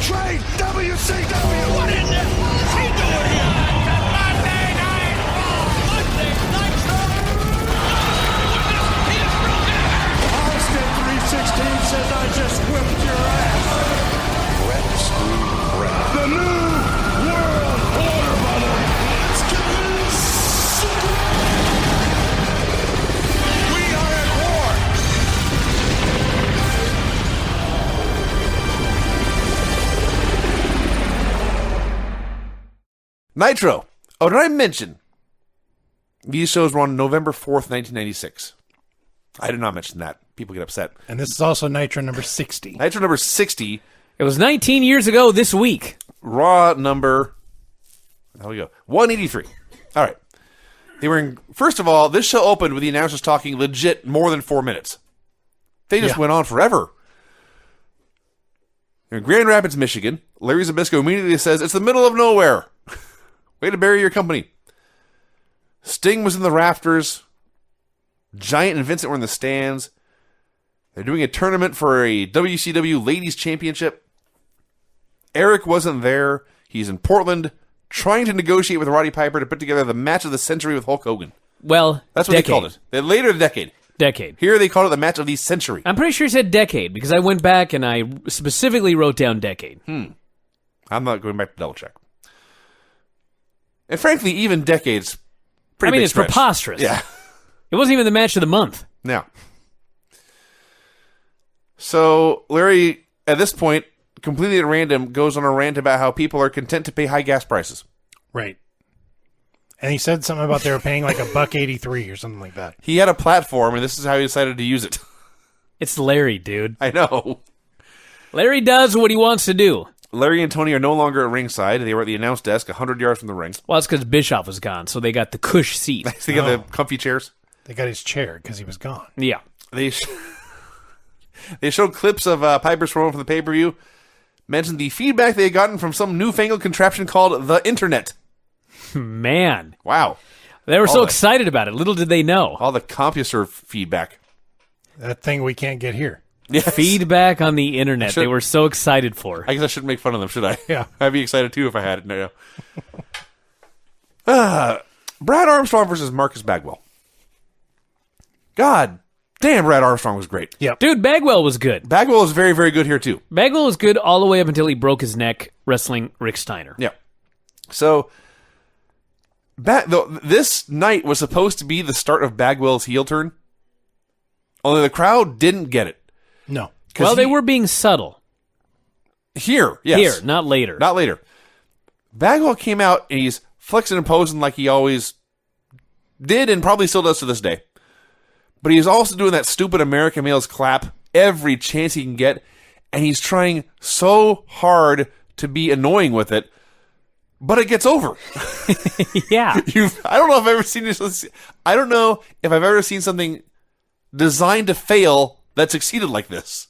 betrayed WCW. What in the hell is he doing here? Monday Night Raw. Monday Nitro. Austin 316 says I just whipped your ass. Red Screw Red. The new world order, brother. Let's get this. We are at war. Nitro. Oh, did I mention these shows were on November 4th, 1996? I did not mention that. People get upset. And this is also Nitro number 60. Nitro number 60. It was 19 years ago this week. Raw number, there we go, 183. All right. They were in, first of all, this show opened with the announcers talking legit more than 4 minutes. They just went on forever. They're in Grand Rapids, Michigan. Larry Zbyszko immediately says, it's the middle of nowhere. Way to bury your company. Sting was in the rafters. Giant and Vincent were in the stands. They're doing a tournament for a WCW Ladies Championship. Eric wasn't there. He's in Portland trying to negotiate with Roddy Piper to put together the match of the century with Hulk Hogan. Well, That's what they called it. Later the decade. Decade. Here they called it the match of the century. I'm pretty sure he said decade because I went back and I specifically wrote down decade. I'm not going back to double check. And frankly, even decades, pretty big it's stretch. preposterous. Yeah. It wasn't even the match of the month. Now, so Larry, at this point, completely at random, goes on a rant about how people are content to pay high gas prices. Right. And he said something about they were paying like $1.83 or something like that. He had a platform, and this is how he decided to use it. It's Larry, dude. I know. Larry does what he wants to do. Larry and Tony are no longer at ringside. They were at the announce desk 100 yards from the ring. Well, it's because Bischoff was gone, so they got the cush seat. They got the comfy chairs. They got his chair because he was gone. Yeah. They showed clips of Piper's promo for the pay-per-view, mentioned the feedback they had gotten from some newfangled contraption called the Internet. Man. Wow. They were so excited about it. Little did they know. All the CompuServe feedback. That thing we can't get here. Yes. Feedback on the internet. They were so excited for. I guess I shouldn't make fun of them, should I? Yeah. I'd be excited too if I had it. No. Brad Armstrong versus Marcus Bagwell. God damn, Brad Armstrong was great. Yep. Dude, Bagwell was good. Bagwell was very, very good here too. Bagwell was good all the way up until he broke his neck wrestling Rick Steiner. Yeah. So, this night was supposed to be the start of Bagwell's heel turn. Only the crowd didn't get it. No. Well, they were being subtle. Here, yes. Here, not later. Not later. Bagwell came out and he's flexing and posing like he always did and probably still does to this day. But he's also doing that stupid American male's clap every chance he can get, and he's trying so hard to be annoying with it, but it gets over. Yeah. I don't know if I've ever seen this. I don't know if I've ever seen something designed to fail that succeeded like this.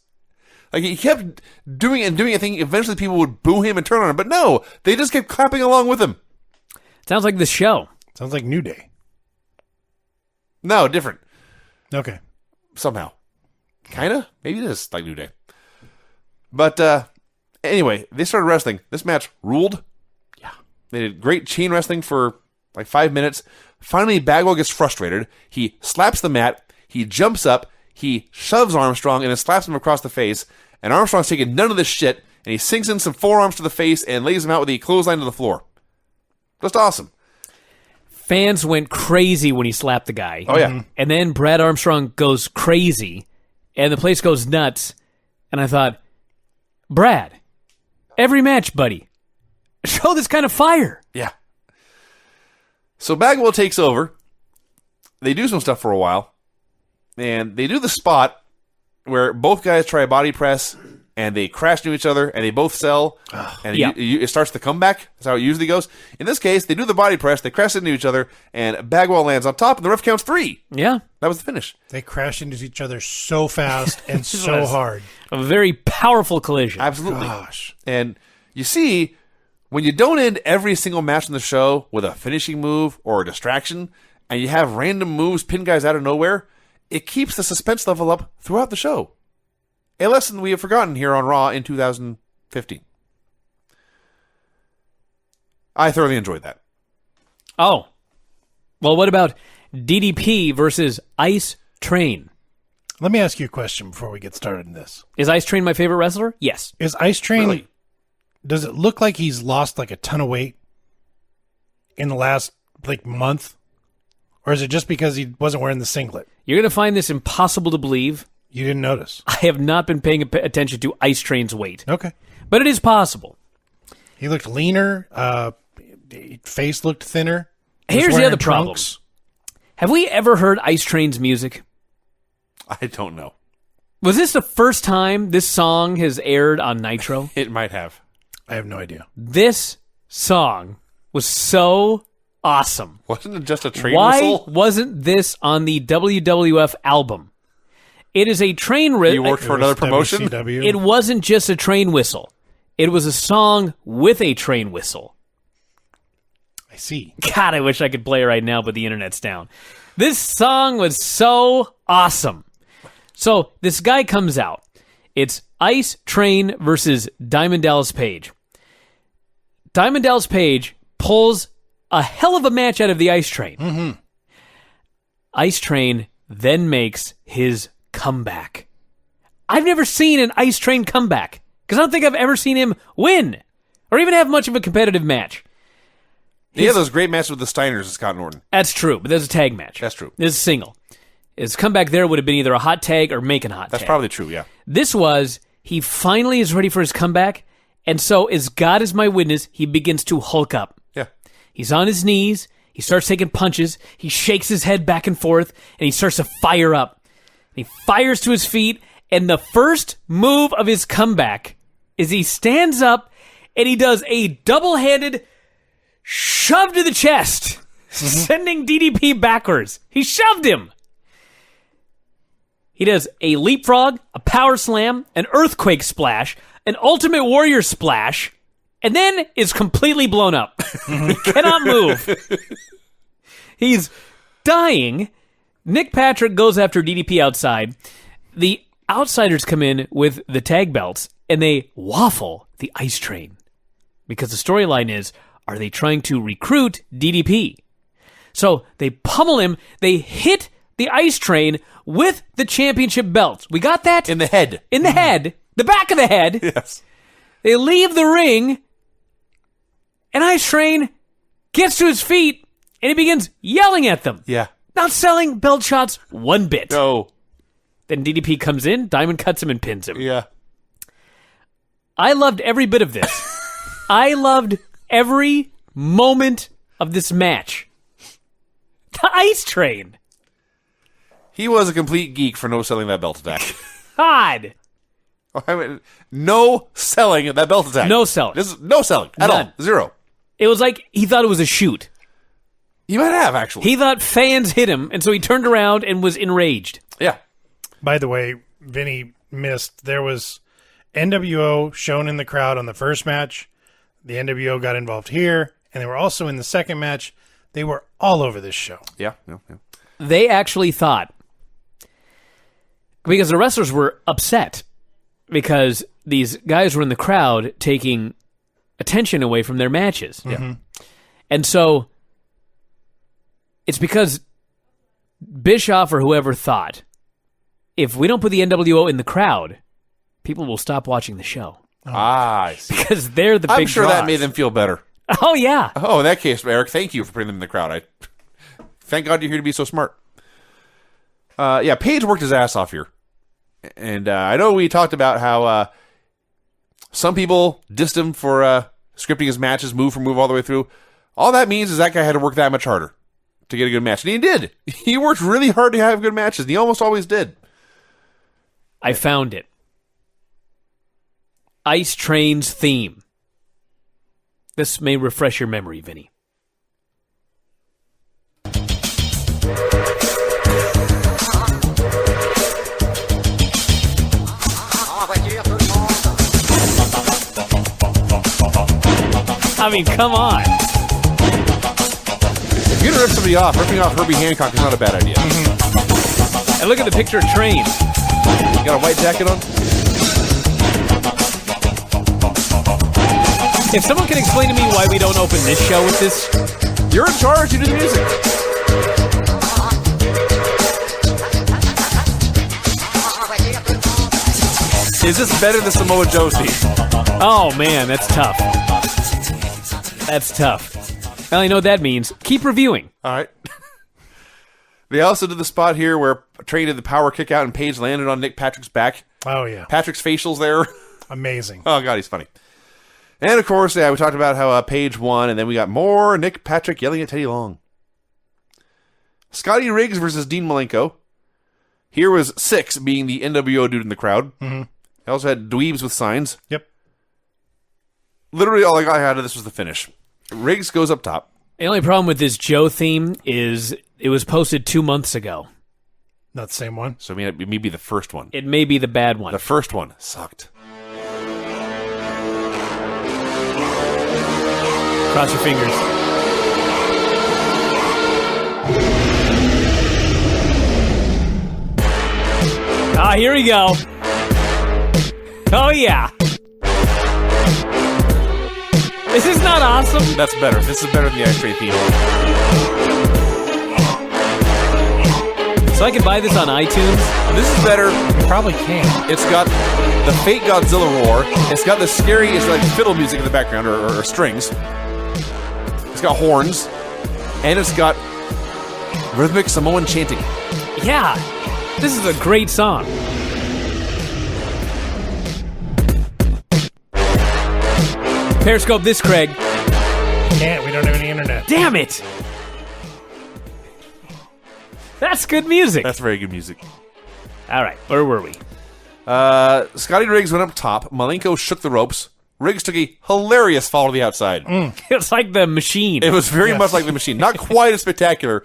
Like, he kept doing it and doing it, thinking eventually people would boo him and turn on him. But no, they just kept clapping along with him. Sounds like the show. Sounds like New Day. No, different. Okay. Somehow. Kinda? Maybe it is like New Day. But, anyway, they started wrestling. This match ruled. Yeah. They did great chain wrestling for like 5 minutes. Finally, Bagwell gets frustrated. He slaps the mat. He jumps up. He shoves Armstrong and then slaps him across the face. And Armstrong's taking none of this shit. And he sinks in some forearms to the face and lays him out with a clothesline to the floor. Just awesome. Fans went crazy when he slapped the guy. Oh, yeah. And then Brad Armstrong goes crazy. And the place goes nuts. And I thought, Brad, every match, buddy, show this kind of fire. Yeah. So Bagwell takes over. They do some stuff for a while. And they do the spot where both guys try a body press, and they crash into each other, and they both sell, and it starts the comeback. That's how it usually goes. In this case, they do the body press, they crash into each other, and Bagwell lands on top, and the ref counts 3. Yeah. That was the finish. They crashed into each other so fast and so hard. A very powerful collision. Absolutely. Gosh. And you see, when you don't end every single match on the show with a finishing move or a distraction, and you have random moves pin guys out of nowhere, it keeps the suspense level up throughout the show. A lesson we have forgotten here on Raw in 2015. I thoroughly enjoyed that. Oh. Well, what about DDP versus Ice Train? Let me ask you a question before we get started in this. Is Ice Train my favorite wrestler? Yes. Is Ice Train, Really? does it look like he's lost like a ton of weight in the last like month? Or is it just because he wasn't wearing the singlet? You're going to find this impossible to believe. You didn't notice. I have not been paying attention to Ice Train's weight. Okay. But it is possible. He looked leaner. Face looked thinner. He was Here's the wearing other problem. trunks. Have we ever heard Ice Train's music? I don't know. Was this the first time this song has aired on Nitro? It might have. I have no idea. This song was so awesome. Wasn't it just a train Why whistle? wasn't this on the WWF album? It is a train whistle. You worked for another promotion? WCW. It wasn't just a train whistle. It was a song with a train whistle. I see. God, I wish I could play it right now, but the internet's down. This song was so awesome. So this guy comes out. It's Ice Train versus Diamond Dallas Page. Diamond Dallas Page pulls a hell of a match out of the Ice Train. Mm-hmm. Ice Train then makes his comeback. I've never seen an Ice Train comeback because I don't think I've ever seen him win or even have much of a competitive match. Yeah, those great matches with the Steiners and Scott Norton. That's true, but there's a tag match. That's true. This is single. His comeback there would have been either a hot tag or making a hot That's tag. probably true, yeah. This was, he finally is ready for his comeback, and so, as God is my witness, he begins to hulk up. Yeah. He's on his knees, he starts taking punches, he shakes his head back and forth, and he starts to fire up. He fires to his feet, and the first move of his comeback is he stands up, and he does a double-handed shove to the chest, sending DDP backwards. He shoved him. He does a leapfrog, a power slam, an earthquake splash, an ultimate warrior splash, and then is completely blown up. He cannot move. He's dying. Nick Patrick goes after DDP outside. The outsiders come in with the tag belts, and they waffle the Ice Train. Because the storyline is, are they trying to recruit DDP? So they pummel him, they hit the Ice Train with the championship belts. We got that? In the head. In the head. The back of the head. Yes. They leave the ring, and Ice Train gets to his feet, and he begins yelling at them. Yeah. Not selling belt shots one bit. No. Then DDP comes in, Diamond cuts him and pins him. Yeah. I loved every bit of this. I loved every moment of this match. The Ice Train. He was a complete geek for no selling that belt attack. God. I mean, no selling that belt attack. No selling. No selling at None. all. Zero. It was like he thought it was a shoot. He might have, actually. He thought fans hit him, and so he turned around and was enraged. Yeah. By the way, Vinny missed. There was NWO shown in the crowd on the first match. The NWO got involved here, and they were also in the second match. They were all over this show. Yeah. They actually thought, because the wrestlers were upset because these guys were in the crowd taking attention away from their matches. Yeah. And so it's because Bischoff or whoever thought, if we don't put the NWO in the crowd, people will stop watching the show. I see. Because they're the big I'm sure draws. that made them feel better. Oh, yeah. Oh, in that case, Eric, thank you for putting them in the crowd. Thank God you're here to be so smart. Yeah, Paige worked his ass off here. And I know we talked about how some people dissed him for scripting his matches move for move all the way through. All that means is that guy had to work that much harder to get a good match. And he did. He worked really hard to have good matches. And he almost always did. I found it. Ice Train's theme. This may refresh your memory, Vinny. I mean, come on. If you're going to rip somebody off, ripping off Herbie Hancock is not a bad idea. And look at the picture of Train. You got a white jacket on? If someone can explain to me why we don't open this show with this, You're in charge. You do the music. Is this better than Samoa Joe's theme? oh man, that's tough. That's tough. I only know what that means. Keep reviewing. All right. They also did the spot here where Trey did the power kick out and Paige landed on Nick Patrick's back. Oh, yeah. Patrick's facial's there. Amazing. Oh, God, he's funny. And, of course, yeah, we talked about how Paige won, and then we got more Nick Patrick yelling at Teddy Long. Scotty Riggs versus Dean Malenko. Here was Six being the NWO dude in the crowd. Mm-hmm. They also had dweebs with signs. Yep. Literally all I got out of this was the finish. Riggs goes up top. The only problem with this Joe theme is it was posted 2 months ago. Not the same one. So it may be the first one. It may be the bad one. The first one sucked. Cross your fingers. Ah, here we go. Oh, yeah. Is this not awesome? That's better. This is better than the X-Ray theme. So I can buy this on iTunes? This is better. You probably can. It's got the fake Godzilla roar. It's got the scary, it's like fiddle music in the background, or strings. It's got horns. And it's got rhythmic Samoan chanting. Yeah. This is a great song. Periscope this, Craig. Can't. We don't have any internet. Damn it! That's good music. That's very good music. All right, where were we? Scotty Riggs went up top. Malenko shook the ropes. Riggs took a hilarious fall to the outside. It's like the machine. It was very much like the machine. Not quite as spectacular,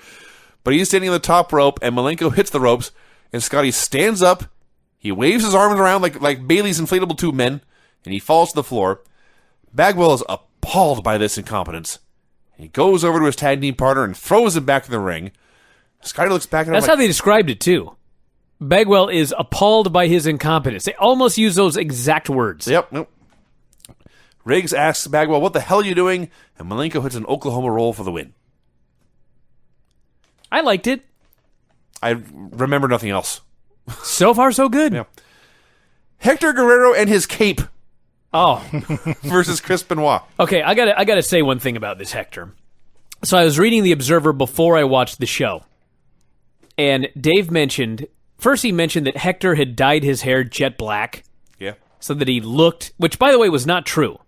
but he's standing on the top rope, and Malenko hits the ropes, and Scotty stands up. He waves his arms around like Bailey's inflatable tube men, and he falls to the floor. Bagwell is appalled by this incompetence. He goes over to his tag team partner and throws him back in the ring. Scotty looks back at him That's how they described it, too. Bagwell is appalled by his incompetence. They almost use those exact words. Yep. Riggs asks Bagwell, "What the hell are you doing?" And Malenko hits an Oklahoma roll for the win. I liked it. I remember nothing else. So far, so good. Yeah. Hector Guerrero and his cape Oh, versus Chris Benoit. okay. I gotta say one thing about this Hector. So I was reading the Observer before I watched the show, and Dave mentioned that Hector had dyed his hair jet black Yeah. so that he looked, which by the way was not true.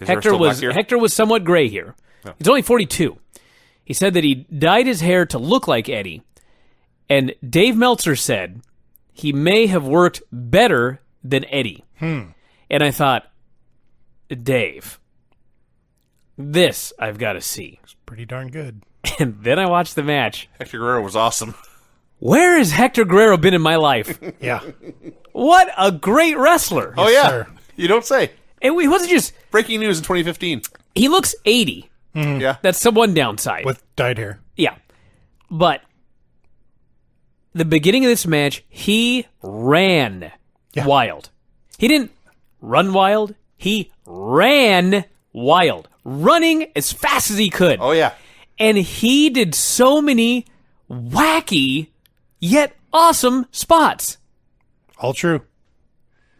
His hair still black here? Hector was somewhat gray here. Oh. He's only 42. He said that he dyed his hair to look like Eddie, and Dave Meltzer said he may have worked better than Eddie. And I thought, Dave, this I've got to see. It's pretty darn good. And then I watched the match. Hector Guerrero was awesome. Where has Hector Guerrero been in my life? Yeah. What a great wrestler. Oh, yeah. sir. You don't say. And he wasn't just, Breaking news in 2015. he looks 80. Yeah. That's the one downside. With dyed hair. Yeah. But the beginning of this match, he ran wild. He didn't run wild. He ran wild. Running as fast as he could. Oh, yeah. And he did so many wacky yet awesome spots. All true.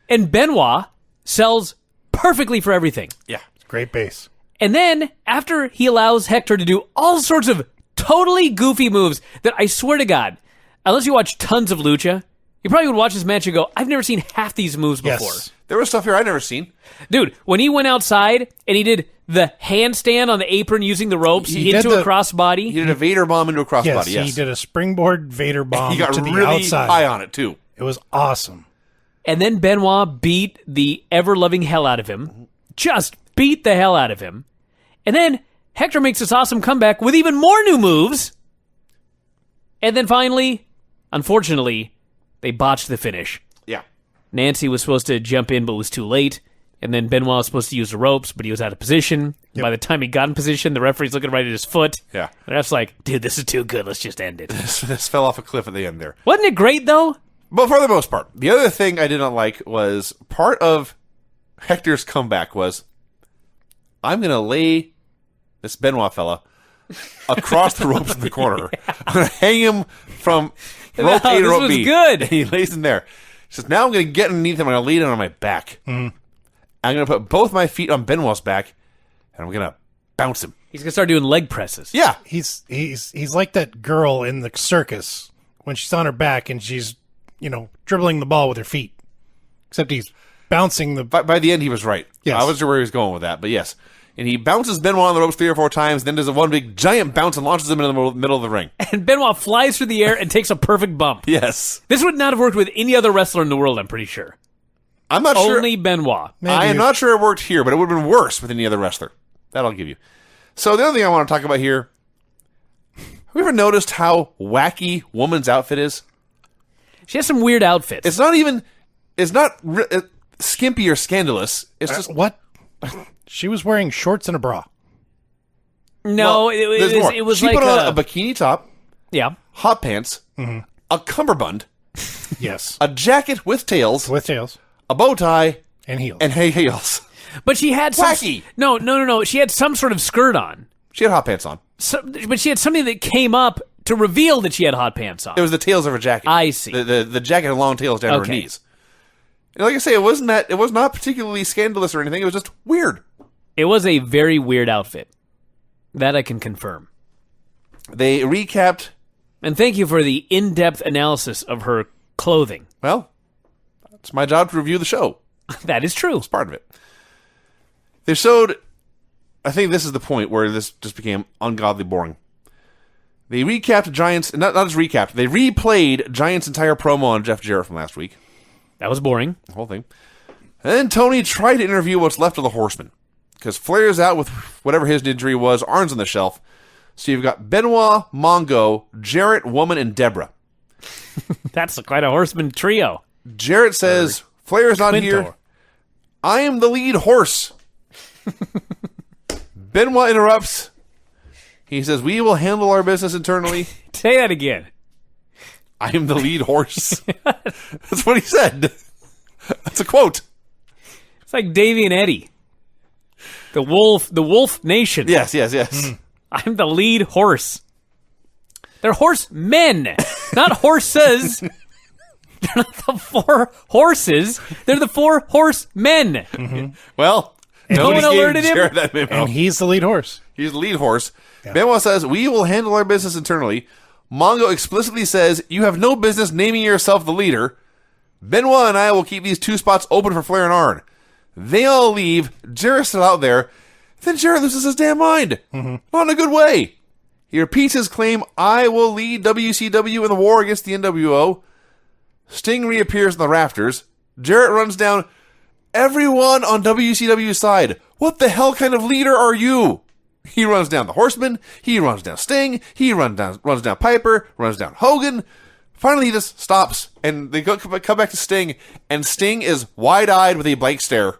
And Benoit sells perfectly for everything. Yeah. Great base. And then, after he allows Hector to do all sorts of totally goofy moves that I swear to God, unless you watch tons of Lucha, you probably would watch this match and go, I've never seen half these moves before. Yes. There was stuff here I'd never seen. Dude, when he went outside and he did the handstand on the apron using the ropes He into did a crossbody. He did a Vader bomb into a crossbody, yes. He did a springboard Vader bomb He got to the really outside. high on it, too. It was awesome. And then Benoit beat the ever-loving hell out of him. Just beat the hell out of him. And then Hector makes this awesome comeback with even more new moves. And then finally, unfortunately, they botched the finish. Yeah. Nancy was supposed to jump in but was too late. And then Benoit was supposed to use the ropes, but he was out of position. Yep. By the time he got in position, the referee's looking right at his foot. Yeah. The ref's like, dude, this is too good. Let's just end it. This fell off a cliff at the end there. Wasn't it great, though? But for the most part, the other thing I did not like was part of Hector's comeback was I'm going to lay this Benoit fella across the ropes in the corner. I'm going to hang him from rope A to rope B. This was good. And he lays in there. He says, now I'm going to get underneath him. I'm going to lay down on my back. I'm going to put both my feet on Benoit's back, and I'm going to bounce him. He's gonna start doing leg presses. Yeah. He's like that girl in the circus when she's on her back and she's, dribbling the ball with her feet. Except he's bouncing the... By the end, he was right. Yes. I wasn't sure where he was going with that, but yes. And he bounces Benoit on the ropes 3 or 4 times, then does a one big giant bounce and launches him into the middle of the ring. And Benoit flies through the air and takes a perfect bump. Yes. This would not have worked with any other wrestler in the world, I'm pretty sure. I'm not sure. Only Benoit. I am not sure it worked here, but it would have been worse with any other wrestler. That I'll give you. So the other thing I want to talk about here, have you ever noticed how wacky woman's outfit is? She has some weird outfits. It's not skimpy or scandalous. It's just... What? She was wearing shorts and a bra. No, Well, there's more. it was she like put on a bikini top, yeah. hot pants, a cummerbund, Yes. a jacket with tails, With tails a bow tie, and heels. and heels. But she had some... Wacky. No. She had some sort of skirt on. She had hot pants on. But she had something that came up to reveal that she had hot pants on. It was the tails of her jacket. I see. The jacket had long tails down to her Okay. knees. And like I say, it was not particularly scandalous or anything. It was just weird. It was a very weird outfit. That I can confirm. They recapped. And thank you for the in-depth analysis of her clothing. Well, it's my job to review the show. That is true. It's part of it. They showed, I think this is the point where this just became ungodly boring. They recapped Giants, not just recapped, they replayed Giants' entire promo on Jeff Jarrett from last week. That was boring. The whole thing. And then Tony tried to interview what's left of the Horsemen. Because Flair's out with whatever his injury was, Arn's on the shelf. So you've got Benoit, Mongo, Jarrett, Woman, and Deborah. That's quite a horseman trio. Jarrett says, Flair's not Quinto. here. I am the lead horse. Benoit interrupts. He says, we will handle our business internally. Say that again. I am the lead horse. That's what he said. That's a quote. It's like Davey and Eddie. The Wolf Nation. Yes. I'm the lead horse. They're horsemen, not horses. They're not the 4 horses. They're the 4 horsemen. Well, no one alerted him. Jarrett that memo. and he's the lead horse. He's the lead horse. Benoit says, we will handle our business internally. Mongo explicitly says, you have no business naming yourself the leader. Benoit and I will keep these 2 spots open for Flair and Arn. They all leave. Jarrett's still out there. Then Jarrett loses his damn mind. Not in a good way. He repeats his claim, I will lead WCW in the war against the NWO. Sting reappears in the rafters. Jarrett runs down everyone on WCW's side. What the hell kind of leader are you? He runs down the Horseman. He runs down Sting. He runs down Piper. Runs down Hogan. Finally, he just stops, and they come back to Sting, and Sting is wide-eyed with a blank stare.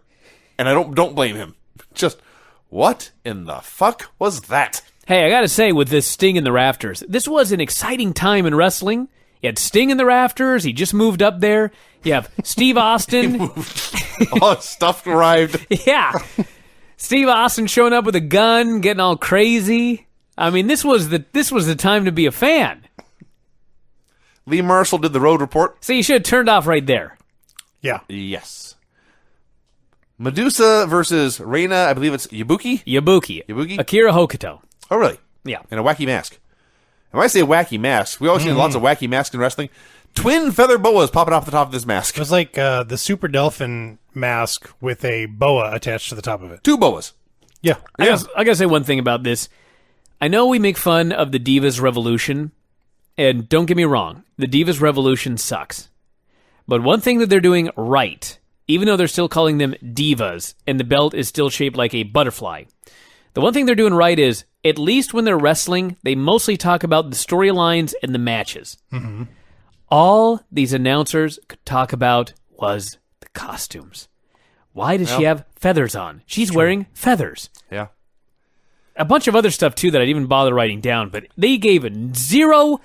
And I don't blame him. Just, what in the fuck was that? Hey, I gotta say, with this Sting in the rafters, this was an exciting time in wrestling. You had Sting in the rafters. He just moved up there. You have Steve Austin. All his stuff arrived. Yeah. Steve Austin showing up with a gun, getting all crazy. I mean, this was the time to be a fan. Lee Marshall did the road report. So you should have turned off right there. Yeah. Yes. Medusa versus Reina, I believe it's Yabuki? Yabuki. Akira Hokuto. Oh, really? Yeah. And a wacky mask. And when I say wacky mask, we always see lots of wacky masks in wrestling. Twin feather boas popping off the top of this mask. It was like the Super Delphin mask with a boa attached to the top of it. 2 boas. Yeah. I gotta say one thing about this. I know we make fun of the Divas Revolution, and don't get me wrong, the Divas Revolution sucks. But one thing that they're doing right, even though they're still calling them divas, and the belt is still shaped like a butterfly, the one thing they're doing right is, at least when they're wrestling, they mostly talk about the storylines and the matches. Mm-hmm. All these announcers could talk about was the costumes. Why does she have feathers on? She's wearing feathers. Yeah. A bunch of other stuff, too, that I didn't even bother writing down, but they gave zero,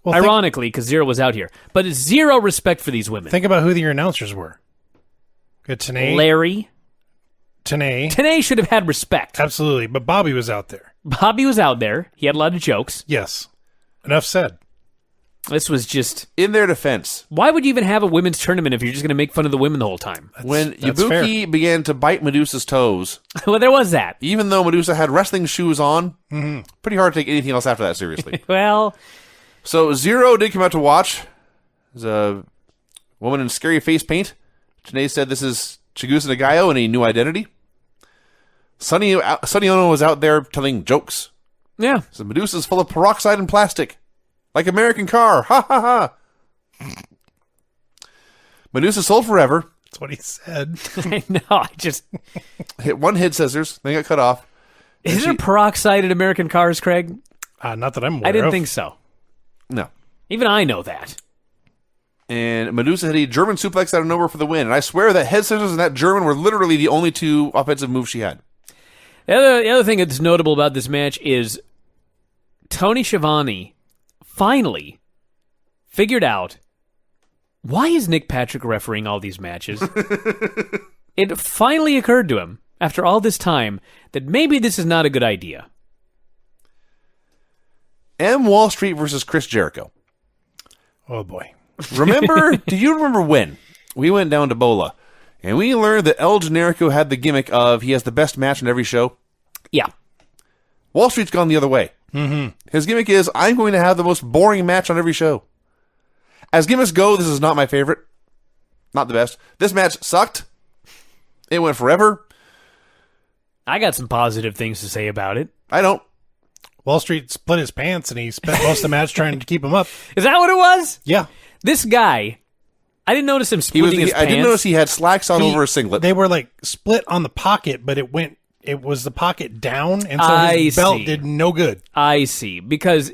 Well, ironically, because Zero was out here, but 0 respect for these women. Think about who your announcers were. Good Tanay. Larry. Tenay. Tenay should have had respect. Absolutely. But Bobby was out there. Bobby was out there. He had a lot of jokes. Yes. Enough said. This was just... In their defense, Why would you even have a women's tournament if you're just going to make fun of the women the whole time? when that's Ibuki began to bite Medusa's toes, Well, there was that. even though Medusa had wrestling shoes on, pretty hard to take anything else after that seriously. Well, So Zero did come out to watch. There's a woman in scary face paint. Janae said this is Chigusa Nagayo in a new identity. Sonny Ono was out there telling jokes. yeah. So Medusa's full of peroxide and plastic. Like American car. Ha ha ha. Medusa sold forever. That's what he said. I know. I just... Hit one head scissors. Then got cut off. Is there peroxide in American cars, Craig? Not that I'm aware I didn't of. think so. No. Even I know that. And Medusa had a German suplex out of nowhere for the win. And I swear that head scissors and that German were literally the only two offensive moves she had. The other thing that's notable about this match is Tony Schiavone finally figured out, why is Nick Patrick refereeing all these matches? It finally occurred to him, after all this time, that maybe this is not a good idea. M. Wall Street versus Chris Jericho. Oh, boy. Do you remember when we went down to Bola and we learned that El Generico had the gimmick of he has the best match in every show? Yeah. Wall Street's gone the other way. Mm-hmm. His gimmick is, I'm going to have the most boring match on every show. As gimmicks go, this is not my favorite. Not the best. This match sucked. It went forever. I got some positive things to say about it. I don't. Wall Street split his pants, and he spent most of the match trying to keep him up. Is that what it was? Yeah. This guy, I didn't notice him splitting his pants. I didn't notice he had slacks on over a singlet. They were like split on the pocket, but it was the pocket down, and so his belt did no good. I see. Because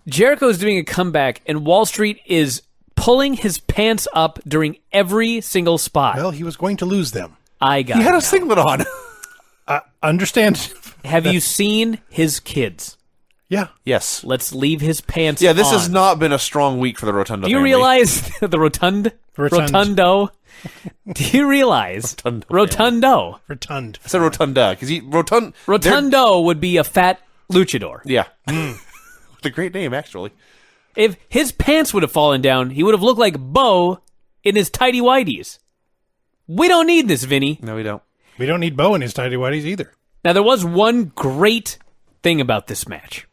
Jericho's doing a comeback, and Wall Street is pulling his pants up during every single spot. Well, he was going to lose them. I got He had it a now. singlet on. Understand? Have you seen his kids? Yeah. Yes. Let's leave his pants Yeah, this on. has not been a strong week for the Rotundo Do you family. realize the Rotundo? Do you realize Rotundo? Rotund. I said Rotunda because Rotundo would be a fat luchador. Yeah. It's a great name, actually. If his pants would have fallen down, he would have looked like Bo in his tighty whities. We don't need this, Vinny. No, we don't. We don't need Bo in his tighty whities either. Now, there was one great thing about this match.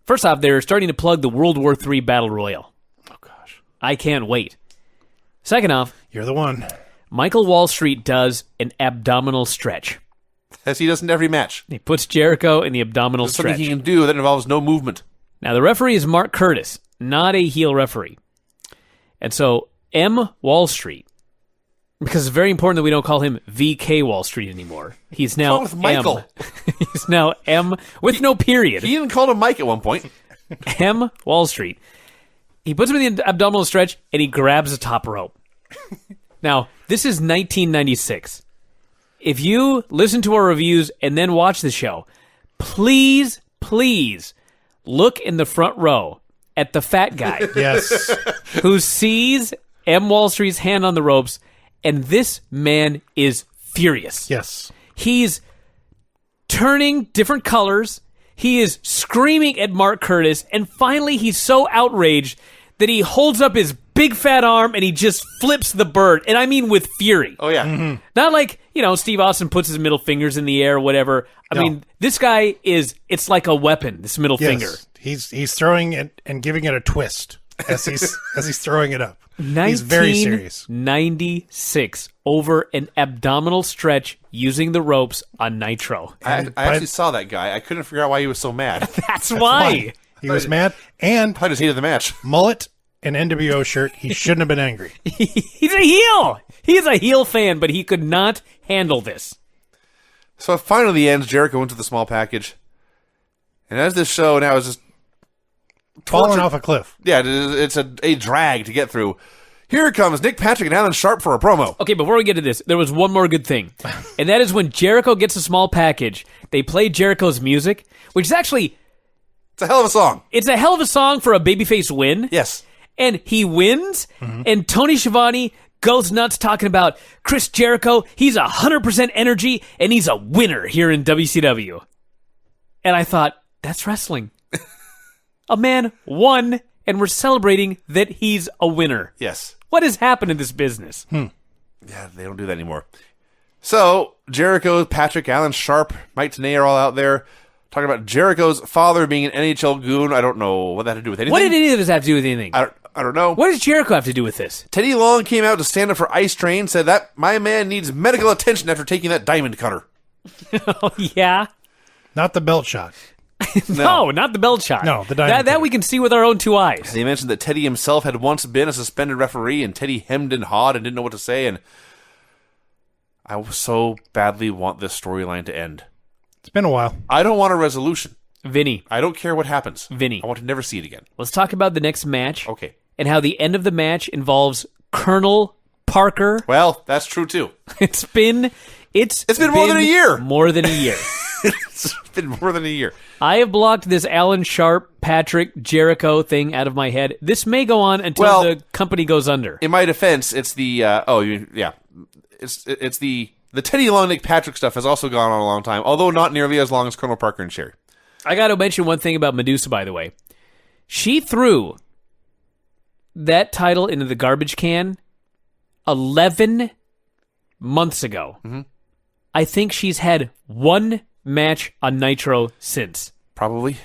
First off, they're starting to plug the World War III Battle Royal. Oh, gosh. I can't wait. Second off, You're the one. Michael Wall Street does an abdominal stretch. As he does in every match. He puts Jericho in the abdominal There's something stretch. he can do that involves no movement. Now, the referee is Mark Curtis, not a heel referee. And so, M. Wall Street, because it's very important that we don't call him VK Wall Street anymore. He's now What's wrong with Michael? M. He's now M with no period. He even called him Mike at one point. M. Wall Street. He puts him in the abdominal stretch, and he grabs the top rope. Now, this is 1996. If you listen to our reviews and then watch the show, please look in the front row at the fat guy Yes. who sees M. Wall Street's hand on the ropes, and this man is furious. Yes. He's turning different colors. He is screaming at Mark Curtis, and finally he's so outraged that he holds up his big fat arm and he just flips the bird, and I mean with fury. Oh, yeah. Not like, Steve Austin puts his middle fingers in the air or whatever. I mean, this guy it's like a weapon, this middle finger. He's throwing it and giving it a twist as he's throwing it up. He's very serious. 1996 over an abdominal stretch using the ropes on Nitro. I actually saw that guy. I couldn't figure out why he was so mad. That's why. He was mad, and I just hated the match. mullet and NWO shirt. He shouldn't have been angry. He's a heel. He is a heel fan, but he could not handle this. So it finally ends. Jericho into the small package. And as this show now is just Falling off a cliff. Yeah, it's a drag to get through. Here comes Nick Patrick and Alan Sharp for a promo. Okay, before we get to this, there was one more good thing. And that is when Jericho gets a small package, they play Jericho's music, which is actually... It's a hell of a song. It's a hell of a song for a babyface win. Yes. And he wins, and Tony Schiavone goes nuts talking about Chris Jericho. He's 100% energy, and he's a winner here in WCW. And I thought, that's wrestling. A man won, and we're celebrating that he's a winner. Yes. What has happened in this business? Yeah, they don't do that anymore. So, Jericho, Patrick, Alan Sharp, Mike Tenay are all out there talking about Jericho's father being an NHL goon. I don't know what that had to do with anything. What did any of this have to do with anything? I don't know. What does Jericho have to do with this? Teddy Long came out to stand up for Ice Train, said that my man needs medical attention after taking that diamond cutter. Oh, yeah? Not the belt shot. No, not the belt shot. No, the diamond that cutter. we can see with our own two eyes. They mentioned that Teddy himself had once been a suspended referee, and Teddy hemmed and hawed and didn't know what to say, and I so badly want this storyline to end. It's been a while. I don't want a resolution. Vinny, I don't care what happens. Vinny. I want to never see it again. let's talk about the next match. Okay. And how the end of the match involves Colonel Parker. Well, that's true too. It's been more than a year. More than a year. It's been more than a year. I have blocked this Alan Sharp, Patrick, Jericho thing out of my head. This may go on until the company goes under. In my defense, it's the it's the Teddy Long, Nick Patrick stuff has also gone on a long time, although not nearly as long as Colonel Parker and Sherry. I got to mention one thing about Medusa, by the way. She threw that title into the garbage can 11 months ago. Mm-hmm. I think she's had one match on Nitro since. Probably.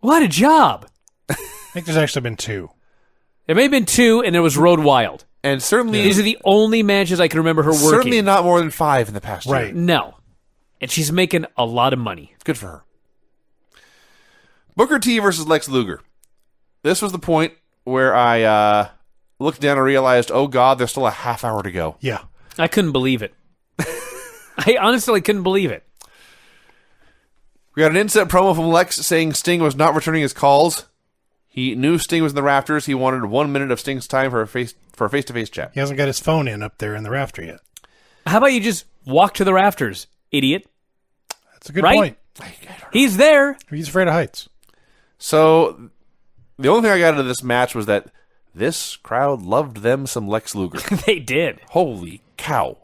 What a job. I think there's actually been 2. There may have been 2, and there was Road Wild. And certainly... These are the only matches I can remember her working. Certainly not more than 5 in the past year. Right. No. And she's making a lot of money. It's good for her. Booker T versus Lex Luger. This was the point where I looked down and realized, oh God, there's still a half hour to go. Yeah. I couldn't believe it. I honestly couldn't believe it. We got an inset promo from Lex saying Sting was not returning his calls. He knew Sting was in the rafters. He wanted 1 minute of Sting's time for a face-to-face chat. He hasn't got his phone in up there in the rafter yet. How about you just walk to the rafters, idiot? That's a good Right? point. He's there. He's afraid of heights. So, the only thing I got out of this match was that this crowd loved them some Lex Luger. They did. Holy cow.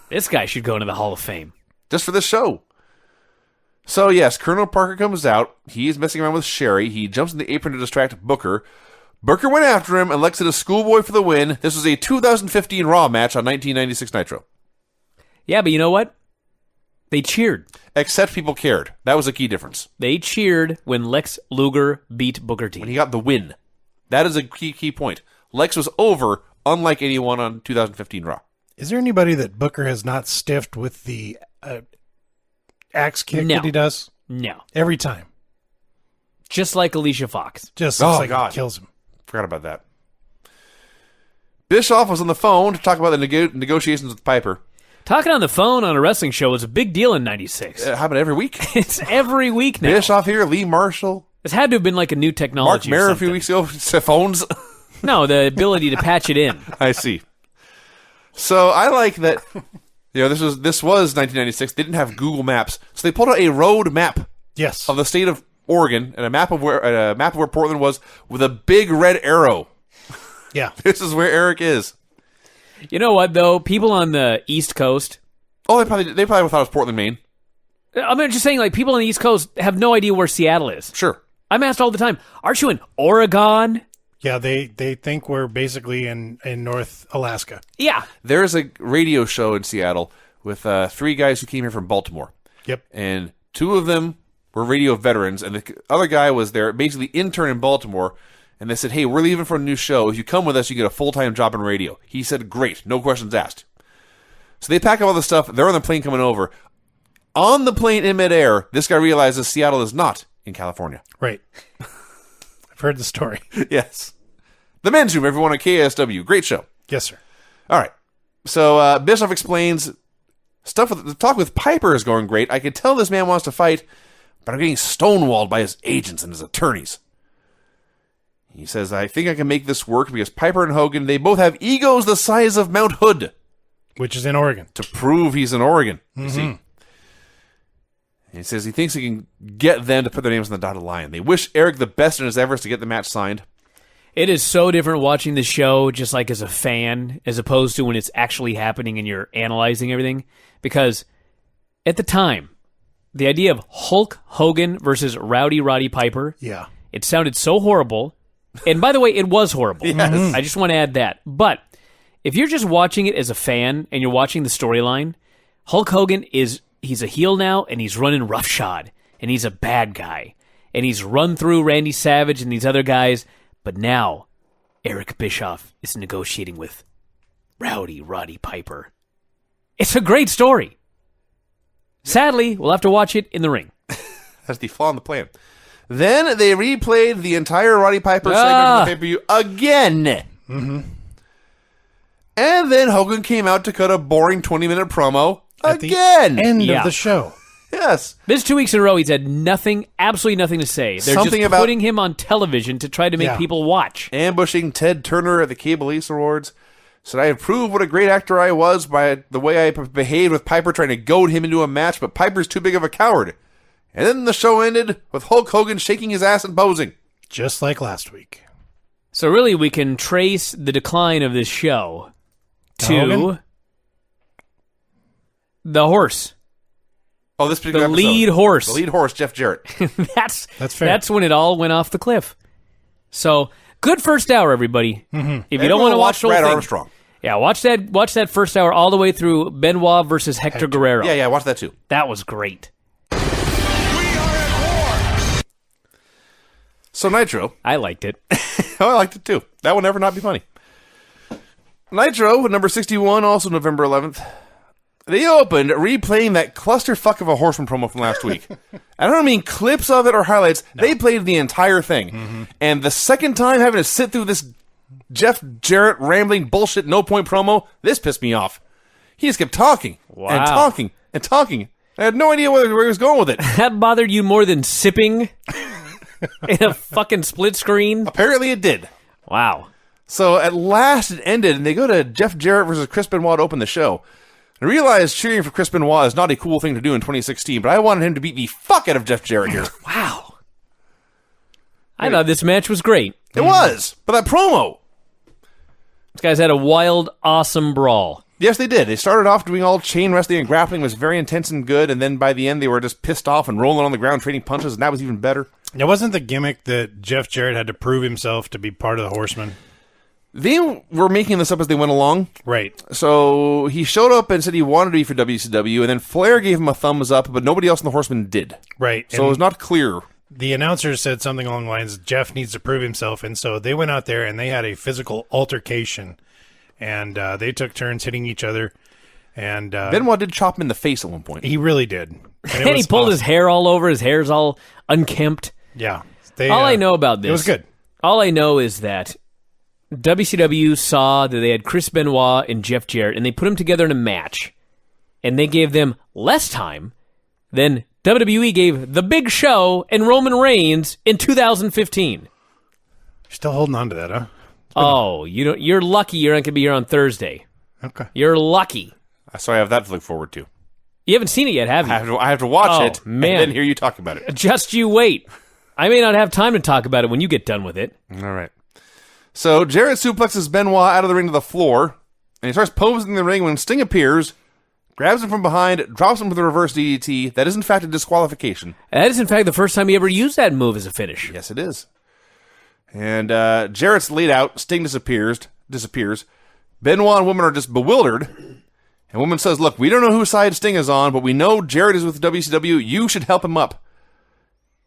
This guy should go into the Hall of Fame. Just for this show. So, yes, Colonel Parker comes out. He's messing around with Sherry. He jumps in the apron to distract Booker. Booker went after him and Lex did a schoolboy for the win. This was a 2015 Raw match on 1996 Nitro. Yeah, but you know what? They cheered. Except people cared. That was a key difference. They cheered when Lex Luger beat Booker T. When he got the win. That is a key point. Lex was over, unlike anyone on 2015 Raw. Is there anybody that Booker has not stiffed with the axe kick No. that he does? No. Every time. Just like Alicia Fox. Just Oh, looks like God. it kills him. Forgot about that. Bischoff was on the phone to talk about the negotiations with Piper. Talking on the phone on a wrestling show was a big deal in 96. It happened every week. It's every week now. Bischoff here, Lee Marshall, This had to have been like a new Mark technology or Mayer a something. few weeks ago. Phones. No, the ability to patch it in. I see. So I like that. This was 1996. They didn't have Google Maps, so they pulled out a road map Yes. of the state of Oregon and a map of where Portland was with a big red arrow. Yeah. This is where Eric is. You know what, though? People on the East Coast, Oh, they probably thought it was Portland, Maine. I'm just saying, like, people on the East Coast have no idea where Seattle is. Sure. I'm asked all the time, aren't you in Oregon? Yeah, they think we're basically in North Alaska. Yeah. There's a radio show in Seattle with 3 guys who came here from Baltimore. Yep. And 2 of them were radio veterans, and the other guy was their basically intern in Baltimore. And they said, hey, we're leaving for a new show. If you come with us, you get a full-time job in radio. He said, great, no questions asked. So they pack up all the stuff. They're on the plane coming over. On the plane in midair, this guy realizes Seattle is not in California. Right. I've heard the story. Yes. The Men's Room, everyone on KSW. Great show. Yes, sir. All right. So Bischoff explains the talk with Piper is going great. I can tell this man wants to fight, but I'm getting stonewalled by his agents and his attorneys. He says, I think I can make this work because Piper and Hogan, they both have egos the size of Mount Hood. Which is in Oregon. To prove he's in Oregon, you see. He says he thinks he can get them to put their names on the dotted line. They wish Eric the best in his efforts to get the match signed. It is so different watching the show just like as a fan as opposed to when it's actually happening and you're analyzing everything. Because at the time, the idea of Hulk Hogan versus Rowdy Roddy Piper, Yeah. it sounded so horrible. And by the way, it was horrible. Yes. I just want to add that. But if you're just watching it as a fan and you're watching the storyline, Hulk Hogan he's a heel now and he's running roughshod and he's a bad guy. And he's run through Randy Savage and these other guys. But now, Eric Bischoff is negotiating with Rowdy Roddy Piper. It's a great story. Sadly, we'll have to watch it in the ring. That's the flaw in the plan. Then they replayed the entire Roddy Piper segment of the pay-per-view again. Mm-hmm. And then Hogan came out to cut a boring 20-minute promo At again. the end Yeah. of the show. Yes. This 2 weeks in a row, he's had nothing, absolutely nothing to say. They're Something just about- putting him on television to try to make Yeah. people watch. Ambushing Ted Turner at the Cable Ace Awards. Said I have proved what a great actor I was by the way I behaved with Piper trying to goad him into a match, but Piper's too big of a coward. And then the show ended with Hulk Hogan shaking his ass and posing. Just like last week. So really, we can trace the decline of this show to Hogan? the horse. Oh, this particular The episode. lead horse. The lead horse, Jeff Jarrett. That's fair. That's when it all went off the cliff. So good first hour, everybody. Mm-hmm. If you don't Everyone want to watch the whole Brad thing, Armstrong. yeah, watch that first hour all the way through Benoit versus Hector Guerrero. Yeah, watch that too. That was great. We are at war. So Nitro. I liked it. Oh, I liked it too. That will never not be funny. Nitro, number 61, also November 11th. They opened replaying that clusterfuck of a Horseman promo from last week. I don't mean clips of it or highlights. No. They played the entire thing. Mm-hmm. And the second time having to sit through this Jeff Jarrett rambling bullshit no-point promo, this pissed me off. He just kept talking and talking and talking. I had no idea where he was going with it. That bothered you more than sipping in a fucking split screen? Apparently it did. Wow. So at last it ended, and they go to Jeff Jarrett versus Chris Benoit to open the show. I realized cheering for Chris Benoit is not a cool thing to do in 2016, but I wanted him to beat the fuck out of Jeff Jarrett here. Wow. I thought this match was great. It was, but that promo. These guys had a wild, awesome brawl. Yes, they did. They started off doing all chain wrestling and grappling, was very intense and good, and then by the end they were just pissed off and rolling on the ground trading punches, and that was even better. It wasn't the gimmick that Jeff Jarrett had to prove himself to be part of the Horsemen. They were making this up as they went along. Right. So he showed up and said he wanted to be for WCW, and then Flair gave him a thumbs up, but nobody else in the Horsemen did. Right. So it was not clear. The announcer said something along the lines, Jeff needs to prove himself, and so they went out there and they had a physical altercation, and they took turns hitting each other. And Benoit did chop him in the face at one point. he really did. And, And he pulled his hair all over. His hair's all unkempt. Yeah. All I know about this. It was good. All I know is that WCW saw that they had Chris Benoit and Jeff Jarrett, and they put them together in a match, and they gave them less time than WWE gave The Big Show and Roman Reigns in 2015. Still holding on to that, huh? Oh, you're lucky you're not going to be here on Thursday. Okay. You're lucky. So I have that to look forward to. You haven't seen it yet, have you? I have to watch Oh, it man. and then hear you talk about it. Just you wait. I may not have time to talk about it when you get done with it. All right. So Jarrett suplexes Benoit out of the ring to the floor, and he starts posing in the ring when Sting appears, grabs him from behind, drops him with a reverse DDT. That is, in fact, a disqualification. That is, in fact, the first time he ever used that move as a finish. Yes, it is. And Jarrett's laid out. Sting disappears. Benoit and Woman are just bewildered. And Woman says, look, we don't know whose side Sting is on, but we know Jarrett is with WCW. You should help him up.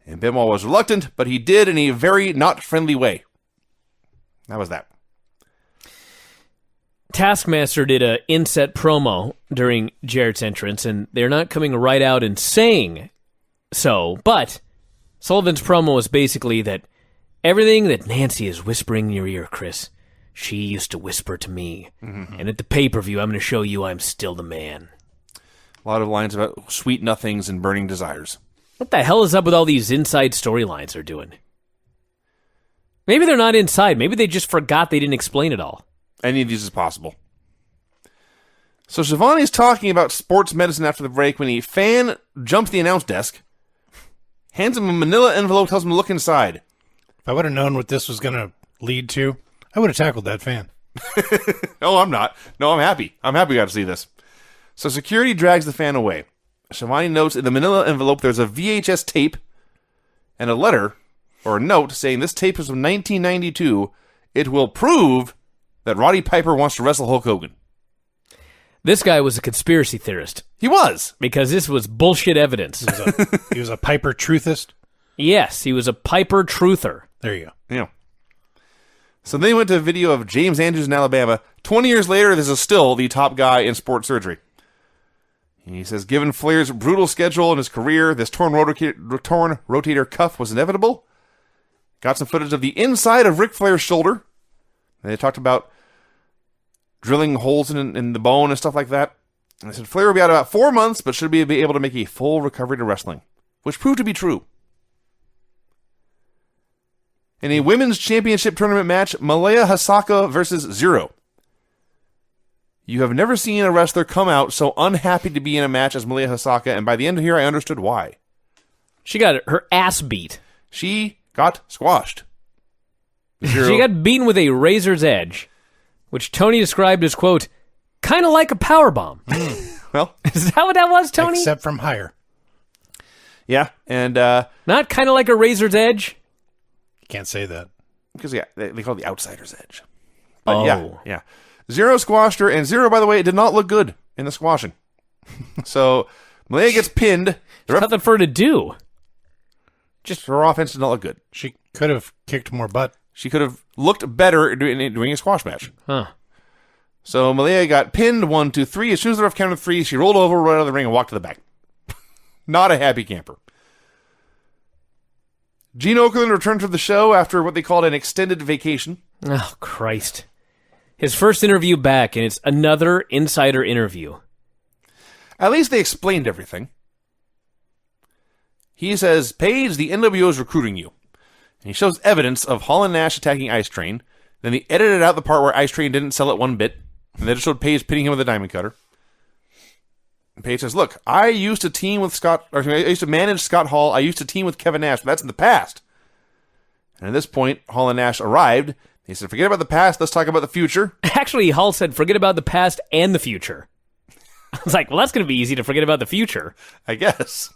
And Benoit was reluctant, but he did in a very not friendly way. That was that. Taskmaster did a inset promo during Jarrett's entrance, and they're not coming right out and saying so, but Sullivan's promo was basically that everything that Nancy is whispering in your ear, Chris, she used to whisper to me. Mm-hmm. And at the pay-per-view, I'm going to show you I'm still the man. A lot of lines about sweet nothings and burning desires. What the hell is up with all these inside storylines they're doing? Maybe they're not inside. Maybe they just forgot they didn't explain it all. Any of these is possible. So Shivani's talking about sports medicine after the break when a fan jumps the announce desk, hands him a manila envelope, tells him to look inside. If I would have known what this was going to lead to, I would have tackled that fan. No, I'm not. No, I'm happy. I'm happy we got to see this. So security drags the fan away. Shivani notes in the manila envelope there's a VHS tape and a letter or a note saying this tape is from 1992. It will prove that Roddy Piper wants to wrestle Hulk Hogan. This guy was a conspiracy theorist He was. because this was bullshit evidence. He was a Piper truthist. Yes, he was a Piper truther. There you go. Yeah. So then he went to a video of James Andrews in Alabama. 20 years later, this is still the top guy in sports surgery. He says, given Flair's brutal schedule in his career, this torn rotator cuff was inevitable. Got some footage of the inside of Ric Flair's shoulder. And they talked about drilling holes in the bone and stuff like that. And they said Flair will be out about 4 months, but should be able to make a full recovery to wrestling, which proved to be true. In a women's championship tournament match, Malaya Hasaka versus Zero. You have never seen a wrestler come out so unhappy to be in a match as Malaya Hasaka, and by the end of here, I understood why. She got her ass beat. She got squashed. Zero. She got beaten with a razor's edge, which Tony described as, quote, kind of like a powerbomb. Well, Is that what that was, Tony? Except from higher. yeah, and Not kind of like a razor's edge? You can't say that. because yeah, they call it the outsider's edge. But Oh. yeah. Zero squashed her, and Zero, by the way, did not look good in the squashing. So Malaya gets pinned. The ref, Nothing for her to do. just her offense did not look good. She could have kicked more butt. She could have looked better doing a squash match. Huh. So Malaya got pinned 1, 2, 3. As soon as the ref counted 3, she rolled over, right out of the ring, and walked to the back. Not a happy camper. Gene Okerlund returned to the show after what they called an extended vacation. Oh, Christ. His first interview back, and it's another insider interview. At least they explained everything. He says, Paige, the NWO is recruiting you. And he shows evidence of Hall and Nash attacking Ice Train. Then he edited out the part where Ice Train didn't sell it one bit. And then it showed Paige pinning him with a diamond cutter. And Paige says, look, I used to manage Scott Hall. I used to team with Kevin Nash, but that's in the past. And at this point, Hall and Nash arrived. He said, forget about the past. Let's talk about the future. Actually, Hall said, forget about the past and the future. I was like, well, that's going to be easy to forget about the future. I guess.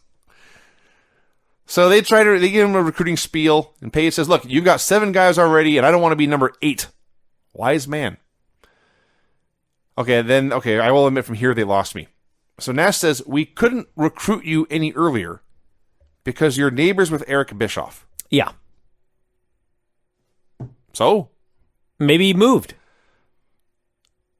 So they give him a recruiting spiel, and Paige says, look, you've got 7 guys already, and I don't want to be number 8. Wise man. Okay, I will admit from here they lost me. So Nash says, we couldn't recruit you any earlier because you're neighbors with Eric Bischoff. Yeah. So? Maybe he moved.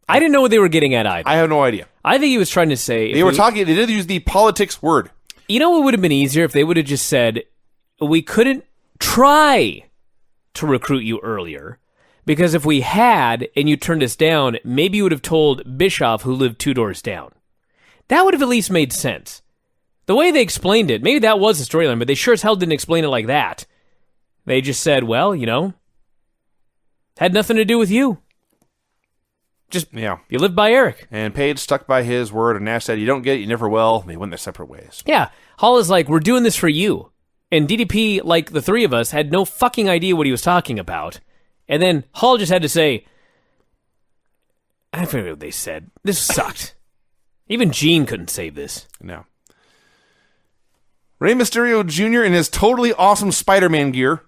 I didn't know what they were getting at either. I have no idea. I think he was trying to say... They did use the politics word. You know what would have been easier if they would have just said, we couldn't try to recruit you earlier, because if we had and you turned us down, maybe you would have told Bischoff, who lived 2 doors down. That would have at least made sense. The way they explained it, maybe that was the storyline, but they sure as hell didn't explain it like that. They just said, well, had nothing to do with you. Just, Yeah. you lived by Eric. And Paige stuck by his word, and Nash said, you don't get it, you never will. And they went their separate ways. Yeah, Hall is like, we're doing this for you. And DDP, like the 3 of us, had no fucking idea what he was talking about. And then Hall just had to say, I forget what they said. This sucked. Even Gene couldn't save this. No. Rey Mysterio Jr. in his totally awesome Spider-Man gear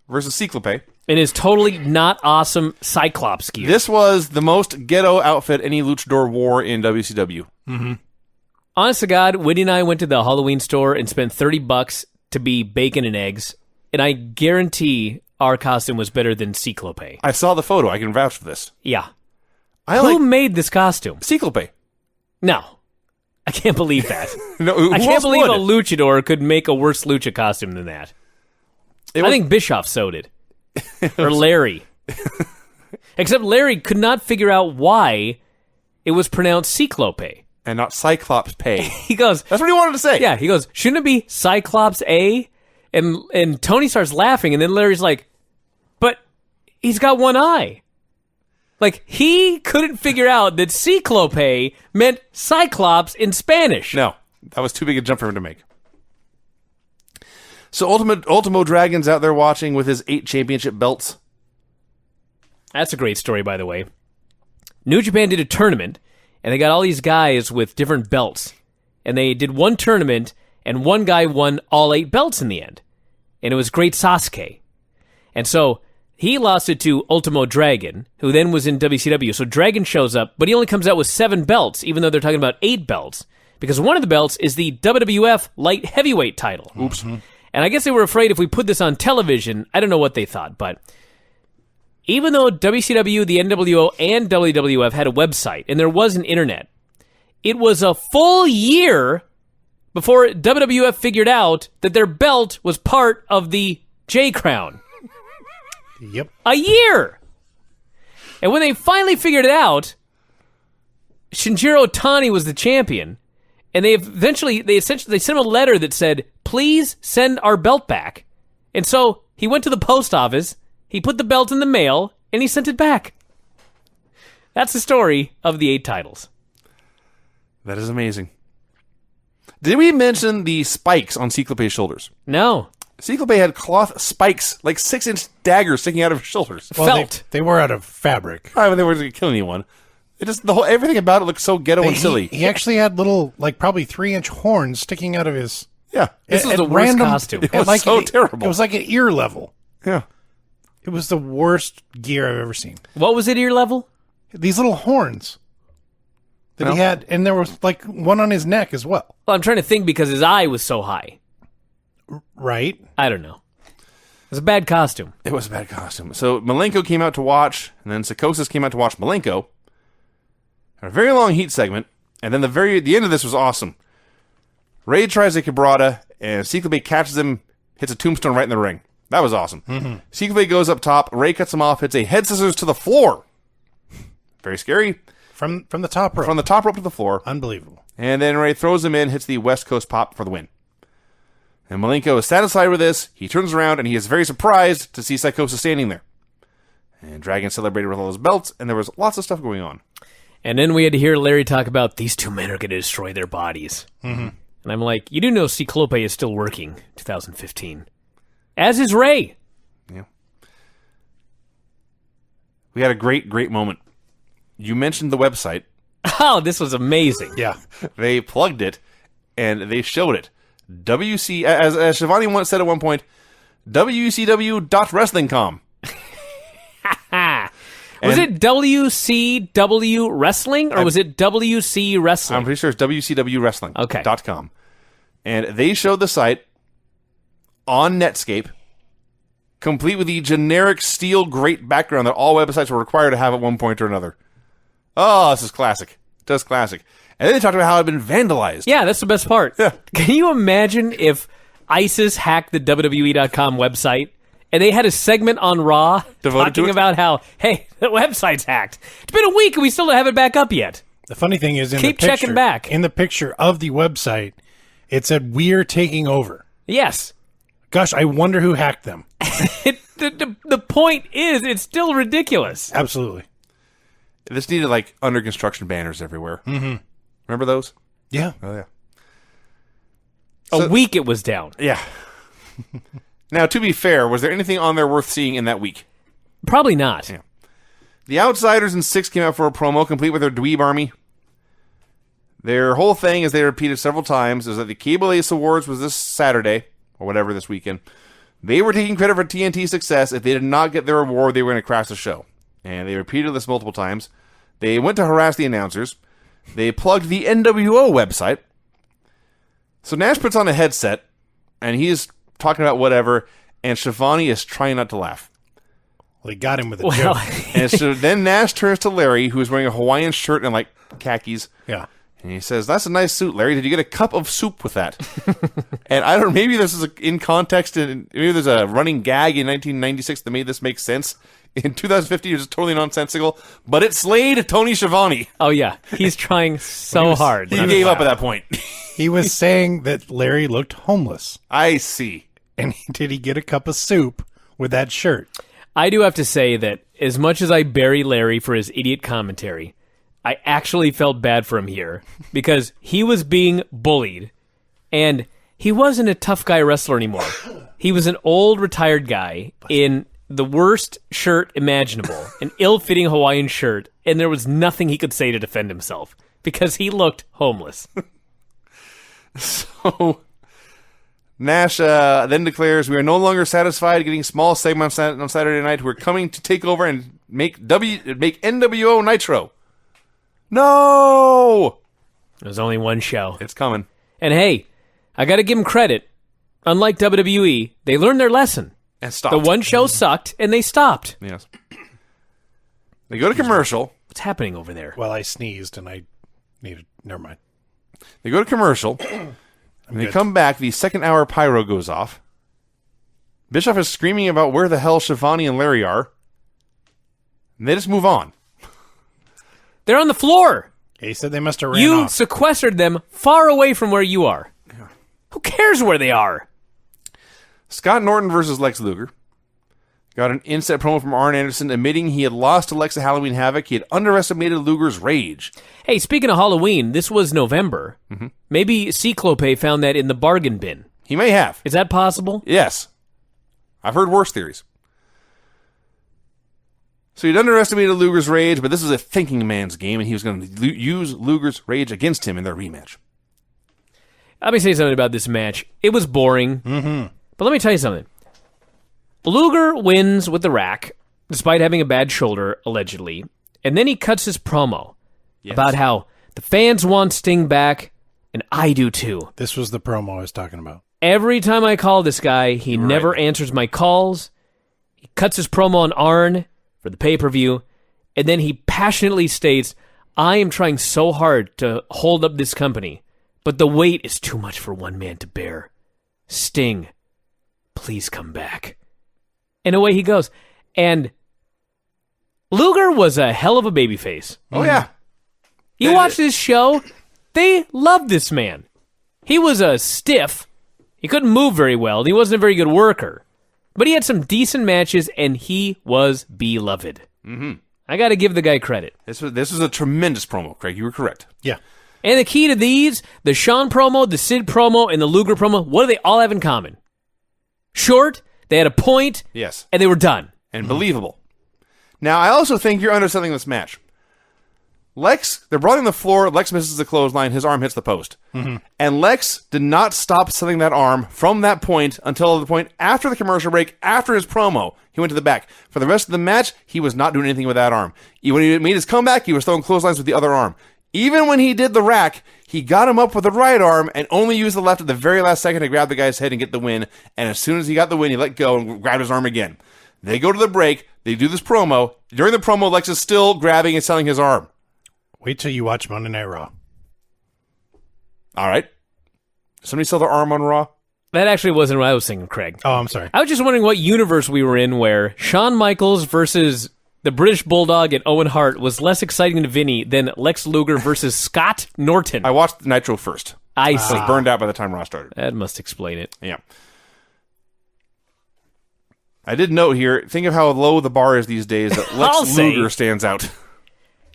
versus Cyclope. In his totally not awesome Cyclops gear. This was the most ghetto outfit any luchador wore in WCW. Honest to God, Whitney and I went to the Halloween store and spent $30 to be bacon and eggs. And I guarantee our costume was better than Cyclope. I saw the photo. I can vouch for this. Yeah. I Who like made this costume? Cyclope. No. I can't believe that. No, who I can't else believe would? a luchador could make a worse lucha costume than that. It I think Bischoff sewed it. Or Larry. Except Larry could not figure out why it was pronounced Cyclope. and not Cyclops pay. He goes, That's what he wanted to say. yeah, he goes, shouldn't it be Cyclops A? And Tony starts laughing, and then Larry's like, but he's got one eye. Like, he couldn't figure out that Cyclope meant Cyclops in Spanish. No, that was too big a jump for him to make. So Ultimo Dragon's out there watching with his 8 championship belts. That's a great story, by the way. New Japan did a tournament, and they got all these guys with different belts. And they did one tournament, and one guy won all 8 belts in the end. And it was Great Sasuke. And so he lost it to Ultimo Dragon, who then was in WCW. So Dragon shows up, but he only comes out with 7 belts, even though they're talking about 8 belts. Because one of the belts is the WWF Light Heavyweight title. Oops. And I guess they were afraid if we put this on television, I don't know what they thought, but even though WCW, the NWO, and WWF had a website, and there was an internet, it was a full year before WWF figured out that their belt was part of the J Crown. Yep. A year! And when they finally figured it out, Shinjiro Otani was the champion, and they essentially sent him a letter that said, please send our belt back. And so he went to the post office, he put the belt in the mail, and he sent it back. That's the story of the 8 titles. That is amazing. Did we mention the spikes on Ciclope's shoulders? No. Ciclope had cloth spikes, like 6-inch daggers sticking out of his shoulders. Well, Felt. They were out of fabric. I mean, they weren't going to kill anyone. It just everything about it looked so ghetto and silly. He actually had little, like probably 3-inch horns sticking out of his. Yeah, This was at the worst random- costume. It was so terrible. It was like at ear level. yeah. It was the worst gear I've ever seen. What was it, ear level? These little horns that Well- he had, and there was like one on his neck as well. Well, I'm trying to think because his eye was so high. Right? I don't know. It was a bad costume. It was a bad costume. So Malenko came out to watch, and then Psychosis came out to watch Malenko. A very long heat segment, and then the end of this was awesome. Ray tries a Cabrata, and Ciclope catches him, hits a tombstone right in the ring. That was awesome. Ciclope goes up top, Ray cuts him off, hits a head scissors to the floor. Very scary. From the top rope. From the top rope to the floor. Unbelievable. And then Ray throws him in, hits the West Coast pop for the win. And Malenko is satisfied with this. He turns around, and he is very surprised to see Psychosis standing there. And Dragon celebrated with all his belts, and there was lots of stuff going on. And then we had to hear Larry talk about these 2 men are going to destroy their bodies. Mm-hmm. And I'm like, you do know Ciclope is still working 2015. As is Ray. Yeah. We had a great, great moment. You mentioned the website. Oh, this was amazing. Yeah. They plugged it, and they showed it. WC, as Shivani once said at one point, WCW.wrestling.com. Was it WCW Wrestling, or was it WC Wrestling? I'm pretty sure it's WCW Okay. .com. And they showed the site on Netscape, complete with the generic steel grate background that all websites were required to have at one point or another. Oh, this is classic. Just classic. And then they talked about how it had been vandalized. Yeah, that's the best part. Yeah. Can you imagine if ISIS hacked the WWE.com website and they had a segment on Raw Devoted to talking it? about how, hey, the website's hacked. It's been a week and we still don't have it back up yet. The funny thing is, Keep checking back. in the picture of the website, it said, "We're taking over." Yes. Gosh, I wonder who hacked them. The point is, it's still ridiculous. Absolutely. This needed, like, under construction banners everywhere. Mm-hmm. Remember those? Yeah. Oh, yeah. A week it was down. Yeah. Now, to be fair, was there anything on there worth seeing in that week? Probably not. Yeah. The Outsiders and Six came out for a promo, complete with their dweeb army. Their whole thing, as they repeated several times, is that the Cable Ace Awards was this Saturday, or whatever this weekend. They were taking credit for TNT's success. If they did not get their award, they were going to crash the show. And they repeated this multiple times. They went to harass the announcers. They plugged the NWO website. So Nash puts on a headset, and he's talking about whatever, and Shivani is trying not to laugh. Well, he got him with a Well, joke. And so then Nash turns to Larry, who's wearing a Hawaiian shirt and, like, khakis. Yeah. And he says, "That's a nice suit, Larry. Did you get a cup of soup with that?" And I don't. Maybe this is in context, and maybe there's a running gag in 1996 that made this make sense. In 2015, it was totally nonsensical, but it slayed Tony Schiavone. oh, yeah. He's trying so hard. He gave up at that point. He was saying that Larry looked homeless. I see. And did he get a cup of soup with that shirt? I do have to say that as much as I bury Larry for his idiot commentary, I actually felt bad for him here because he was being bullied and he wasn't a tough guy wrestler anymore. He was an old retired guy in the worst shirt imaginable, an ill-fitting Hawaiian shirt, and there was nothing he could say to defend himself because he looked homeless. So Nash then declares, "We are no longer satisfied getting small segments on Saturday night. We're coming to take over and make NWO Nitro." No! There's only one show. It's coming. And hey, I gotta give them credit. Unlike WWE, they learned their lesson. And stopped. The one show sucked, and they stopped. Yes. They go to commercial. What's happening over there? Well, I sneezed and I needed. Never mind. They go to commercial. When they come back, the second hour pyro goes off. Bischoff is screaming about where the hell Shivani and Larry are. And they just move on. They're on the floor. He said they must have ran You off. sequestered them far away from where you are. Who cares where they are? Scott Norton versus Lex Luger. Got an inset promo from Arn Anderson admitting he had lost to Lex at Halloween Havoc. He had underestimated Luger's rage. Hey, speaking of Halloween, this was November. Mm-hmm. Maybe Cyclope found that in the bargain bin. He may have. Is that possible? Yes. I've heard worse theories. So he'd underestimated Luger's rage, but this was a thinking man's game, and he was going to use Luger's rage against him in their rematch. Let me say something about this match. It was boring. Mm-hmm. But let me tell you something. Luger wins with the rack, despite having a bad shoulder, allegedly. And then he cuts his promo about how the fans want Sting back, and I do too. This was the promo I was talking about. Every time I call this guy, he never answers my calls. He cuts his promo on Arn for the pay-per-view, and then he passionately states, I am trying so hard to hold up this company, but the weight is too much for one man to bear. Sting, please come back. And away he goes. And Luger was a hell of a babyface. Oh, yeah. You watch this show, they loved this man. He was a stiff. He couldn't move very well, and he wasn't a very good worker. But he had some decent matches, and he was beloved. Mm-hmm. I got to give the guy credit. This was a tremendous promo, Craig. You were correct. Yeah. And the key to these, the Shawn promo, the Sid promo, and the Luger promo, what do they all have in common? Short, they had a point, Yes. and they were done. And believable. Now, I also think you're underselling this match. Lex, they're brought on the floor. Lex misses the clothesline. His arm hits the post. Mm-hmm. And Lex did not stop selling that arm from that point until the point after the commercial break, after his promo. He went to the back. For the rest of the match, he was not doing anything with that arm. When he made his comeback, he was throwing clotheslines with the other arm. Even when he did the rack, he got him up with the right arm and only used the left at the very last second to grab the guy's head and get the win. And as soon as he got the win, he let go and grabbed his arm again. They go to the break. They do this promo. During the promo, Lex is still grabbing and selling his arm. Wait till you watch Monday Night Raw. All right. Somebody sell their arm on Raw? That actually wasn't what I was thinking, Craig. Oh, I'm sorry. I was just wondering what universe we were in where Shawn Michaels versus the British Bulldog and Owen Hart was less exciting to Vinny than Lex Luger versus Scott Norton. I watched Nitro first. I I see. was burned out by the time Raw started. That must explain it. Yeah. I did note here, think of how low the bar is these days that I'll Lex say. Luger stands out.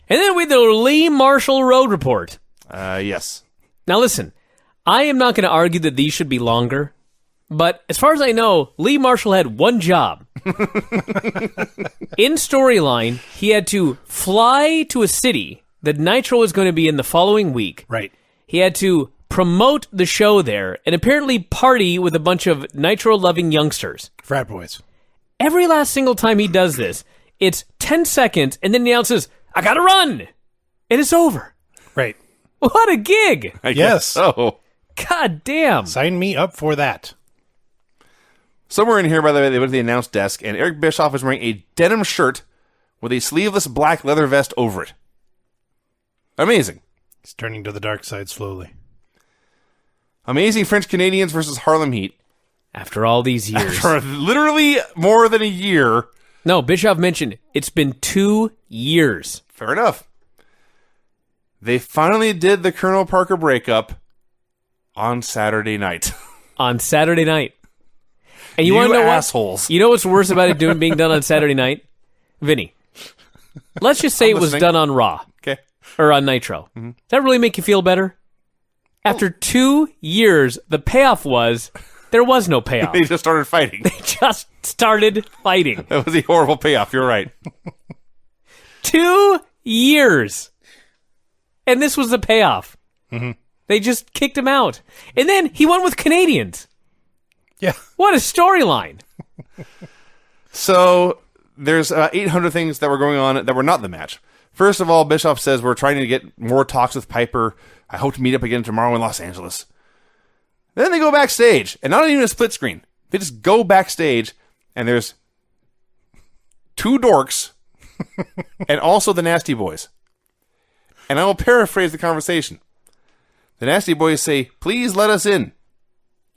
And then we had the Lee Marshall Road Report. Yes. Now listen, I am not going to argue that these should be longer, but as far as I know, Lee Marshall had one job. In storyline, he had to fly to a city that Nitro was going to be in the following week. Right. He had to promote the show there and apparently party with a bunch of Nitro-loving youngsters. Frat boys. Every last single time he does this, it's 10 seconds, and then he announces, I gotta run! And it's over. Right. What a gig! I Yes. guess so. God damn. Sign me up for that. Somewhere in here, by the way, they went to the announce desk, and Eric Bischoff is wearing a denim shirt with a sleeveless black leather vest over it. Amazing. He's turning to the dark side slowly. Amazing French Canadians versus Harlem Heat. After all these years. For literally more than a year. No, Bischoff mentioned it's been 2 years. Fair enough. They finally did the Colonel Parker breakup on Saturday night. On Saturday night. And you You want to know assholes. what? You know what's worse about it being done on Saturday night? Vinny, let's just say it was listening. done on Raw. Okay. Or on Nitro. Does that really make you feel better? After 2 years, the payoff was There was no payoff. They just started fighting. They just started fighting. That was a horrible payoff. You're right. 2 years. And this was the payoff. Mm-hmm. They just kicked him out. And then he went with Canadians. Yeah. What a storyline. So there's 800 things that were going on that were not the match. First of all, Bischoff says, we're trying to get more talks with Piper. I hope to meet up again tomorrow in Los Angeles. Then they go backstage, and not even a split screen. They just go backstage, and there's 2 dorks and also the Nasty Boys. And I will paraphrase the conversation. The Nasty Boys say, please let us in.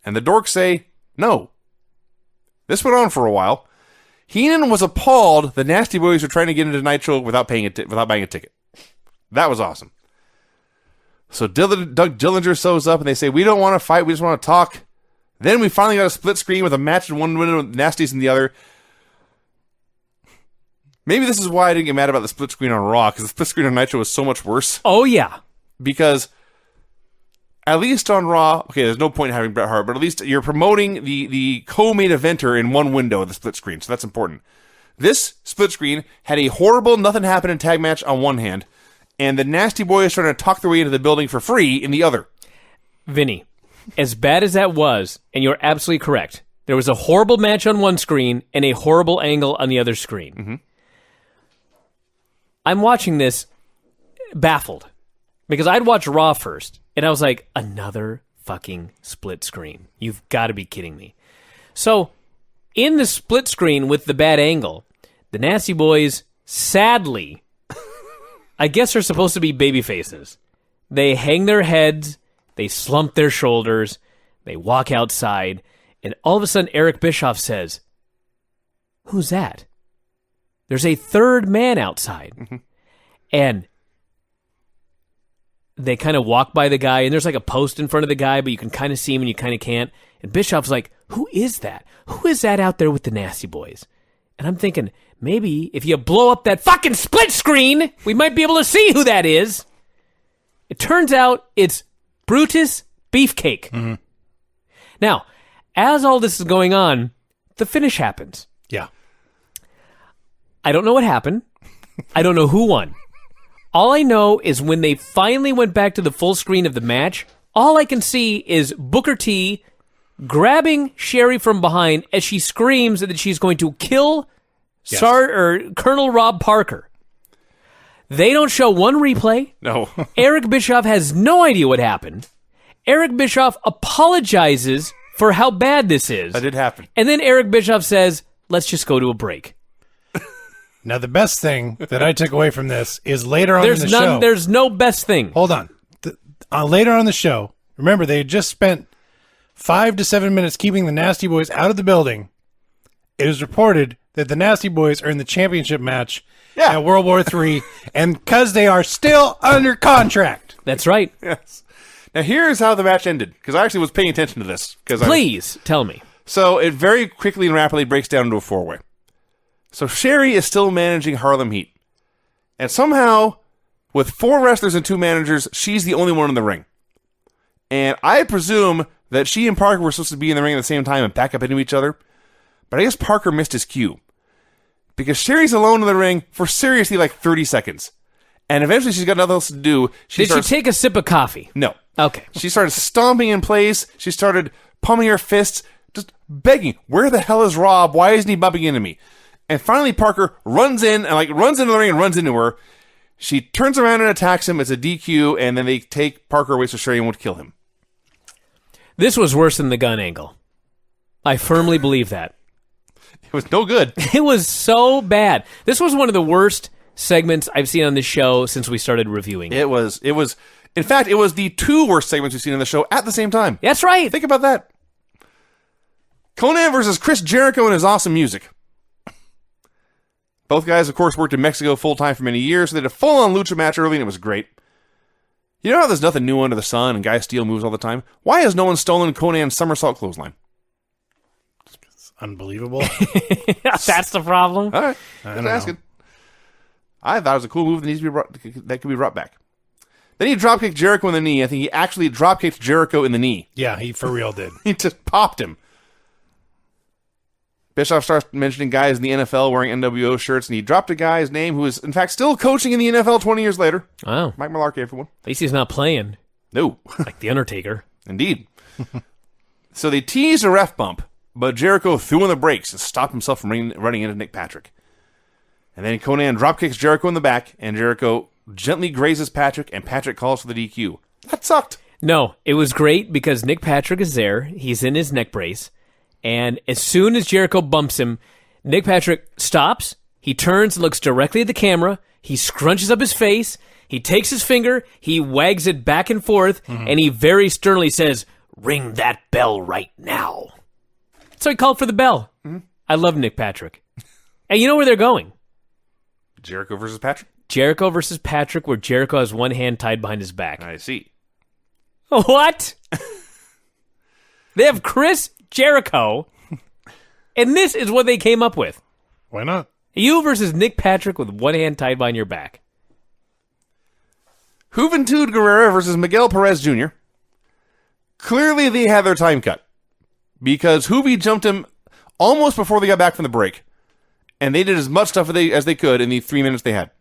And the dorks say, no. This went on for a while. Heenan was appalled the Nasty Boys were trying to get into Nitro without buying a ticket. That was awesome. So Doug Dillinger shows up and they say, we don't want to fight, we just want to talk. Then we finally got a split screen with a match in one window and Nasties in the other. Maybe this is why I didn't get mad about the split screen on Raw, because the split screen on Nitro was so much worse. Oh, yeah. Because at least on Raw, okay, there's no point in having Bret Hart, but at least you're promoting the co-main eventer in one window of the split screen, so that's important. This split screen had a horrible nothing happened in tag match on one hand, and the Nasty Boys trying to talk their way into the building for free in the other. Vinny, as bad as that was, and you're absolutely correct, there was a horrible match on one screen and a horrible angle on the other screen. Mm-hmm. I'm watching this baffled, because I'd watched Raw first, and I was like, another fucking split screen. You've got to be kidding me. So, in the split screen with the bad angle, the Nasty Boys, sadly, I guess are supposed to be baby faces. They hang their heads, they slump their shoulders, they walk outside, and all of a sudden Eric Bischoff says, who's that? There's a third man outside. Mm-hmm. And they kind of walk by the guy, and there's like a post in front of the guy, but you can kind of see him and you kind of can't. And Bischoff's like, who is that? Who is that out there with the Nasty Boys? And I'm thinking, maybe if you blow up that fucking split screen, we might be able to see who that is. It turns out it's Brutus Beefcake. Mm-hmm. Now, as all this is going on, the finish happens. Yeah. I don't know what happened. I don't know who won. All I know is when they finally went back to the full screen of the match, all I can see is Booker T grabbing Sherry from behind as she screams that she's going to kill Colonel Rob Parker. They don't show one replay. No. Eric Bischoff has no idea what happened. Eric Bischoff apologizes for how bad this is. That did happen. And then Eric Bischoff says, let's just go to a break. Now, the best thing that I took away from this is later on in the show. There's no best thing. Hold on. Later on in the show, remember, they had just spent 5 to 7 minutes keeping the Nasty Boys out of the building. It was reported that the Nasty Boys are in the championship match at World War III, and because they are still under contract. That's right. Yes. Now, here's how the match ended, because I actually was paying attention to this. Please, tell me. So, it very quickly and rapidly breaks down into a 4-way. So Sherry is still managing Harlem Heat. And somehow, with 4 wrestlers and 2 managers, she's the only one in the ring. And I presume that she and Parker were supposed to be in the ring at the same time and back up into each other. But I guess Parker missed his cue. Because Sherry's alone in the ring for seriously like 30 seconds. And eventually she's got nothing else to do. Did she take a sip of coffee? No. Okay. She started stomping in place. She started pumping her fists, just begging, where the hell is Rob? Why isn't he bumping into me? And finally, Parker runs in and runs into the ring and runs into her. She turns around and attacks him. It's a DQ, and then they take Parker away so Sherry won't kill him. This was worse than the gun angle. I firmly believe that. It was no good. It was so bad. This was one of the worst segments I've seen on this show since we started reviewing. It was. In fact, it was the 2 worst segments we've seen on the show at the same time. That's right. Think about that. Conan versus Chris Jericho and his awesome music. Both guys, of course, worked in Mexico full-time for many years, so they did a full-on lucha match early, and it was great. You know how there's nothing new under the sun and guys steal moves all the time? Why has no one stolen Conan's somersault clothesline? It's unbelievable. That's the problem. All right. Just asking. I thought it was a cool move that could be brought back. Then he dropkicked Jericho in the knee. I think he actually dropkicked Jericho in the knee. Yeah, he for real did. He just popped him. Bischoff starts mentioning guys in the NFL wearing NWO shirts, and he dropped a guy's name who is, in fact, still coaching in the NFL 20 years later. Wow. Mike Malarkey, everyone. At least he's not playing No. like The Undertaker. Indeed. So they teased a ref bump, but Jericho threw on the brakes and stopped himself from running into Nick Patrick. And then Conan dropkicks Jericho in the back, and Jericho gently grazes Patrick, and Patrick calls for the DQ. That sucked. No, it was great because Nick Patrick is there. He's in his neck brace. And as soon as Jericho bumps him, Nick Patrick stops. He turns, looks directly at the camera. He scrunches up his face. He takes his finger. He wags it back and forth. And he very sternly says, "Ring that bell right now." So he called for the bell. I love Nick Patrick. And you know where they're going? Jericho versus Patrick? Jericho versus Patrick, where Jericho has one hand tied behind his back. I see. What? They have Chris Jericho, and this is what they came up with. Why not? You versus Nick Patrick with one hand tied behind your back. Juventud Guerrera versus Miguel Perez Jr. Clearly they had their time cut, because Juvi jumped him almost before they got back from the break, and they did as much stuff as they could in the 3 minutes they had.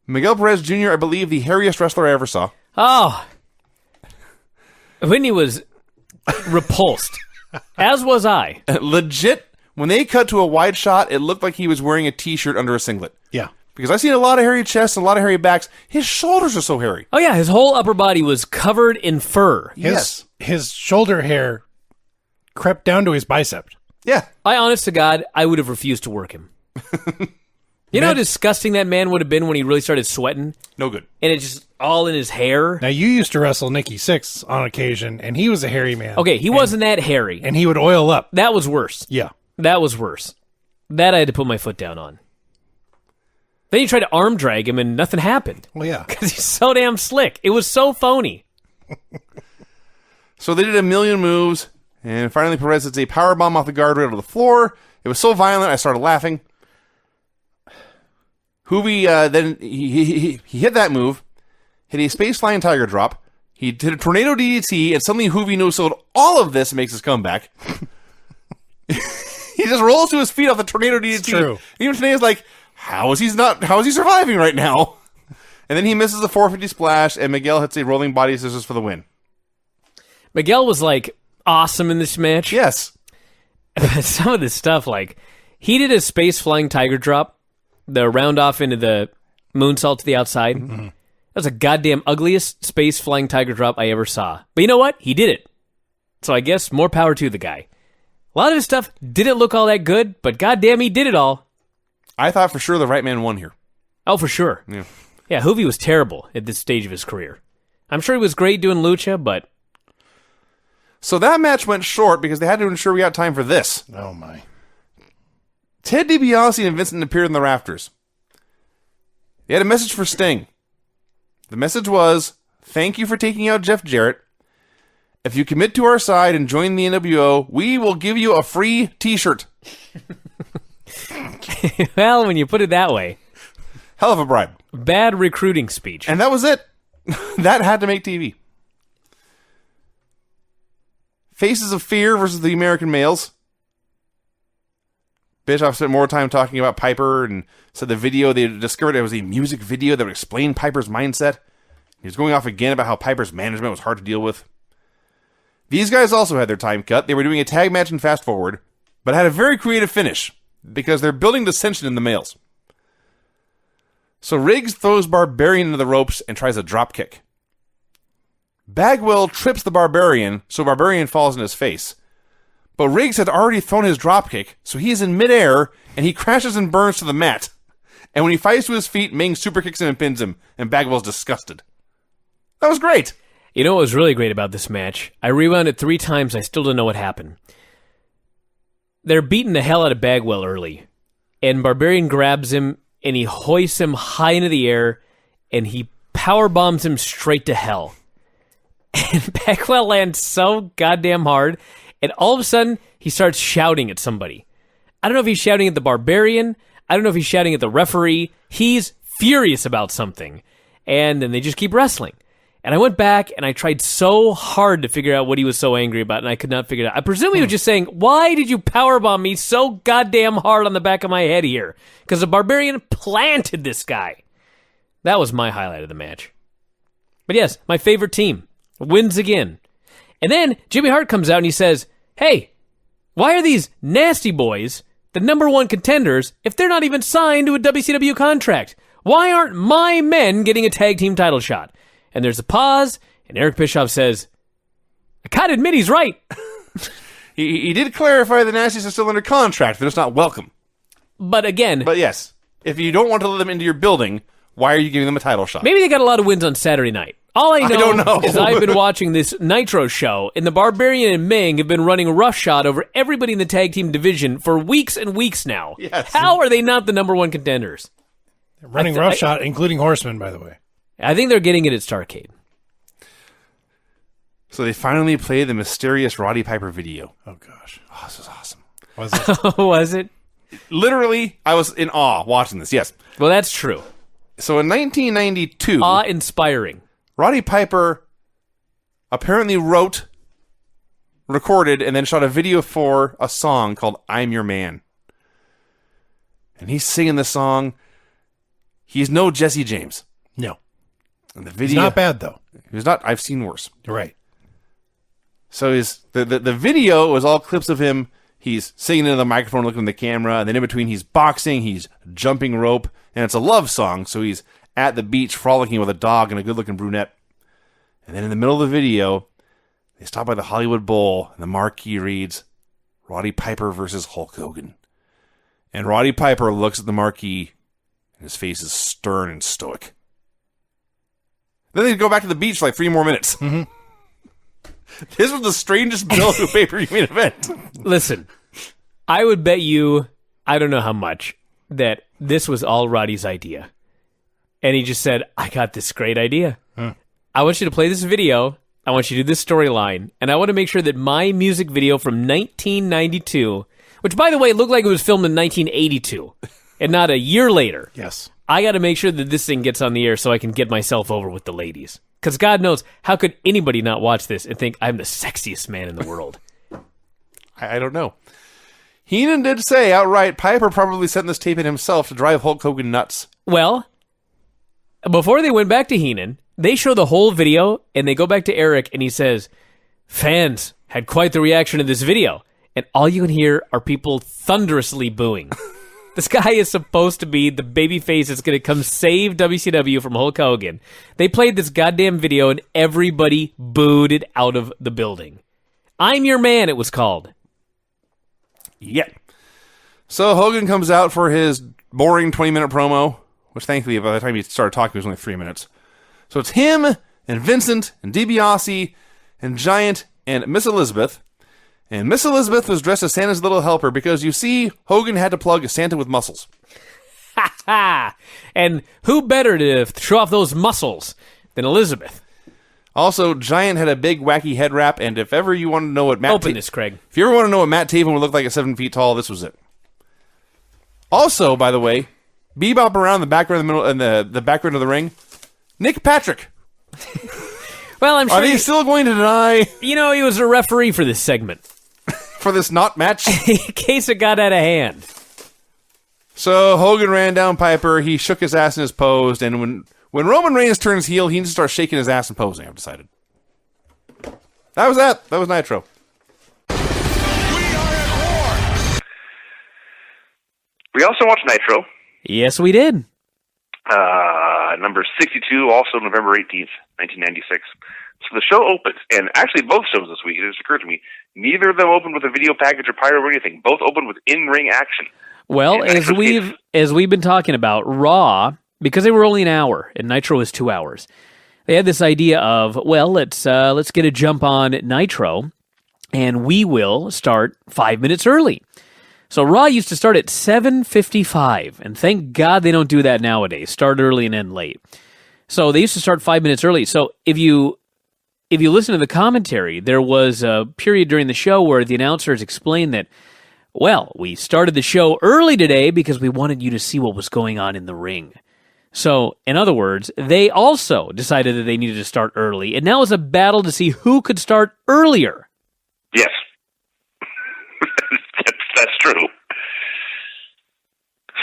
Miguel Perez Jr., I believe, the hairiest wrestler I ever saw. Oh. Whitney was repulsed, as was I. Legit, when they cut to a wide shot, it looked like he was wearing a t-shirt under a singlet. Yeah. Because I've seen a lot of hairy chests and a lot of hairy backs. His shoulders are so hairy. Oh, yeah, his whole upper body was covered in fur. His shoulder hair crept down to his bicep. Yeah. I, honest to God, I would have refused to work him. You know how disgusting that man would have been when he really started sweating? No good. And it's just all in his hair? Now, you used to wrestle Nikki Sixx on occasion, and he was a hairy man. Okay, he wasn't that hairy. And he would oil up. That was worse. Yeah. That was worse. That I had to put my foot down on. Then you tried to arm drag him, and nothing happened. Well, yeah. Because he's so damn slick. It was so phony. So they did a million moves, and finally Perez hits a powerbomb off the guardrail to the floor. It was so violent, I started laughing. Juvi, then he hit that move, hit a space flying tiger drop. He did a tornado DDT, and suddenly Juvi no-sold all of this and makes his comeback. He just rolls to his feet off the tornado DDT. It's true. Even today is like, how is he surviving right now? And then he misses a 450 splash, and Miguel hits a rolling body scissors for the win. Miguel was, like, awesome in this match. Yes. But some of this stuff, like, he did a space flying tiger drop, the round off into the moonsault to the outside. Mm-hmm. That was the goddamn ugliest space flying tiger drop I ever saw. But you know what? He did it. So I guess more power to the guy. A lot of his stuff didn't look all that good, but goddamn, he did it all. I thought for sure the right man won here. Oh, for sure. Yeah. Yeah, Juvi was terrible at this stage of his career. I'm sure he was great doing lucha, but... So that match went short because they had to ensure we got time for this. Oh, my. Ted DiBiase and Vincent appeared in the rafters. They had a message for Sting. The message was, thank you for taking out Jeff Jarrett. If you commit to our side and join the NWO, we will give you a free t-shirt. Well, when you put it that way. Hell of a bribe. Bad recruiting speech. And that was it. That had to make TV. Faces of Fear versus the American Males. Bischoff spent more time talking about Piper and said the video they discovered it was a music video that would explain Piper's mindset. He was going off again about how Piper's management was hard to deal with. These guys also had their time cut. They were doing a tag match in Fast Forward, but had a very creative finish because they're building dissension in the males. So Riggs throws Barbarian into the ropes and tries a drop kick. Bagwell trips the Barbarian, so Barbarian falls in his face. But Riggs had already thrown his dropkick, so he is in midair, and he crashes and burns to the mat. And when he fights to his feet, Ming super kicks him and pins him, and Bagwell's disgusted. That was great. You know what was really great about this match? I rewound it 3 times, I still don't know what happened. They're beating the hell out of Bagwell early, and Barbarian grabs him, and he hoists him high into the air, and he power bombs him straight to hell. And Bagwell lands so goddamn hard, and all of a sudden, he starts shouting at somebody. I don't know if he's shouting at the Barbarian. I don't know if he's shouting at the referee. He's furious about something. And then they just keep wrestling. And I went back and I tried so hard to figure out what he was so angry about, and I could not figure it out. I presume he was just saying, why did you powerbomb me so goddamn hard on the back of my head here? Because the Barbarian planted this guy. That was my highlight of the match. But yes, my favorite team wins again. And then Jimmy Hart comes out and he says, hey, why are these nasty boys the number one contenders if they're not even signed to a WCW contract? Why aren't my men getting a tag team title shot? And there's a pause, and Eric Bischoff says, I gotta admit he's right. He did clarify the Nasties are still under contract. They're just not welcome. But again, But yes, if you don't want to let them into your building, why are you giving them a title shot? maybe they got a lot of wins on Saturday night. All I don't know. is I've been watching this Nitro show, and the Barbarian and Meng have been running roughshod over everybody in the tag team division for weeks and weeks now. Yes. How are they not the number one contenders? Running roughshod, including Horsemen, by the way. I think they're getting it at Starrcade. So they finally played the mysterious Roddy Piper video. Oh, gosh. Oh, this is awesome. Was it? Was it? Literally, I was in awe watching this, yes. Well, that's true. So in 1992, Awe-inspiring. Roddy Piper apparently wrote, recorded, and then shot a video for a song called I'm Your Man. And he's singing the song. He's no Jesse James. No. And the He's video, not bad, though. He's not. I've seen worse. You're right. So the video was all clips of him. He's singing into the microphone, looking at the camera, and then in between he's boxing, he's jumping rope, and it's a love song. So he's at the beach frolicking with a dog and a good-looking brunette. And then in the middle of the video, they stop by the Hollywood Bowl, and the marquee reads, Roddy Piper versus Hulk Hogan. And Roddy Piper looks at the marquee, and his face is stern and stoic. Then they go back to the beach for like 3 more minutes. Mm-hmm. This was the strangest build to a pay-per-view main event. Listen, I would bet you, I don't know how much, that this was all Roddy's idea. And he just said, I got this great idea. I want you to play this video. I want you to do this storyline. And I want to make sure that my music video from 1992, which, by the way, looked like it was filmed in 1982 and not a year later. Yes. I got to make sure that this thing gets on the air so I can get myself over with the ladies. Because God knows, how could anybody not watch this and think I'm the sexiest man in the world? I don't know. Heenan did say outright Piper probably sent this tape in himself to drive Hulk Hogan nuts. Well, before they went back to Heenan, they show the whole video, and they go back to Eric, and he says, fans had quite the reaction to this video. And all you can hear are people thunderously booing. This guy is supposed to be the babyface that's going to come save WCW from Hulk Hogan. They played this goddamn video, and everybody booed it out of the building. I'm Your Man, it was called. Yeah. So Hogan comes out for his boring 20-minute promo, which thankfully by the time he started talking it was only 3 minutes. So it's him and Vincent and DiBiase and Giant and Miss Elizabeth. And Miss Elizabeth was dressed as Santa's little helper because, you see, Hogan had to plug Santa with muscles. Ha ha! And who better to show off those muscles than Elizabeth? Also, Giant had a big wacky head wrap, and if ever you want to know what Matt Open this, Craig. If you ever want to know what Matt Taven would look like at 7 feet tall, this was it. Also, by the way, bebop around the background, the background of the ring, Nick Patrick. Well, I'm sure. Are they still going to deny You know, he was a referee for this segment. for this not match? In case it got out of hand. So Hogan ran down Piper. He shook his ass in his pose, and when Roman Reigns turns heel, he needs to start shaking his ass and posing. I've decided. That was that. That was Nitro. We also watched Nitro, Yes, we did. number 62, also November 18th, 1996. So the show opens, and actually both shows this week, it just occurred to me, neither of them opened with a video package or pyro or anything. Both opened with in-ring action. Well, And as we've been talking about, Raw, because they were only an hour and Nitro was 2 hours, they had this idea of, well, let's get a jump on Nitro, and we will start 5 minutes early. So Raw used to start at 7:55, and thank God they don't do that nowadays. Start early and end late. So they used to start 5 minutes early. So if you listen to the commentary, there was a period during the show where the announcers explained that, well, we started the show early today because we wanted you to see what was going on in the ring. So, in other words, they also decided that they needed to start early, and now it's a battle to see who could start earlier. Yes. That's true.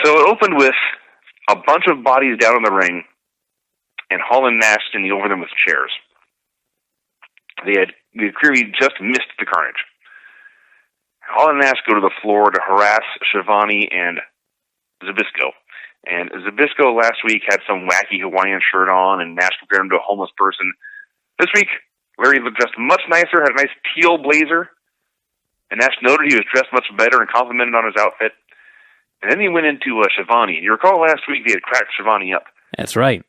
So it opened with a bunch of bodies down in the ring and Hall and Nash standing over them with chairs. The clearly just missed the carnage. Hall and Nash go to the floor to harass Shivani and Zbyszko. And Zbyszko last week had some wacky Hawaiian shirt on, and Nash compared him to a homeless person. This week, Larry looked dressed much nicer, had a nice teal blazer, and Nash noted he was dressed much better and complimented on his outfit. And then he went into Shivani. You recall last week they had cracked Shivani up. That's right.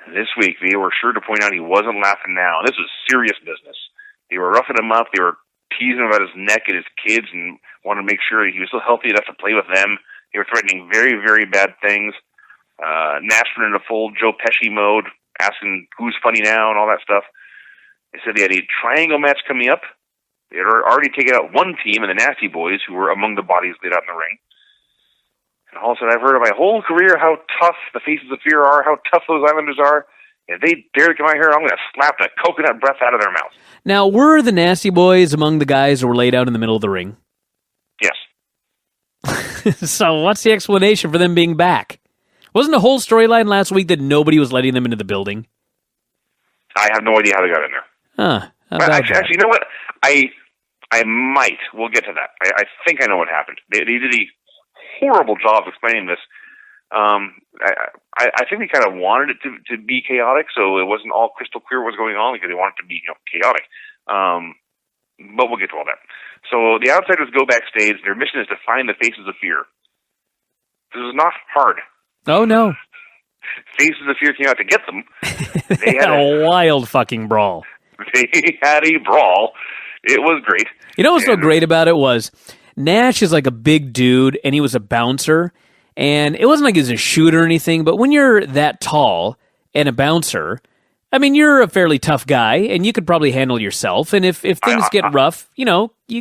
And this week they were sure to point out he wasn't laughing now. This was serious business. They were roughing him up. They were teasing him about his neck and his kids and wanted to make sure he was still healthy enough to play with them. They were threatening very, very bad things. Nash went into full Joe Pesci mode, asking who's funny now and all that stuff. They said they had a triangle match coming up. They had already taken out one team in the Nasty Boys, who were among the bodies laid out in the ring. And Hall said, I've heard of my whole career how tough the Faces of Fear are, how tough those Islanders are. If they dare to come out here, I'm going to slap the coconut breath out of their mouth. Now, were the Nasty Boys among the guys who were laid out in the middle of the ring? Yes. So what's the explanation for them being back? Wasn't the whole storyline last week that nobody was letting them into the building? I have no idea how they got in there. Huh. Actually, you know what? I might. We'll get to that. I think I know what happened. They did a horrible job of explaining this. I think they kind of wanted it to be chaotic, so it wasn't all crystal clear what was going on because they wanted it to be chaotic. But we'll get to all that. So the Outsiders go backstage. Their mission is to find the Faces of Fear. This is not hard. Oh, no. Faces of Fear came out to get them. They had a wild fucking brawl. They had a brawl. It was great. You know what's so great about it was Nash is like a big dude, and he was a bouncer. And it wasn't like he was a shooter or anything, but when you're that tall and a bouncer, I mean, you're a fairly tough guy, and you could probably handle yourself. And if things get rough, you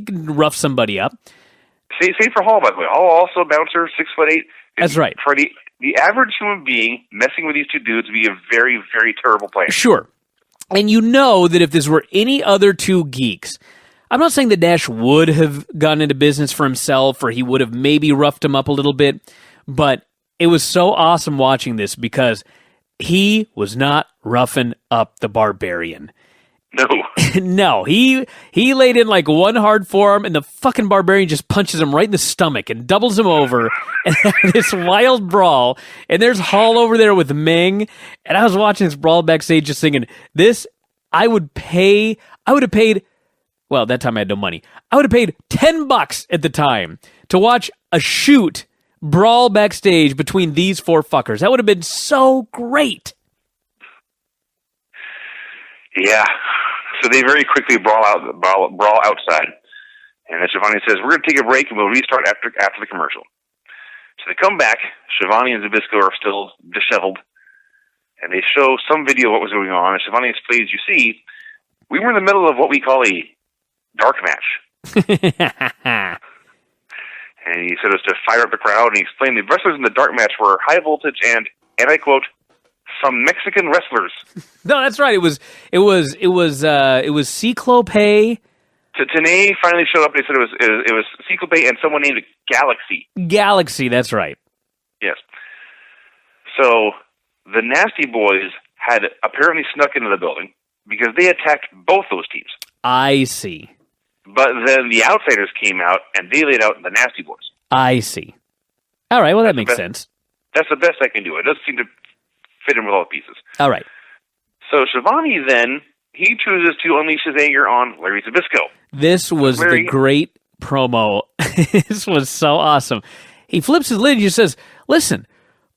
can rough somebody up. Same for Hall, by the way. Hall also a bouncer, 6'8". That's right. For the average human being, messing with these two dudes would be a very, very terrible plan. Sure. And you know that if this were any other two geeks, I'm not saying that Nash would have gotten into business for himself, or he would have maybe roughed him up a little bit, but it was so awesome watching this because he was not roughing up the Barbarian. No. No, he laid in like one hard forearm, and the fucking Barbarian just punches him right in the stomach and doubles him over, and this wild brawl. And there's Hall over there with Ming, and I was watching this brawl backstage, just thinking, this I would have paid. Well, that time I had no money. I would have paid $10 at the time to watch a shoot brawl backstage between these four fuckers. That would have been so great. Yeah. So they very quickly brawl outside. And then Shivani says, we're going to take a break and we'll restart after the commercial. So they come back. Shivani and Zbyszko are still disheveled. And they show some video of what was going on. And Shivani explains, you see, we were in the middle of what we call a dark match. And he said it was to fire up the crowd. And he explained the wrestlers in the dark match were high voltage and I quote, some Mexican wrestlers. No, that's right. It was Ciclope. Tenay finally showed up. They said it was Ciclope and someone named Galaxy. Galaxy, that's right. Yes. So the Nasty Boys had apparently snuck into the building because they attacked both those teams. I see. But then the Outsiders came out and they laid out the Nasty Boys. I see. All right. Well, that makes sense. That's the best I can do. It doesn't seem to fit in with all the pieces. All right. So Shivani then, he chooses to unleash his anger on Larry Zbyszko. This was the great promo. This was so awesome. He flips his lid and he says, listen,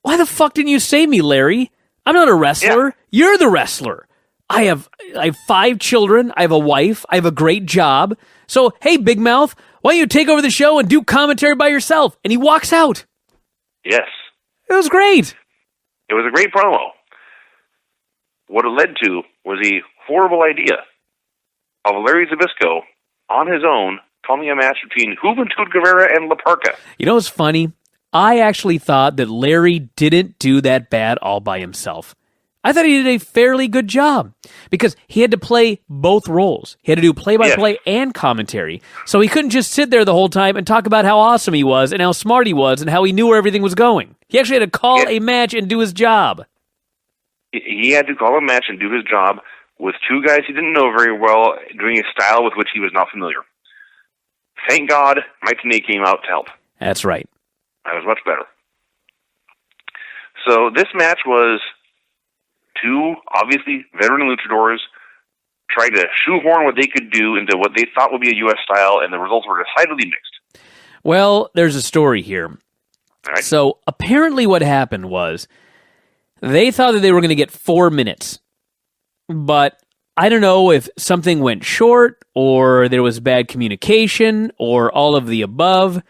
why the fuck didn't you save me, Larry? I'm not a wrestler. Yeah. You're the wrestler. I have 5 children. I have a wife. I have a great job. So, hey, Big Mouth, why don't you take over the show and do commentary by yourself? And he walks out. Yes. It was great. It was a great promo. What it led to was a horrible idea of Larry Zbyszko on his own calling a match between Juventud Guerrera and La Parka. You know what's funny? I actually thought that Larry didn't do that bad all by himself. I thought he did a fairly good job because he had to play both roles. He had to do play-by-play and commentary. So he couldn't just sit there the whole time and talk about how awesome he was and how smart he was and how he knew where everything was going. He actually had to call a match and do his job. He had to call a match and do his job with two guys he didn't know very well, doing a style with which he was not familiar. Thank God Mike Tenay came out to help. That's right. That was much better. So this match was two, obviously, veteran luchadors trying to shoehorn what they could do into what they thought would be a U.S. style, and the results were decidedly mixed. Well, there's a story here. Right. So apparently what happened was they thought that they were going to get 4 minutes, but I don't know if something went short or there was bad communication or all of the above,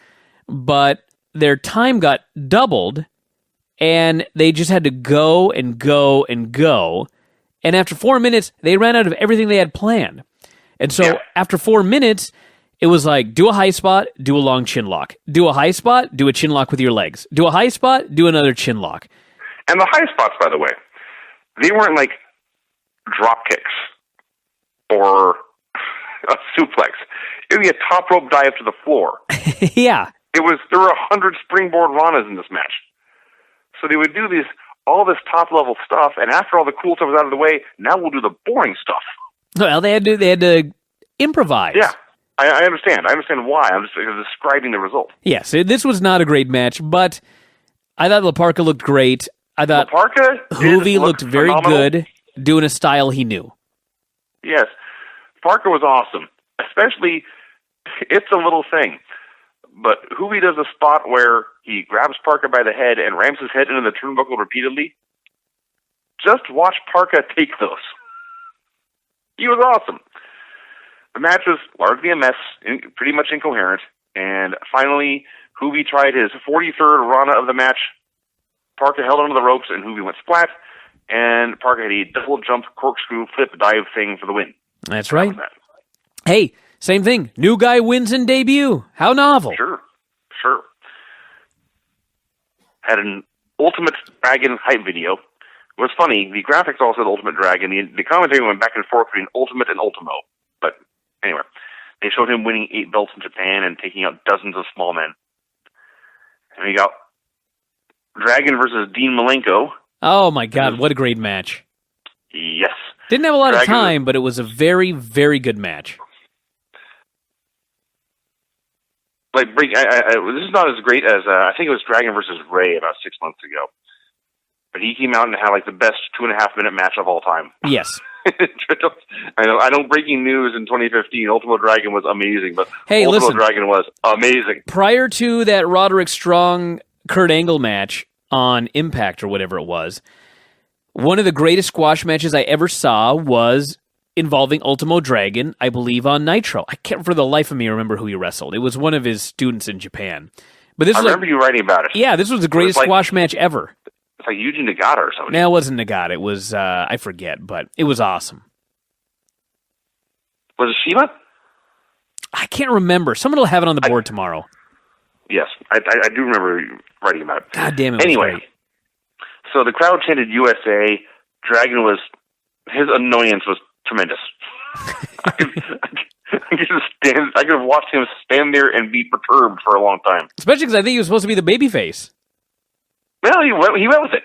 but their time got doubled and they just had to go and go and go. And after 4 minutes, they ran out of everything they had planned. And so after 4 minutes, it was like, do a high spot, do a long chin lock. Do a high spot, do a chin lock with your legs. Do a high spot, do another chin lock. And the high spots, by the way, they weren't like drop kicks or a suplex. It would be a top rope dive to the floor. Yeah. There were 100 springboard ranas in this match. So they would do all this top level stuff, and after all the cool stuff was out of the way, now we'll do the boring stuff. Well, they had to improvise. Yeah, I understand. I understand why. I'm just describing the result. Yes, this was not a great match, but I thought La Parka looked great. I thought Hoovy looked very phenomenal. good, doing a style he knew. Yes, Parker was awesome. Especially, it's a little thing, but Hoovy does a spot where he grabs Parker by the head and rams his head into the turnbuckle repeatedly. Just watch Parker take those. He was awesome. The match was largely a mess, pretty much incoherent, and finally, Hoovy tried his 43rd Rana of the match. Parker held onto the ropes, and Hoovy went splat, and Parker had a double jump corkscrew flip dive thing for the win. That's right. Hey, same thing. New guy wins in debut. How novel. Sure. Had an Ultimate Dragon hype video. It was funny. The graphics all said Ultimate Dragon. The commentary went back and forth between Ultimate and Ultimo. But anyway, they showed him winning 8 belts in Japan and taking out dozens of small men. And we got Dragon versus Dean Malenko. Oh my God, what a great match. Yes. Didn't have a lot of time, but it was a very, very good match. Like, this is not as great as, I think it was Dragon versus Ray about 6 months ago. But he came out and had, like, the best 2.5-minute match of all time. Yes. I know breaking news in 2015, Ultimo Dragon was amazing, but hey, Ultimo listen, Dragon was amazing. Prior to that Roderick Strong Kurt Angle match on Impact or whatever it was, one of the greatest squash matches I ever saw was involving Ultimo Dragon, I believe, on Nitro. I can't for the life of me remember who he wrestled. It was one of his students in Japan. But this I remember you writing about it. Yeah, this was the greatest squash match ever. It's like Yuji Nagata or something. No, it wasn't Nagata. It was, I forget, but it was awesome. Was it Shima? I can't remember. Someone will have it on the board tomorrow. Yes, I do remember writing about it. God damn it. Anyway, so the crowd chanted USA. Dragon his annoyance was tremendous. I could have watched him stand there and be perturbed for a long time. Especially because I think he was supposed to be the babyface. Well, he went with it.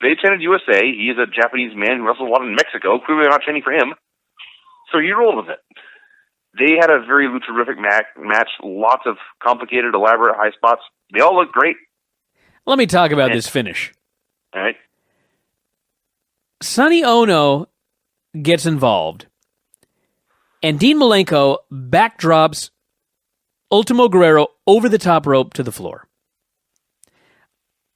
They chanted USA. He is a Japanese man who wrestled a lot in Mexico. Clearly they're not chanting for him. So he rolled with it. They had a very lucharific match. Lots of complicated, elaborate high spots. They all looked great. Let me talk about this finish. All right. Sonny Ono gets involved, and Dean Malenko backdrops Ultimo Guerrero over the top rope to the floor.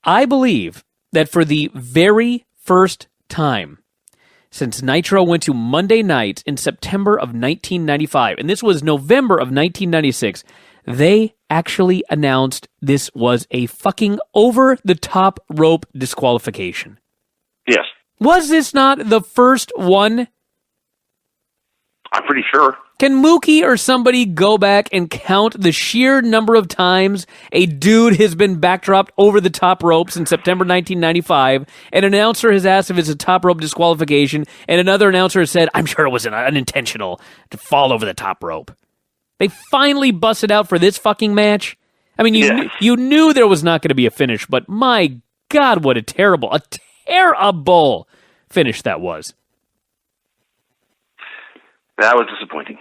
I believe that for the very first time since Nitro went to Monday night in September of 1995, and this was November of 1996, they actually announced this was a fucking over-the-top rope disqualification. Yes. Was this not the first one? I'm pretty sure. Can Mookie or somebody go back and count the sheer number of times a dude has been backdropped over the top ropes in September 1995, an announcer has asked if it's a top rope disqualification, and another announcer has said, I'm sure it was unintentional to fall over the top rope. They finally busted out for this fucking match. I mean, you knew there was not going to be a finish, but my God, what a terrible finish that was. That was disappointing.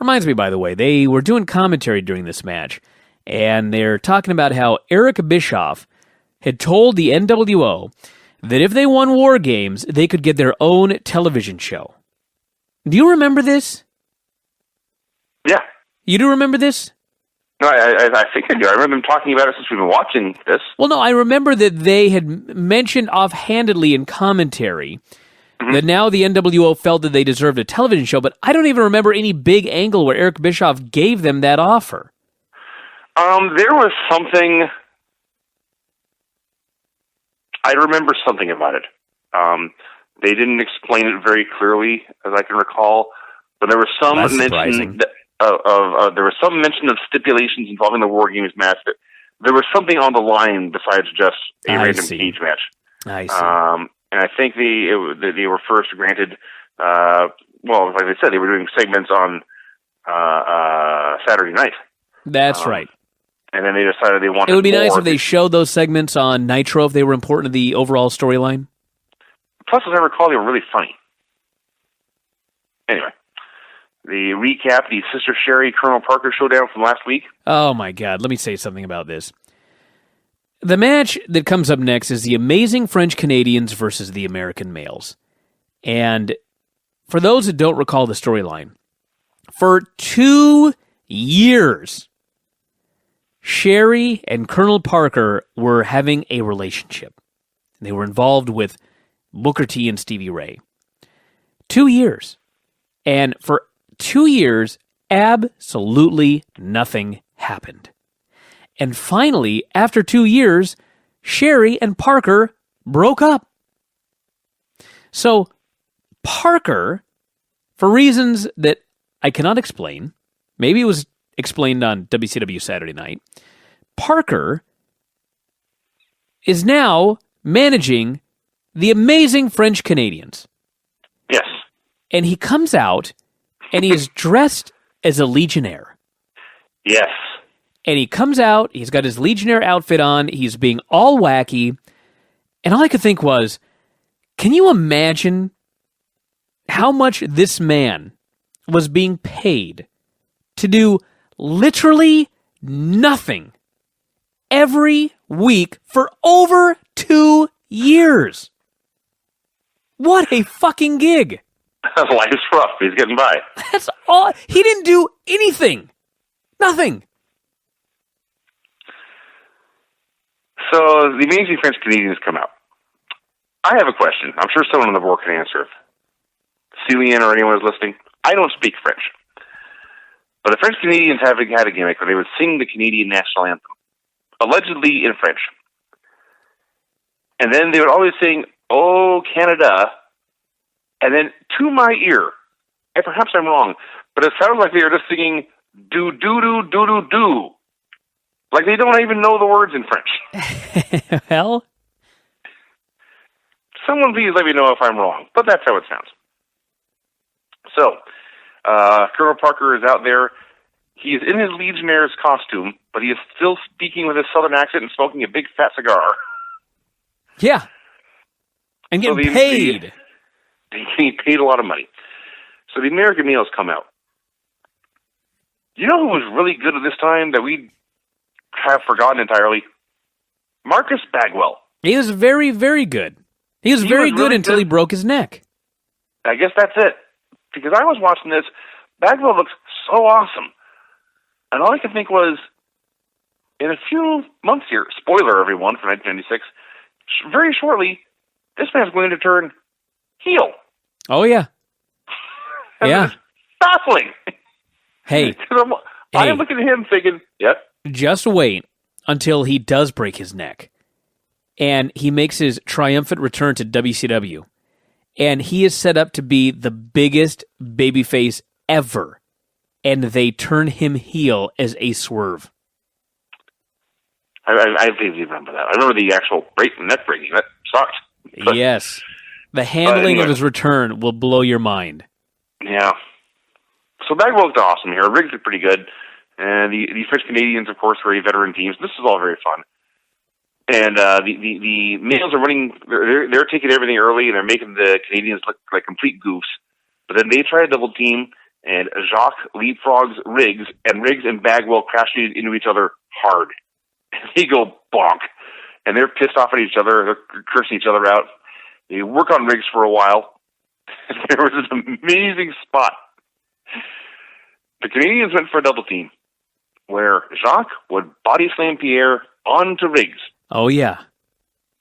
Reminds me, by the way, they were doing commentary during this match, and they're talking about how Eric Bischoff had told the NWO that if they won War Games, they could get their own television show. Do you remember this? Yeah. You do remember this? No, I think I do. I remember them talking about it since we've been watching this. Well, no, I remember that they had mentioned offhandedly in commentary that now the NWO felt that they deserved a television show, but I don't even remember any big angle where Eric Bischoff gave them that offer. There was something... I remember something about it. They didn't explain it very clearly, as I can recall, but there was some mention there was some mention of stipulations involving the War Games match. That there was something on the line besides just a random cage match. I see. And I think they were first granted, well, like I said, they were doing segments on Saturday night. That's right. And then they decided they wanted more. It would be nice if they showed those segments on Nitro if they were important to the overall storyline. Plus, as I recall, they were really funny. Anyway, the recap, the Sister Sherry, Colonel Parker showdown from last week. Oh, my God. Let me say something about this. The match that comes up next is the Amazing French Canadians versus the American Males. And for those that don't recall the storyline, for 2 years, Sherry and Colonel Parker were having a relationship. They were involved with Booker T and Stevie Ray. 2 years. And for 2 years, absolutely nothing happened. And finally, after 2 years, Sherry and Parker broke up. So, Parker, for reasons that I cannot explain, maybe it was explained on WCW Saturday Night, Parker is now managing the Amazing French Canadians. Yes. And he comes out, and he is dressed as a Legionnaire. Yes. And he comes out, he's got his Legionnaire outfit on, he's being all wacky, and all I could think was, can you imagine how much this man was being paid to do literally nothing every week for over 2 years? What a fucking gig. Life's rough. He's getting by. That's all. He didn't do anything. Nothing. So the Amazing French Canadians come out. I have a question. I'm sure someone on the board can answer it. Cillian or anyone who's listening. I don't speak French. But the French Canadians have had a gimmick where they would sing the Canadian national anthem, allegedly in French. And then they would always sing, "Oh, Canada." And then to my ear, and perhaps I'm wrong, but it sounds like they are just singing "do do do do do do," like they don't even know the words in French. Well, someone please let me know if I'm wrong, but that's how it sounds. So, Colonel Parker is out there. He is in his Legionnaire's costume, but he is still speaking with a southern accent and smoking a big fat cigar. yeah. And getting paid. He paid a lot of money. So the American Males come out. You know who was really good at this time that we have forgotten entirely? Marcus Bagwell. He was very, very good. He was very good really until he broke his neck. I guess that's it. Because I was watching this, Bagwell looks so awesome. And all I could think was, in a few months here, spoiler everyone for 1996, very shortly, this man's going to turn heel. Oh, yeah. And yeah. It's baffling. Hey. I am looking at him thinking, yep. Just wait until he does break his neck. And he makes his triumphant return to WCW. And he is set up to be the biggest babyface ever and they turn him heel as a swerve. I vaguely remember that. I remember the actual neck breaking. That sucked. But, Yes. The handling anyway. of his return will blow your mind. Yeah. So Bagwell looked awesome here. Riggs looked pretty good. And the French Canadians, of course, were veteran teams. This is all very fun. And the males are running. They're taking everything early, and they're making the Canadians look like complete goofs. But then they try a double team, and Jacques leapfrogs Riggs, and Riggs and Bagwell crash into each other hard. They go bonk, and they're pissed off at each other. They're cursing each other out. They work on Riggs for a while. There was this amazing spot. The Canadians went for a double team, where Jacques would body slam Pierre onto Riggs. Oh, yeah.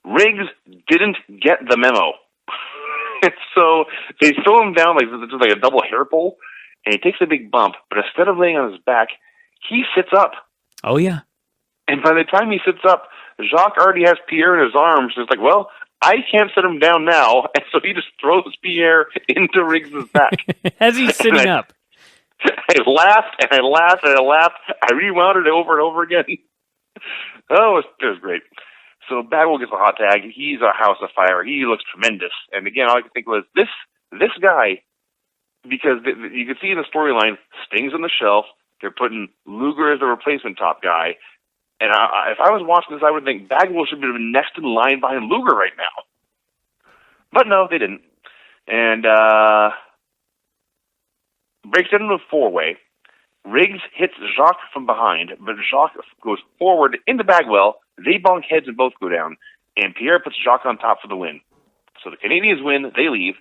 Riggs didn't get the memo. And so they throw him down like a double hair pull, and he takes a big bump, but instead of laying on his back, he sits up. Oh, yeah. And by the time he sits up, Jacques already has Pierre in his arms. It's like, well, I can't set him down now. And so he just throws Pierre into Riggs' back. As he's sitting up. I laughed, and I laughed, and I laughed. I rewound it over and over again. Oh, it was great. So Bagwell gets a hot tag. He's a house of fire. He looks tremendous. And again, all I could think was, this guy, because you can see in the storyline, Sting's on the shelf. They're putting Luger as the replacement top guy. And if I was watching this, I would think Bagwell should have been next in line behind Luger right now. But no, they didn't. And breaks it into a four-way. Riggs hits Jacques from behind, but Jacques goes forward into Bagwell. They bonk heads and both go down. And Pierre puts Jacques on top for the win. So the Canadians win, they leave.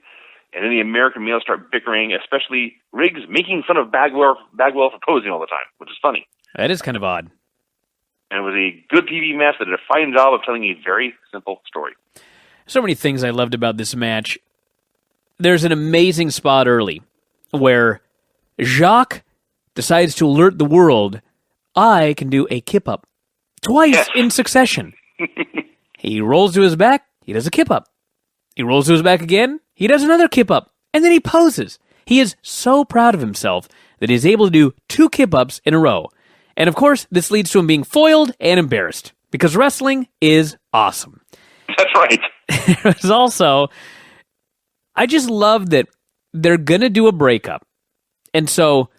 And then the American males start bickering, especially Riggs making fun of Bagwell for posing all the time, which is funny. That is kind of odd. And it was a good TV match that did a fine job of telling a very simple story. So many things I loved about this match. There's an amazing spot early where Jacques decides to alert the world, I can do a kip-up. Twice in succession. He rolls to his back, he does a kip-up. He rolls to his back again, he does another kip-up. And then he poses. He is so proud of himself that he's able to do 2 kip-ups in a row. And of course, this leads to him being foiled and embarrassed. Because wrestling is awesome. That's right. There's also, I just love that they're going to do a breakup. And so,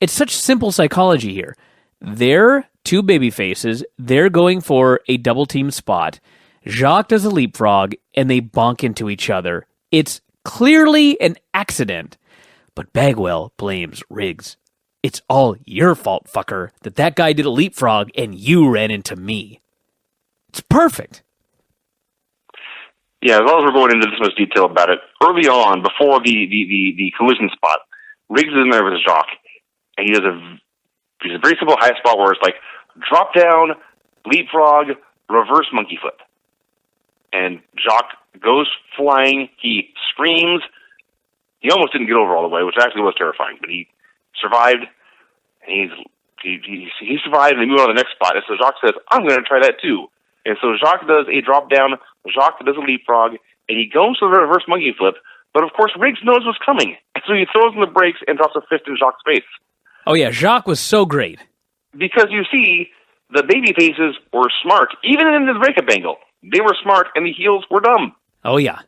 it's such simple psychology here. They're 2 baby faces. They're going for a double team spot. Jacques does a leapfrog, and they bonk into each other. It's clearly an accident. But Bagwell blames Riggs. It's all your fault, fucker, that guy did a leapfrog and you ran into me. It's perfect. Yeah, as long as we're going into this much detail about it, early on, before the collision spot, Riggs is in there with Jacques, and he does a very simple high spot where it's like drop down, leapfrog, reverse monkey flip. And Jacques goes flying, he screams. He almost didn't get over all the way, which actually was terrifying, but he survived, and he survived, and they move on to the next spot. And so Jacques says, I'm going to try that too. And so Jacques does a drop down, Jacques does a leapfrog, and he goes to the reverse monkey flip, but of course Riggs knows what's coming. And so he throws in the brakes and drops a fist in Jacques' face. Oh yeah, Jacques was so great. Because you see, the baby faces were smart, even in the breakup angle. They were smart, and the heels were dumb. Oh yeah.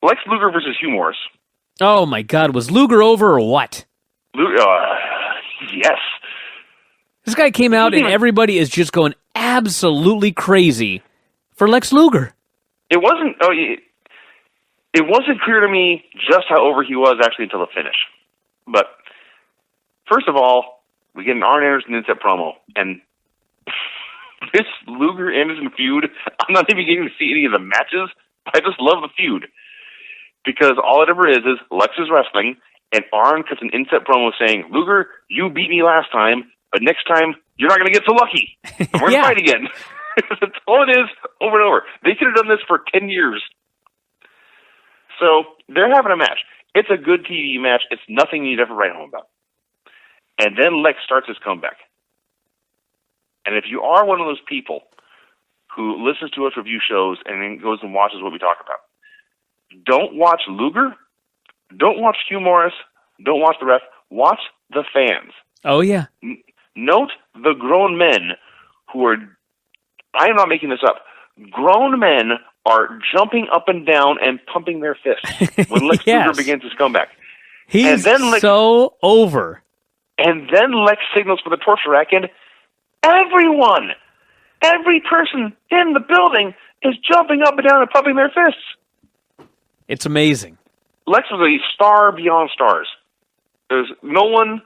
Lex Luger versus Hugh Morris. Oh my God, was Luger over or what? Yes. This guy came out and everybody is just going absolutely crazy for Lex Luger. It wasn't. It wasn't clear to me just how over he was actually until the finish. But first of all, we get an Arn Anderson inset promo, and this Luger Anderson feud. I'm not even getting to see any of the matches. I just love the feud because all it ever is Lex is wrestling, and Arn cuts an inset promo saying, "Luger, you beat me last time, but next time you're not going to get so lucky. We're going to fight again." That's all it is, over and over. They could have done this for 10 years. So they're having a match. It's a good TV match. It's nothing you'd ever write home about. And then Lex starts his comeback. And if you are one of those people who listens to us review shows and then goes and watches what we talk about, don't watch Luger. Don't watch Hugh Morris. Don't watch the ref. Watch the fans. Oh, yeah. Note the grown men who are, I am not making this up, grown men are jumping up and down and pumping their fists when Lex Yes. Luger begins his comeback. He's And then Lex- so over. And then Lex signals for the torture rack, and everyone, every person in the building is jumping up and down and pumping their fists. It's amazing. Lex was a star beyond stars. There's no one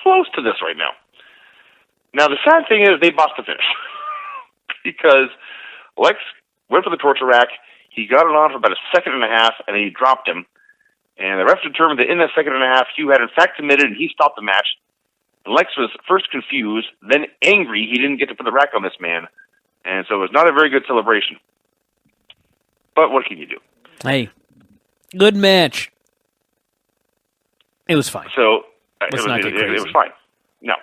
close to this right now. Now, the sad thing is they botched the finish. Because Lex went for the torture rack, he got it on for about a second and a half, and then he dropped him. And the ref determined that in that second and a half, Hugh had in fact committed, and he stopped the match. And Lex was first confused, then angry he didn't get to put the rack on this man. And so it was not a very good celebration. But what can you do? Hey, good match. It was fine. So Let's not get it crazy. was fine. No,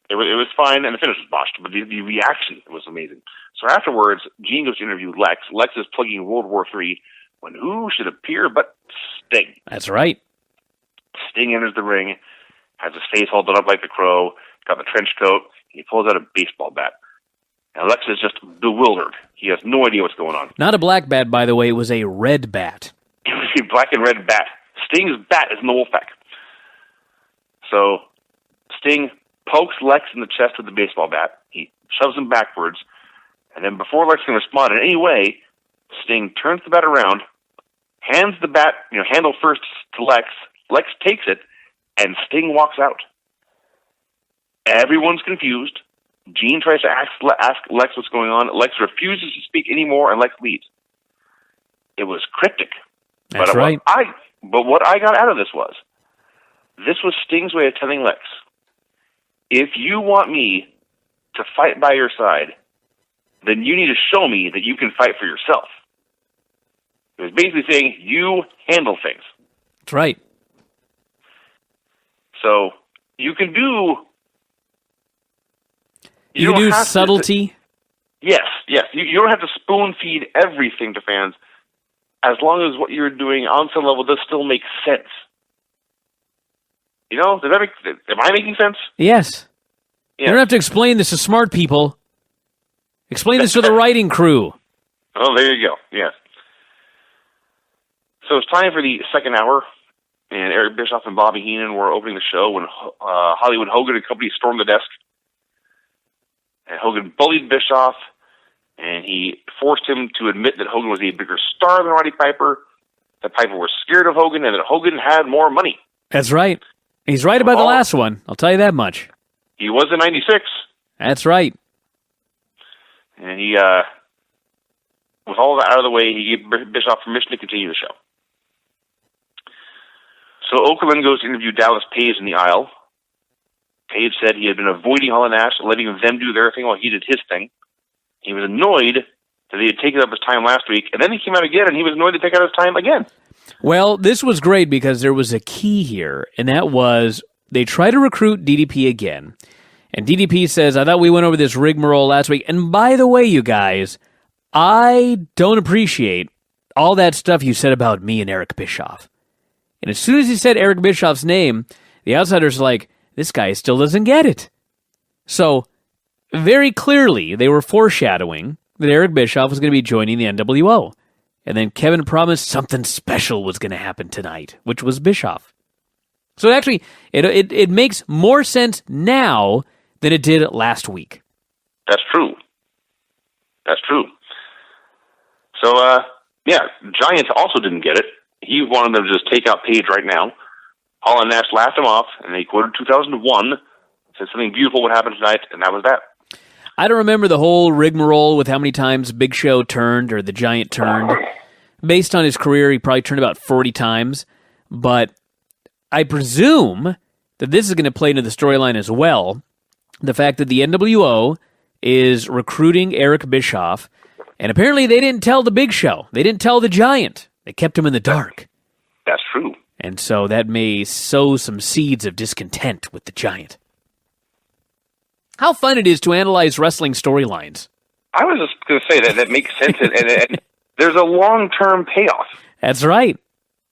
it was fine, and the finish was botched, but the reaction was amazing. So afterwards, Gene goes to interview Lex. Lex is plugging World War III when who should appear but Sting. That's right. Sting enters the ring, has his face all done up like the Crow, got the trench coat, he pulls out a baseball bat. And Lex is just bewildered. He has no idea what's going on. Not a black bat, by the way. It was a red bat. It was a black and red bat. Sting's bat is in the Wolfpack. So Sting pokes Lex in the chest with the baseball bat. He shoves him backwards. And then before Lex can respond in any way, Sting turns the bat around, hands the bat, handle first to Lex. Lex takes it, and Sting walks out. Everyone's confused. Gene tries to ask Lex what's going on. Lex refuses to speak anymore, and Lex leaves. It was cryptic. That's but right. But what I got out of this was Sting's way of telling Lex, if you want me to fight by your side, then you need to show me that you can fight for yourself. It was basically saying, you handle things. That's right. So you can do... You don't do have to- subtlety. Yes. You don't have to spoon feed everything to fans, as long as what you're doing on some level does still make sense. Does that am I making sense? Yes. Yeah. You don't have to explain this to smart people. Explain this to the writing crew. Oh, there you go. Yes. So it's time for the second hour, and Eric Bischoff and Bobby Heenan were opening the show when Hollywood Hogan and company stormed the desk. And Hogan bullied Bischoff, and he forced him to admit that Hogan was a bigger star than Roddy Piper, that Piper was scared of Hogan, and that Hogan had more money. That's right. He's right about the last one. I'll tell you that much. He was in 96, That's right. and he, with all that out of the way, he gave Bischoff permission to continue the show. So Okerlund goes to interview Dallas Page in the aisle. Page said he had been avoiding Hall and Nash, letting them do their thing while he did his thing. He was annoyed that he had taken up his time last week, and then he came out again, and he was annoyed to take out his time again. Well, this was great because there was a key here, and that was they try to recruit DDP again. And DDP says, I thought we went over this rigmarole last week. And by the way, you guys, I don't appreciate all that stuff you said about me and Eric Bischoff. And as soon as he said Eric Bischoff's name, the outsiders are like, this guy still doesn't get it. So, very clearly, they were foreshadowing that Eric Bischoff was going to be joining the NWO. And then Kevin promised something special was going to happen tonight, which was Bischoff. So actually, it makes more sense now than it did last week. That's true. So, Giant also didn't get it. He wanted them to just take out Page right now. Hall and Nash laughed him off, and they quoted 2001, said something beautiful would happen tonight, and that was that. I don't remember the whole rigmarole with how many times Big Show turned or the Giant turned. Based on his career, he probably turned about 40 times. But I presume that this is going to play into the storyline as well. The fact that the NWO is recruiting Eric Bischoff, and apparently they didn't tell the Big Show. They didn't tell the Giant. They kept him in the dark. That's true. And so that may sow some seeds of discontent with the Giant. How fun it is to analyze wrestling storylines. I was just going to say that makes sense, and there's a long-term payoff. That's right.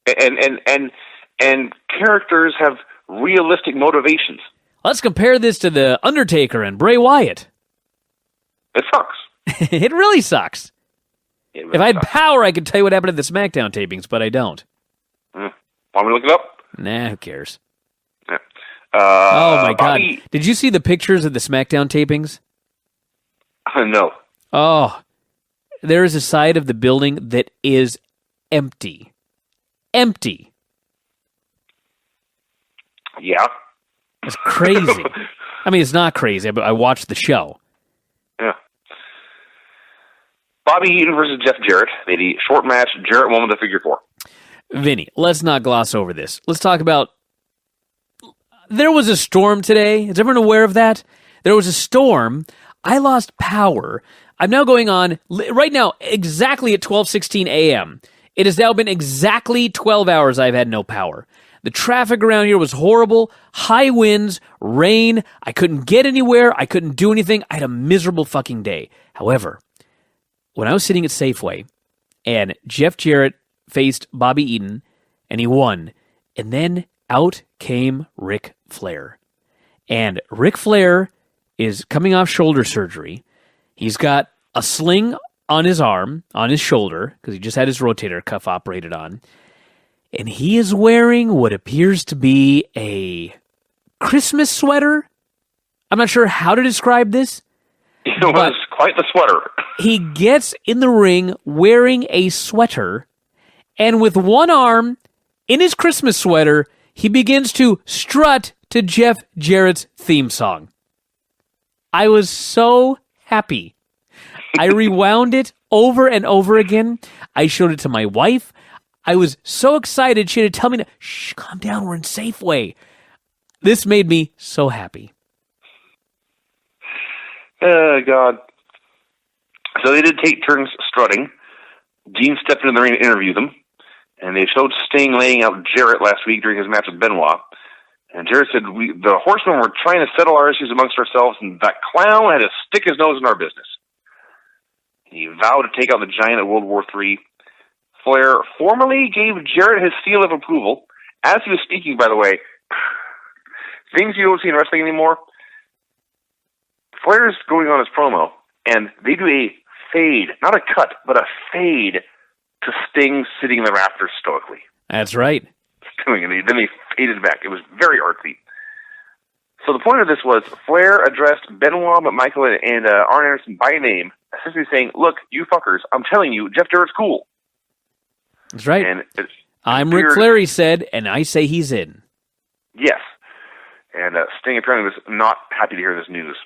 and characters have realistic motivations. Let's compare this to The Undertaker and Bray Wyatt. It sucks. It really sucks. It really If I had sucks. power, I could tell you what happened at the SmackDown tapings, but I don't. Want me to look it up? Nah, who cares? Yeah. Oh my Bobby, God! Did you see the pictures of the SmackDown tapings? No. Oh, there is a side of the building that is empty. Empty. Yeah. It's crazy. I mean, it's not crazy, but I watched the show. Yeah. Bobby Eaton versus Jeff Jarrett. They had a short match. Jarrett won with the figure 4. Vinny, let's not gloss over this. Let's talk about... There was a storm today. Is everyone aware of that? There was a storm. I lost power. I'm now going on, right now, exactly at 12:16 a.m. It has now been exactly 12 hours I've had no power. The traffic around here was horrible. High winds, rain. I couldn't get anywhere. I couldn't do anything. I had a miserable fucking day. However, when I was sitting at Safeway and Jeff Jarrett faced Bobby Eaton and he won, and then out came Ric Flair. And Ric Flair is coming off shoulder surgery. He's got a sling on his arm, on his shoulder, because he just had his rotator cuff operated on. And he is wearing what appears to be a Christmas sweater. I'm not sure how to describe this. It was quite the sweater. He gets in the ring wearing a sweater, and with one arm in his Christmas sweater, he begins to strut to Jeff Jarrett's theme song. I was so happy. I rewound it over and over again. I showed it to my wife. I was so excited. She had to tell me, shh, calm down, we're in Safeway. This made me so happy. Oh, God. So they did take turns strutting. Gene stepped into the ring to interview them. And they showed Sting laying out Jarrett last week during his match with Benoit. And Jarrett said, the Horsemen were trying to settle our issues amongst ourselves, and that clown had to stick his nose in our business. He vowed to take out the Giant at World War III. Flair formally gave Jarrett his seal of approval. As he was speaking, by the way, things you don't see in wrestling anymore, Flair's going on his promo, and they do a fade, not a cut, but a fade to Sting sitting in the rafters stoically. That's right. Then they faded back. It was very artsy. So the point of this was Flair addressed Benoit, McMichael, and Arn Anderson by name, essentially saying, look, you fuckers, I'm telling you, Jeff Jarrett's cool. That's right. And I'm Ric Flair, he said, and I say he's in. Yes. And Sting apparently was not happy to hear this news.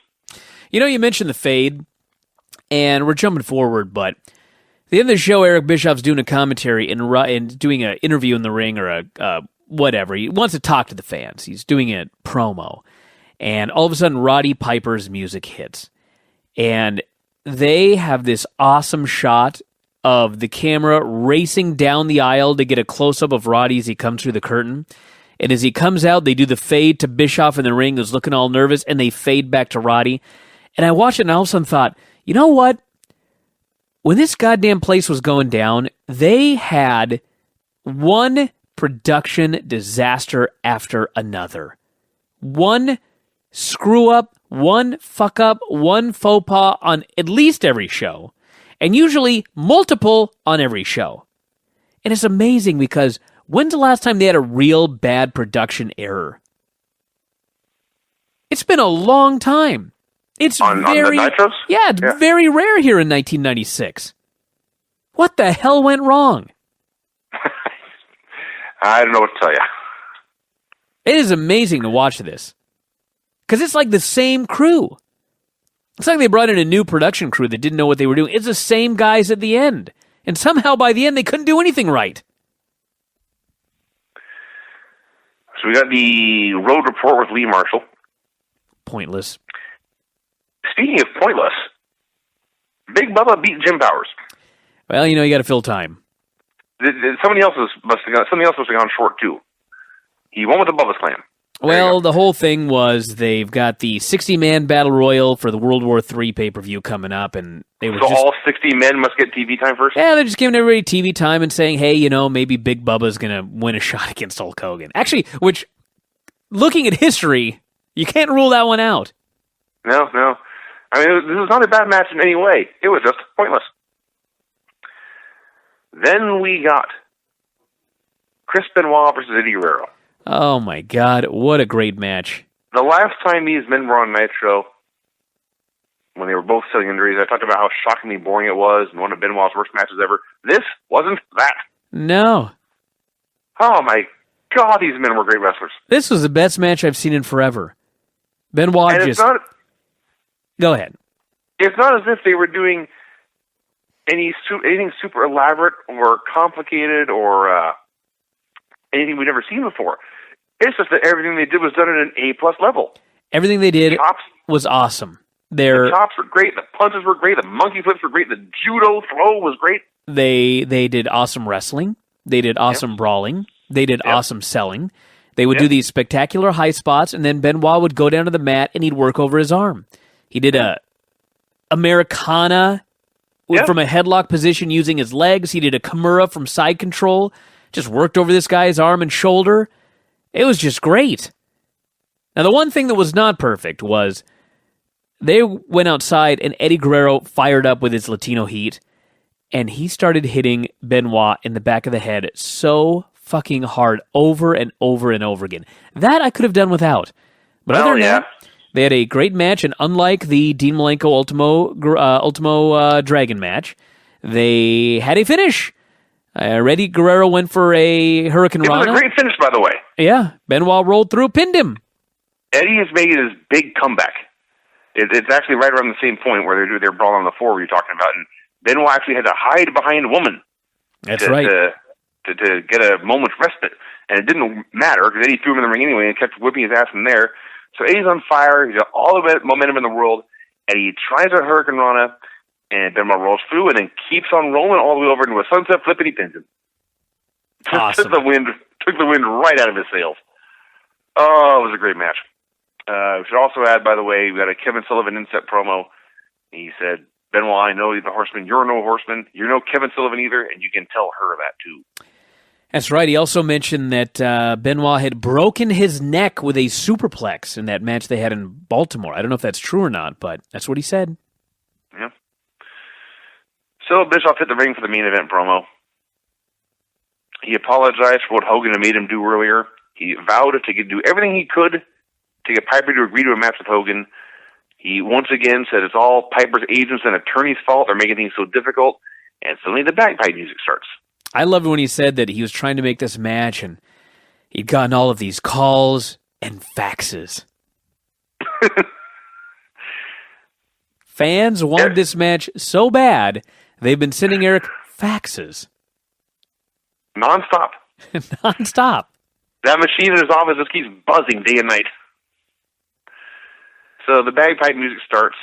You know, you mentioned the fade, and we're jumping forward, but at the end of the show, Eric Bischoff's doing a commentary and doing an interview in the ring or a whatever. He wants to talk to the fans. He's doing a promo. And all of a sudden, Roddy Piper's music hits. And they have this awesome shot of the camera racing down the aisle to get a close-up of Roddy as he comes through the curtain. And as he comes out, they do the fade to Bischoff in the ring, who's looking all nervous, and they fade back to Roddy. And I watched it and all of a sudden thought, you know what? When this goddamn place was going down, they had one production disaster after another. One screw-up, one fuck-up, one faux pas on at least every show. And usually multiple on every show. And it's amazing because when's the last time they had a real bad production error? It's been a long time. It's on the Nitros? Yeah, it's very rare here in 1996. What the hell went wrong? I don't know what to tell you. It is amazing to watch this. Because it's like the same crew. It's like they brought in a new production crew that didn't know what they were doing. It's the same guys at the end. And somehow by the end they couldn't do anything right. So we got the road report with Lee Marshall. Pointless. Speaking of pointless, Big Bubba beat Jim Powers. Well, you know, you got to fill time. Somebody else must have gone short too. He won with the Bubba Slam. Well, the whole thing was they've got the 60-man battle royal for the World War III pay-per-view coming up, and they were So just... all 60 men must get TV time first? Yeah, they're just giving everybody TV time and saying, hey, maybe Big Bubba's going to win a shot against Hulk Hogan. Actually, which, looking at history, you can't rule that one out. No. I mean, this was not a bad match in any way. It was just pointless. Then we got Chris Benoit versus Eddie Guerrero. Oh, my God. What a great match. The last time these men were on Nitro, when they were both selling injuries, I talked about how shockingly boring it was and one of Benoit's worst matches ever. This wasn't that. No. Oh, my God, these men were great wrestlers. This was the best match I've seen in forever. Benoit And just... Go ahead. It's not as if they were doing anything super elaborate or complicated or anything we've never seen before. It's just that everything they did was done at an A+ level. Everything they did Chops, was awesome. the chops were great, the punches were great, the monkey flips were great, the judo throw was great. They did awesome wrestling. They did awesome brawling. They did awesome selling. They would do these spectacular high spots, and then Benoit would go down to the mat and he'd work over his arm. He did a Americana from a headlock position using his legs. He did a Kimura from side control. Just worked over this guy's arm and shoulder. It was just great. Now, the one thing that was not perfect was they went outside and Eddie Guerrero fired up with his Latino heat, and he started hitting Benoit in the back of the head so fucking hard over and over and over again. That I could have done without. But other than that, they had a great match, and unlike the Dean Malenko Ultimo Dragon match, they had a finish. Eddie Guerrero went for a Hurricane Rana. It was a great finish, by the way. Yeah, Benoit rolled through, pinned him. Eddie is making his big comeback. It's actually right around the same point where they do their brawl on the floor we were talking about, and Benoit actually had to hide behind a woman. That's right. To get a moment's respite. And it didn't matter, because Eddie threw him in the ring anyway and kept whipping his ass in there. So Eddie's on fire, he's got all the momentum in the world, and he tries a Hurricane Rana, and Benoit rolls through and then keeps on rolling all the way over into a sunset flip, and he pins him. Awesome. took the wind right out of his sails. Oh, it was a great match. We should also add, by the way, we got a Kevin Sullivan inset promo. He said, Benoit, I know you're the horseman. You're no horseman. You're no Kevin Sullivan either, and you can tell her that too. That's right. He also mentioned that Benoit had broken his neck with a superplex in that match they had in Baltimore. I don't know if that's true or not, but that's what he said. Yeah. So Bischoff hit the ring for the main event promo. He apologized for what Hogan had made him do earlier. He vowed to do everything he could to get Piper to agree to a match with Hogan. He once again said it's all Piper's agents and attorneys' fault. They're making things so difficult. And suddenly the bagpipe music starts. I loved when he said that he was trying to make this match and he'd gotten all of these calls and faxes. Fans wanted this match so bad, they've been sending Eric faxes. Non-stop. Non-stop. That machine in his office just keeps buzzing day and night. So the bagpipe music starts.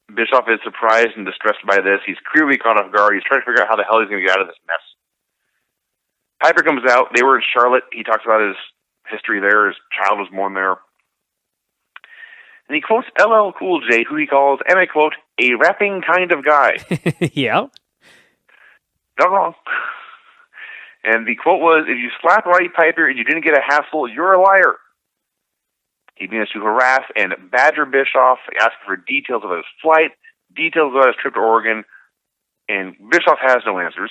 Bischoff is surprised and distressed by this. He's clearly caught off guard. He's trying to figure out how the hell he's going to get out of this mess. Piper comes out. They were in Charlotte. He talks about his history there. His child was born there. And he quotes LL Cool J, who he calls, and I quote, a rapping kind of guy. Yeah. Not wrong. And the quote was, if you slap Roddy Piper and you didn't get a hassle, you're a liar. He begins to harass and badger Bischoff, asking for details of his flight, details about his trip to Oregon, and Bischoff has no answers.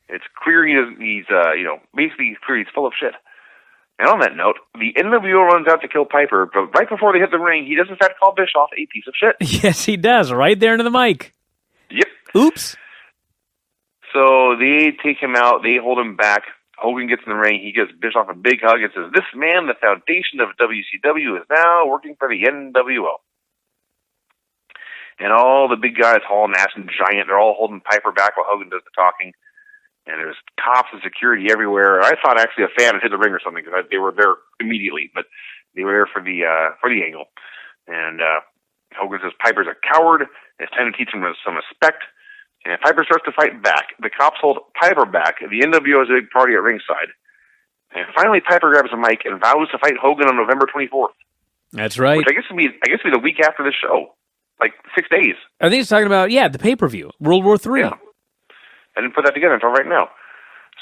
It's clear he's clear he's full of shit. And on that note, the NWO runs out to kill Piper, but right before they hit the ring, he does in fact call Bischoff a piece of shit. Yes, he does, right there into the mic. Yep. Oops. So they take him out, they hold him back. Hogan gets in the ring, he gives Bischoff a big hug and says, this man, the foundation of WCW, is now working for the NWO. And all the big guys, Hall, Nash, and Giant, they're all holding Piper back while Hogan does the talking. And there's cops and security everywhere. I thought actually a fan had hit the ring or something because they were there immediately, but they were there for the angle. And Hogan says Piper's a coward. And it's time to teach him some respect. And Piper starts to fight back. The cops hold Piper back. The NWO has a big party at ringside. And finally, Piper grabs the mic and vows to fight Hogan on November 24th. That's right. Which I guess would be the week after the show, like 6 days. I think it's talking about the pay-per-view, World War III. Yeah. I didn't put that together until right now.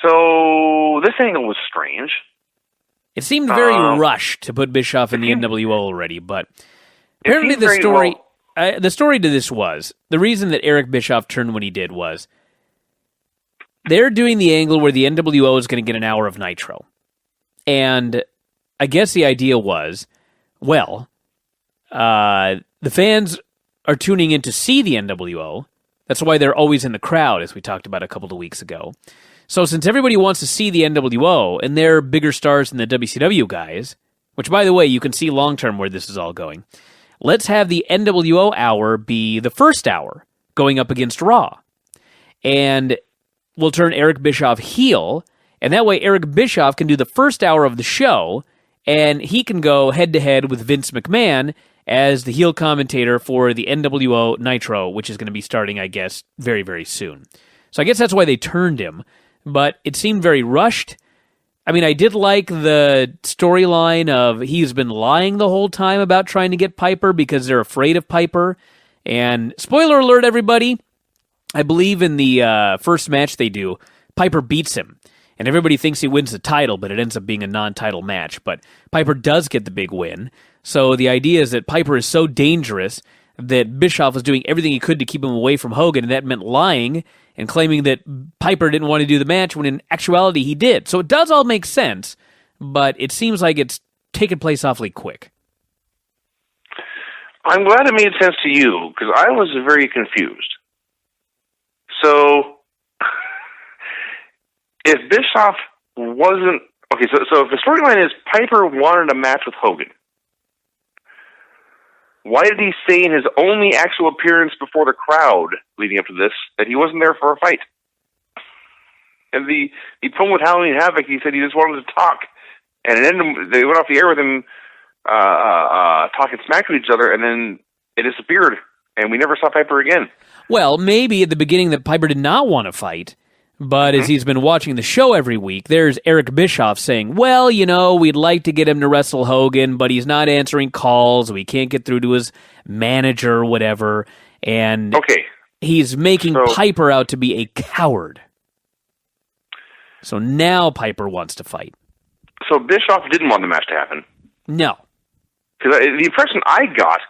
So this angle was strange. It seemed very rushed to put Bischoff in the NWO already, but apparently the story to this was, the reason that Eric Bischoff turned when he did was, they're doing the angle where the NWO is going to get an hour of Nitro. And I guess the idea was, well, the fans are tuning in to see the NWO. That's why they're always in the crowd, as we talked about a couple of weeks ago. So since everybody wants to see the NWO, and they're bigger stars than the WCW guys, which, by the way, you can see long-term where this is all going, let's have the NWO hour be the first hour, going up against Raw. And we'll turn Eric Bischoff heel, and that way Eric Bischoff can do the first hour of the show, and he can go head-to-head with Vince McMahon as the heel commentator for the NWO Nitro, which is going to be starting, I guess, very, very soon. So I guess that's why they turned him, but it seemed very rushed. I mean, I did like the storyline of he's been lying the whole time about trying to get Piper because they're afraid of Piper. And spoiler alert, everybody, I believe in the first match they do, Piper beats him. And everybody thinks he wins the title, but it ends up being a non-title match. But Piper does get the big win. So the idea is that Piper is so dangerous that Bischoff was doing everything he could to keep him away from Hogan, and that meant lying and claiming that Piper didn't want to do the match when in actuality he did. So it does all make sense, but it seems like it's taken place awfully quick. I'm glad it made sense to you, because I was very confused. So, if Bischoff wasn't... Okay, so if the storyline is Piper wanted a match with Hogan, why did he say in his only actual appearance before the crowd leading up to this that he wasn't there for a fight? And the promo with Halloween Havoc, he said he just wanted to talk. And it ended, they went off the air with him talking smack to each other, and then it disappeared, and we never saw Piper again. Well, maybe at the beginning that Piper did not want to fight, but as he's been watching the show every week, there's Eric Bischoff saying, well, you know, we'd like to get him to wrestle Hogan, but he's not answering calls, we can't get through to his manager or whatever, and he's making Piper out to be a coward. So now Piper wants to fight. So Bischoff didn't want the match to happen? No. Because the impression I got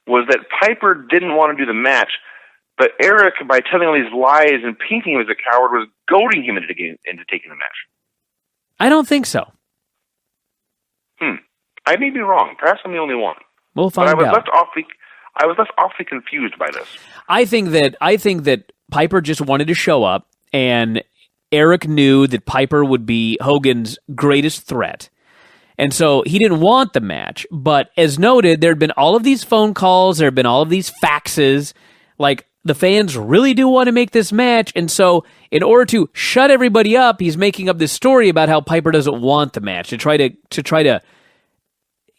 was that Piper didn't want to do the match, but Eric, by telling all these lies and painting him as a coward, was goading him into taking the match. I don't think so. I may be wrong. Perhaps I'm the only one. We'll find out. I was left awfully confused by this. I think that Piper just wanted to show up, and Eric knew that Piper would be Hogan's greatest threat. And so he didn't want the match, but as noted, there had been all of these phone calls, there had been all of these faxes, like, the fans really do want to make this match, and so in order to shut everybody up, he's making up this story about how Piper doesn't want the match, to try to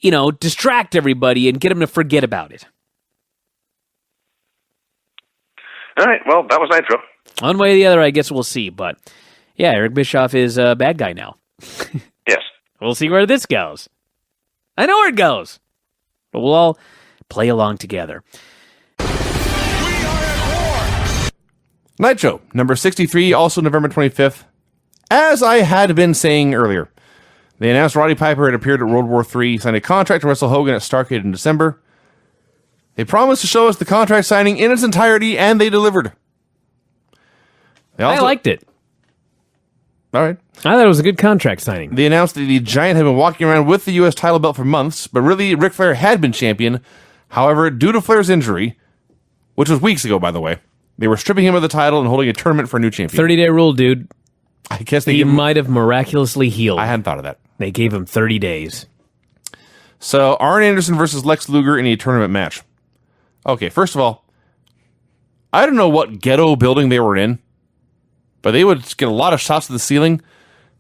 you know, distract everybody and get them to forget about it. All right, well, that was Nitro. One way or the other, I guess we'll see, but yeah, Eric Bischoff is a bad guy now. Yes. We'll see where this goes. I know where it goes, but we'll all play along together. Nitro, number 63, also November 25th. As I had been saying earlier, they announced Roddy Piper had appeared at World War III, signed a contract to wrestle Hogan at Starrcade in December. They promised to show us the contract signing in its entirety, and they delivered. I liked it. All right. I thought it was a good contract signing. They announced that the Giant had been walking around with the U.S. title belt for months, but really, Ric Flair had been champion. However, due to Flair's injury, which was weeks ago, by the way, they were stripping him of the title and holding a tournament for a new champion. 30-day rule, dude. I guess he might have miraculously healed. I hadn't thought of that. They gave him 30 days. So, Arn Anderson versus Lex Luger in a tournament match. Okay, first of all, I don't know what ghetto building they were in, but they would get a lot of shots to the ceiling,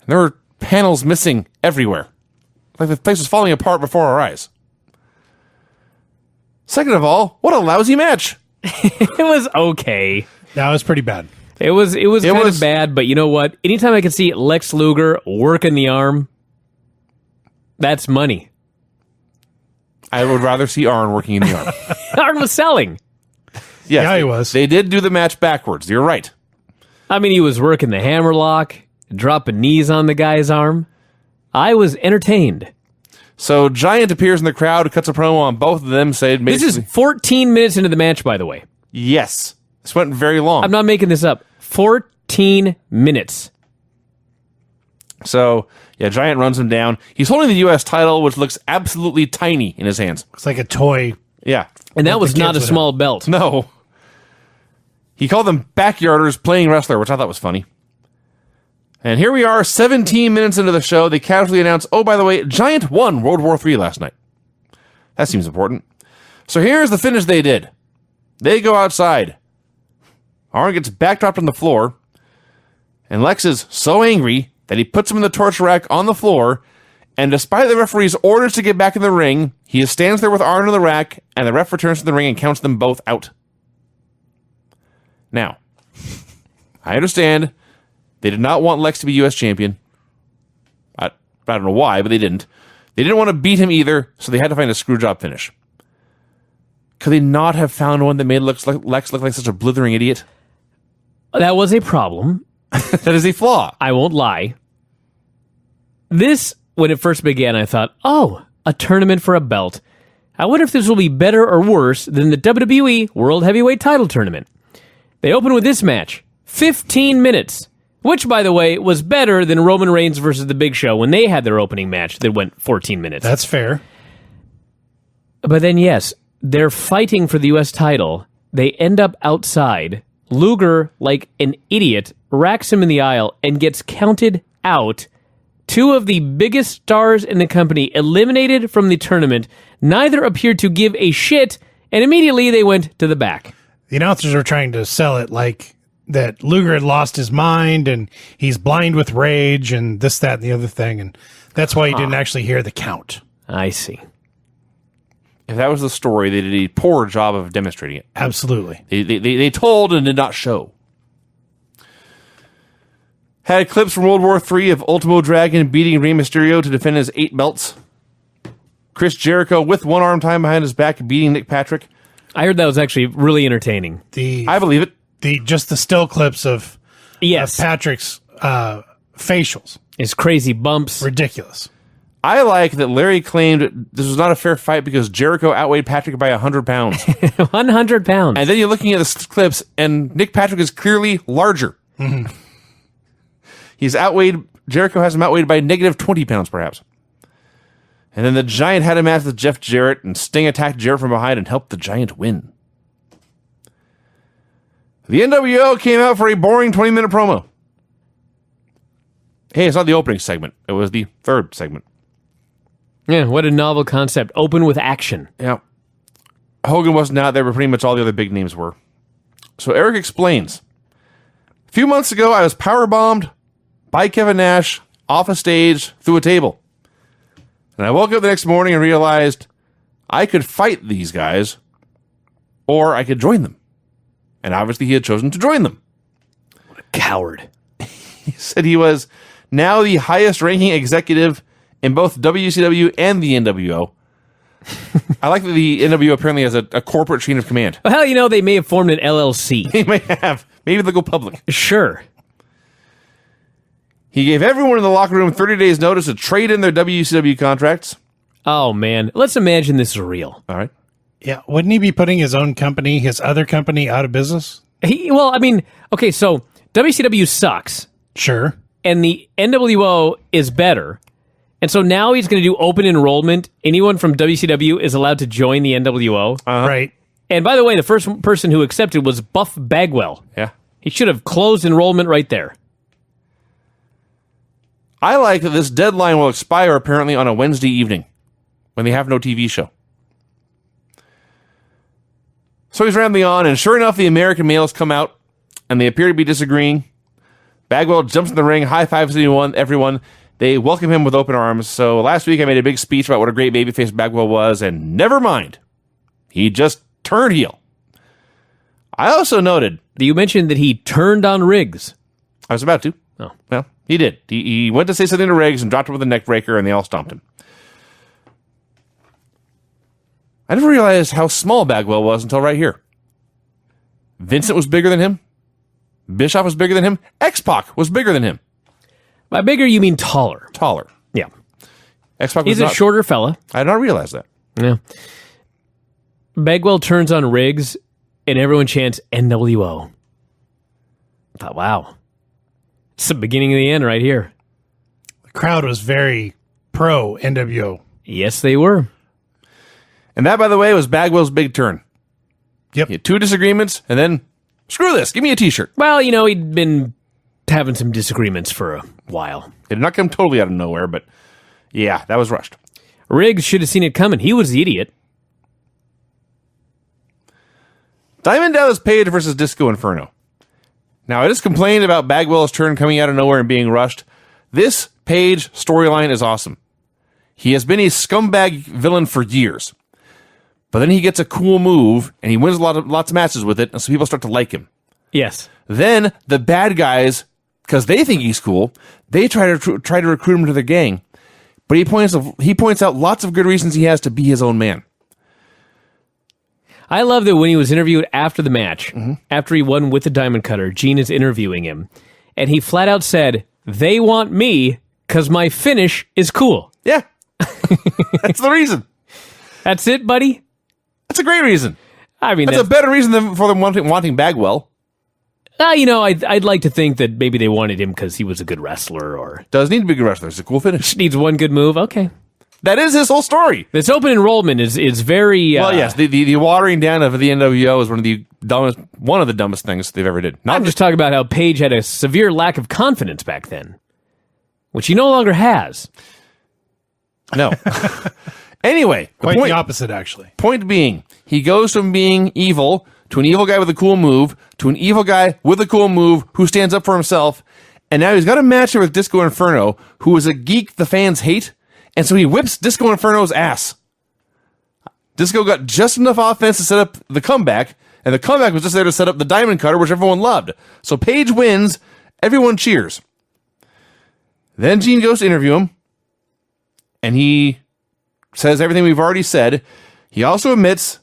and there were panels missing everywhere. Like the place was falling apart before our eyes. Second of all, what a lousy match. It was okay. That was pretty bad. It was kind of bad, but you know what? Anytime I can see Lex Luger working the arm, That's money. I would rather see Arn working in the arm. Arn was selling. Yes, Yeah, he was. They did do the match backwards. You're right. I mean, he was working the hammerlock, dropping knees on the guy's arm. I was entertained. So Giant appears in the crowd, cuts a promo on both of them, saying This is 14 minutes into the match, by the way. yes. This went very long. I'm not making this up. 14 minutes. So, yeah, Giant runs him down. He's holding the U.S. title, which looks absolutely tiny in his hands. It's like a toy. Yeah. And that Like was the not kids a would small belt. No. He called them backyarders playing wrestler, which I thought was funny. And here we are, 17 minutes into the show. They casually announce, oh, by the way, Giant won World War III last night. That seems important. So here's the finish they did. They go outside. Arn gets backdropped on the floor. And Lex is so angry that he puts him in the torture rack on the floor. And despite the referee's orders to get back in the ring, he stands there with Arn in the rack, and the ref returns to the ring and counts them both out. Now, I understand they did not want Lex to be U.S. champion. I don't know why, but they didn't. They didn't want to beat him either, so they had to find a screwjob finish. Could they not have found one that made Lex look like such a blithering idiot? That was a problem. That is a flaw. I won't lie. This, when it first began, I thought, oh, a tournament for a belt. I wonder if this will be better or worse than the WWE World Heavyweight Title Tournament. They open with this match, 15 minutes, which, by the way, was better than Roman Reigns versus The Big Show when they had their opening match that went 14 minutes. That's fair. But then, yes, they're fighting for the U.S. title. They end up outside. Luger, like an idiot, racks him in the aisle and gets counted out. Two of the biggest stars in the company eliminated from the tournament. Neither appeared to give a shit, and immediately they went to the back. The announcers are trying to sell it like that Luger had lost his mind and he's blind with rage and this, that, and the other thing. And that's why you didn't actually hear the count. I see. If that was the story, they did a poor job of demonstrating it. Absolutely. They told and did not show. Had clips from World War III of Ultimo Dragon beating Rey Mysterio to defend his 8 belts. Chris Jericho with one arm tied behind his back beating Nick Patrick. I heard that was actually really entertaining. I believe it. Just the still clips of Yes. Patrick's facials. His crazy bumps. Ridiculous. I like that Larry claimed this was not a fair fight because Jericho outweighed Patrick by 100 pounds. 100 pounds. And then you're looking at the clips, and Nick Patrick is clearly larger. Mm-hmm. He's outweighed, Jericho has him outweighed by negative 20 pounds, perhaps. And then the Giant had a match with Jeff Jarrett, and Sting attacked Jarrett from behind and helped the Giant win. The NWO came out for a boring 20-minute promo. Hey, it's not the opening segment. It was the third segment. Yeah, what a novel concept. Open with action. Yeah. Hogan wasn't out there, but pretty much all the other big names were. So Eric explains. A few months ago, I was powerbombed by Kevin Nash off a stage through a table. And I woke up the next morning and realized I could fight these guys or I could join them. And obviously he had chosen to join them. Coward. He said he was now the highest ranking executive in both WCW and the NWO. I like that the NWO apparently has a corporate chain of command. Well, hell, you know, they may have formed an LLC. They may have. Maybe they'll go public. Sure. He gave everyone in the locker room 30 days notice to trade in their WCW contracts. Oh, man. Let's imagine this is real. All right. Yeah. Wouldn't he be putting his own company, his other company, out of business? Well, I mean, okay, so WCW sucks, Sure. and the NWO is better. And so now he's going to do open enrollment. Anyone from WCW is allowed to join the NWO. Right. And by the way, the first person who accepted was Buff Bagwell. Yeah. He should have closed enrollment right there. I like that this deadline will expire apparently on a Wednesday evening when they have no TV show. So he's rambling on, and sure enough, the American males come out, and they appear to be disagreeing. Bagwell jumps in the ring, high-fives everyone. They welcome him with open arms. So last week I made a big speech about what a great babyface Bagwell was, and never mind. He just turned heel. I also noted... You mentioned that he turned on Riggs. I was about to. Oh. Well, he did. He went to say something to Riggs and dropped him with a neck breaker, and they all stomped him. I never realized how small Bagwell was until right here. Vincent was bigger than him. Bischoff was bigger than him. X-Pac was bigger than him. By bigger, you mean taller. Taller. Yeah. X-Pac was He's a shorter fella. I did not realize that. Yeah. Bagwell turns on Riggs, and everyone chants NWO. I thought, wow. It's the beginning of the end right here. The crowd was very pro NWO. Yes, they were. And that, by the way, was Bagwell's big turn. Yep. He had 2 disagreements, and then, screw this, give me a t-shirt. Well, you know, he'd been having some disagreements for a while. It did not come totally out of nowhere, but yeah, that was rushed. Riggs should have seen it coming. He was the idiot. Diamond Dallas Page versus Disco Inferno. Now, I just complained about Bagwell's turn coming out of nowhere and being rushed. This Page storyline is awesome. He has been a scumbag villain for years. But then he gets a cool move, and he wins lots of matches with it, and so people start to like him. Yes. Then the bad guys, because they think he's cool, they try to recruit him to their gang. But he points out lots of good reasons he has to be his own man. I love that when he was interviewed after the match, after he won with the Diamond Cutter, Gene is interviewing him, and he flat out said, "They want me because my finish is cool." Yeah. That's the reason. That's it, buddy? That's a great reason. I mean, That's a better reason for them wanting Bagwell. you know, I'd like to think that maybe they wanted him because he was a good wrestler or Does need to be a good wrestler. It's a cool finish. needs one good move. Okay. That is his whole story. This open enrollment is very... Well, yes, the watering down of the NWO is one of the dumbest things they've ever did. I'm just talking about how Page had a severe lack of confidence back then, which he no longer has. No. Anyway, Quite the opposite, actually. Point being, he goes from being evil to an evil guy with a cool move to an evil guy with a cool move who stands up for himself, and now he's got a match here with Disco Inferno, who is a geek the fans hate, and so he whips Disco Inferno's ass. Disco got just enough offense to set up the comeback, and the comeback was just there to set up the Diamond Cutter, which everyone loved. So Page wins, everyone cheers. Then Gene goes to interview him, and he says everything we've already said. He also admits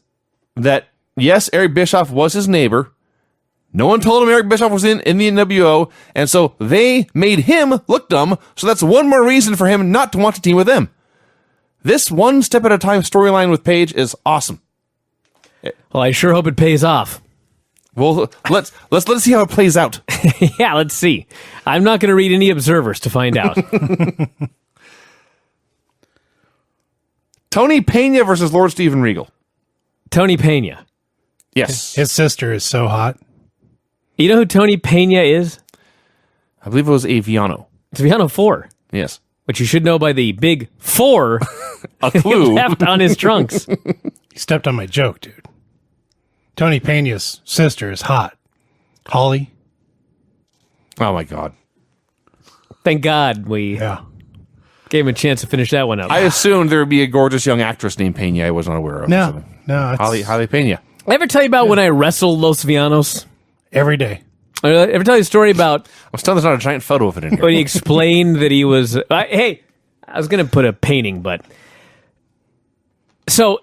that, yes, Eric Bischoff was his neighbor. No one told him Eric Bischoff was in the NWO, and so they made him look dumb, so that's one more reason for him not to want to team with them. This one step at a time storyline with Page is awesome. Well, I sure hope it pays off. Well, let's see how it plays out. Yeah, let's see. I'm not going to read any observers to find out. Tony Pena versus Lord Steven Regal. Tony Pena. Yes. His sister is so hot. You know who Tony Pena is? I believe it was Aviano. It's Viano 4, Yes. which you should know by the big 4 A clue. left on his trunks. He stepped on my joke, dude. Tony Pena's sister is hot. Holly. Oh, my God. Thank God we Yeah. gave him a chance to finish that one up. I assumed there would be a gorgeous young actress named Pena I was not aware of. No. No. It's Holly Pena. I ever tell you about when I wrestled Los Vianos? every day. Ever tell you a story about I'm stunned there's not a giant photo of it in here. when he explained that he was... hey, I was going to put a painting, but... So,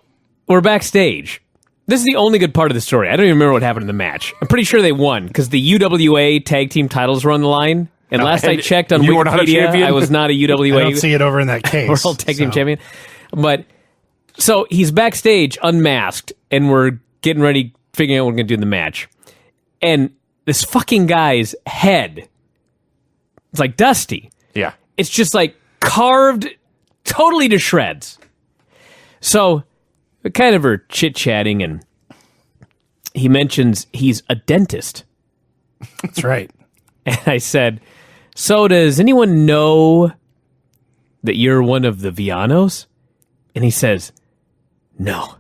we're backstage. This is the only good part of the story. I don't even remember what happened in the match. I'm pretty sure they won, because the UWA tag team titles were on the line. And last I and checked on you were not a Wikipedia, champion? I was not a I UWA don't see it over in that case. World Tag Team so. Champion. But, so he's backstage unmasked, and we're getting ready, figuring out what we're going to do in the match. And this fucking guy's head, it's like Dusty. Yeah. It's just like carved totally to shreds. So we kind of are chit-chatting, and he mentions he's a dentist. That's right. And I said, so does anyone know that you're one of the Vianos? And he says, no.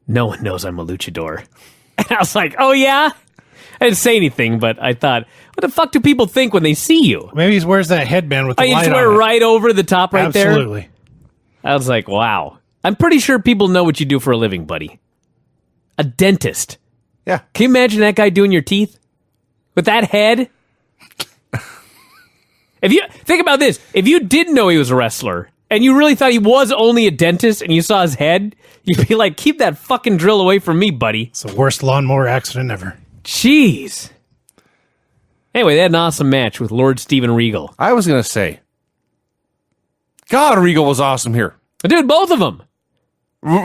No one knows I'm a luchador. And I was like, oh yeah? I didn't say anything, but I thought, what the fuck do people think when they see you? Maybe he wears that headband with the Oh, you light just wear on it it. right over the top right there? Absolutely. I was like, wow. I'm pretty sure people know what you do for a living, buddy. A dentist. Yeah. Can you imagine that guy doing your teeth? With that head? If you think about this, if you didn't know he was a wrestler and you really thought he was only a dentist and you saw his head, you'd be like, keep that fucking drill away from me, buddy. It's the worst lawnmower accident ever. Jeez. Anyway, they had an awesome match with Lord Steven Regal. I was going to say, God, Regal was awesome here. Dude, both of them.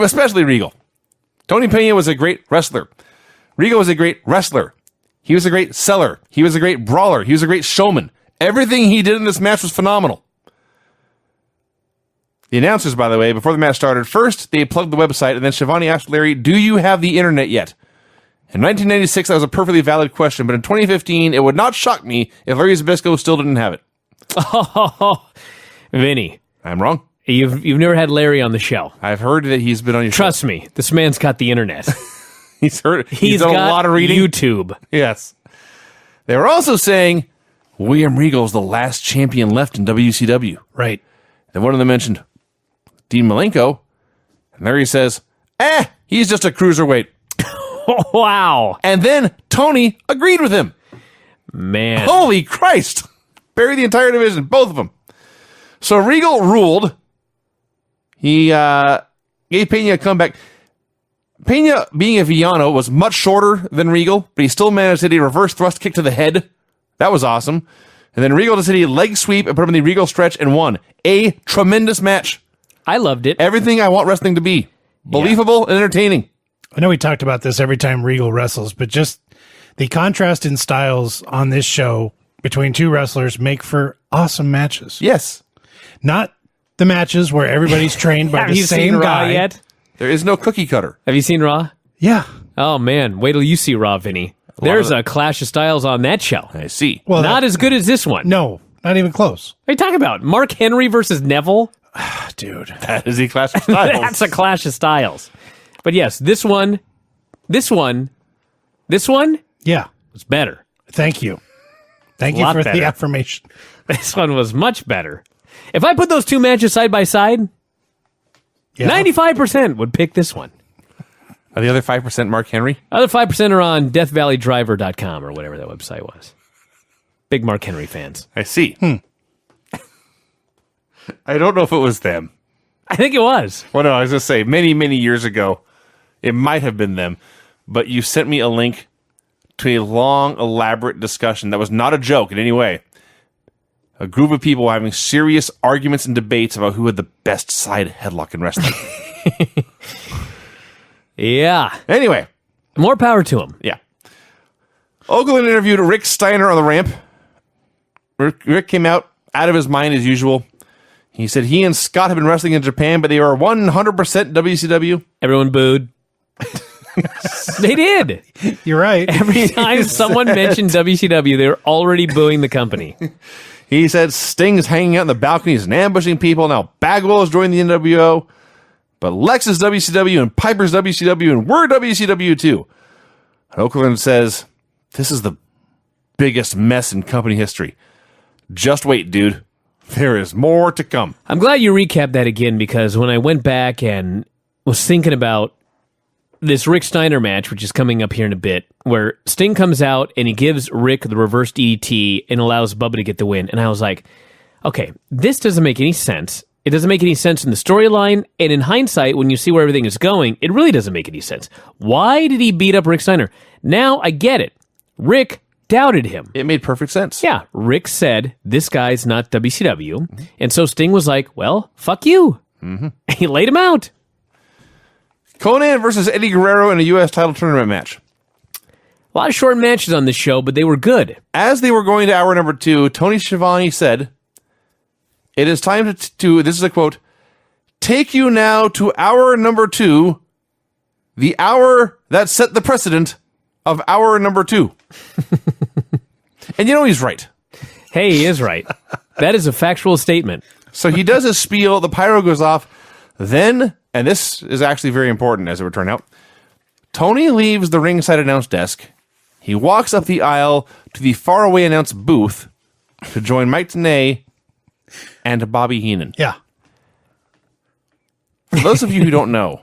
Especially Regal. Tony Pena was a great wrestler. Regal was a great wrestler. He was a great seller. He was a great brawler. He was a great showman. Everything he did in this match was phenomenal. The announcers, by the way, before the match started, first they plugged the website, and then Shivani asked Larry, do you have the internet yet? In 1996, that was a perfectly valid question, but in 2015, it would not shock me if Larry Zbyszko still didn't have it. Oh, Vinny. I'm wrong. You've never had Larry on the show. I've heard that he's been on your Trust me, this man's got the internet. He's done got a lot of reading. YouTube. Yes. They were also saying William Regal is the last champion left in WCW. Right. Then one of them mentioned Dean Malenko, and Larry says, he's just a cruiserweight. Wow. And then Tony agreed with him. Man. Holy Christ. Buried the entire division, both of them. So Regal ruled. He gave Pena a comeback. Pena, being a villano, was much shorter than Regal, but he still managed to hit a reverse thrust kick to the head. That was awesome. And then Regal just hit a leg sweep and put him in the Regal stretch and won. A tremendous match. I loved it. Everything I want wrestling to be. Believable and entertaining. I know we talked about this every time Regal wrestles, but just the contrast in styles on this show between two wrestlers make for awesome matches. Yes. Not the matches where everybody's trained by Have the you same seen guy. Raw yet? There is no cookie cutter. Have you seen Raw? Yeah. Oh, man. Wait till you see Raw, Vinny. There's a clash of styles on that show. I see. Well, Not as good as this one. no, not even close. What are you talking about? Mark Henry versus Neville? Dude. That is the clash of styles. That's a clash of styles. But yes, this one Yeah. was better. Thank you. Thank you Lot for better. the affirmation. This one was much better. If I put those two matches side by side, Yeah. 95% would pick this one. Are the other 5% Mark Henry? Other 5% are on deathvalleydriver.com or whatever that website was. Big Mark Henry fans. I see. I don't know if it was them. I think it was. Well, no, I was going to say, many, many years ago, it might have been them, but you sent me a link to a long, elaborate discussion that was not a joke in any way. A group of people having serious arguments and debates about who had the best side headlock in wrestling. Yeah. Anyway, More power to him. yeah. Oakland interviewed Rick Steiner on the ramp. Rick came out of his mind as usual. He said he and Scott have been wrestling in Japan, but they were 100% WCW. Everyone booed. They did. You're right. Every time someone mentioned WCW, they were already booing the company. He said Sting's hanging out in the balconies and ambushing people. Now Bagwell has joined the NWO. But Lex is WCW and Piper's WCW and we're WCW too. And Oakland says, this is the biggest mess in company history. Just wait, dude. There is more to come. I'm glad you recapped that again because when I went back and was thinking about this Rick Steiner match, which is coming up here in a bit, where Sting comes out and he gives Rick the reverse DDT and allows Bubba to get the win. And I was like, okay, this doesn't make any sense. It doesn't make any sense in the storyline. And in hindsight, when you see where everything is going, it really doesn't make any sense. Why did he beat up Rick Steiner? Now I get it. Rick doubted him. It made perfect sense. Yeah, Rick said, this guy's not WCW. And so Sting was like, well, fuck you. Mm-hmm. He laid him out. Conan versus Eddie Guerrero in a U.S. title tournament match. A lot of short matches on this show, but they were good. As they were going to hour number 2, Tony Schiavone said, it is time to, this is a quote, take you now to hour number 2, the hour that set the precedent of hour number 2. And you know he's right. Hey, he is right. That is a factual statement. So he does his spiel, the pyro goes off, then, and this is actually very important as it would turn out, Tony leaves the ringside announce desk. He walks up the aisle to the faraway announce booth to join Mike Tenay and Bobby Heenan. Yeah. For those of you who don't know,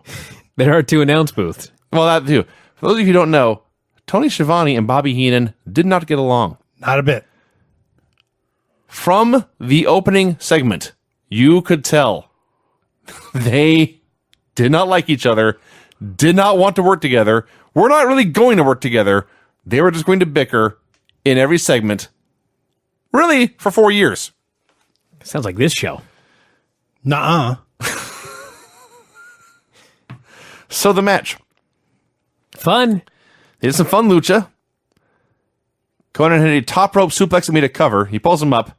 There are two announce booths. well, that too. For those of you who don't know, Tony Schiavone and Bobby Heenan did not get along. Not a bit. From the opening segment, you could tell They did not like each other, did not want to work together, were not really going to work together. They were just going to bicker in every segment, really, for 4 years. Sounds like this show. Nuh-uh. So the match. Fun. They did some fun lucha. Conan hit a top rope suplex and made a cover. He pulls him up.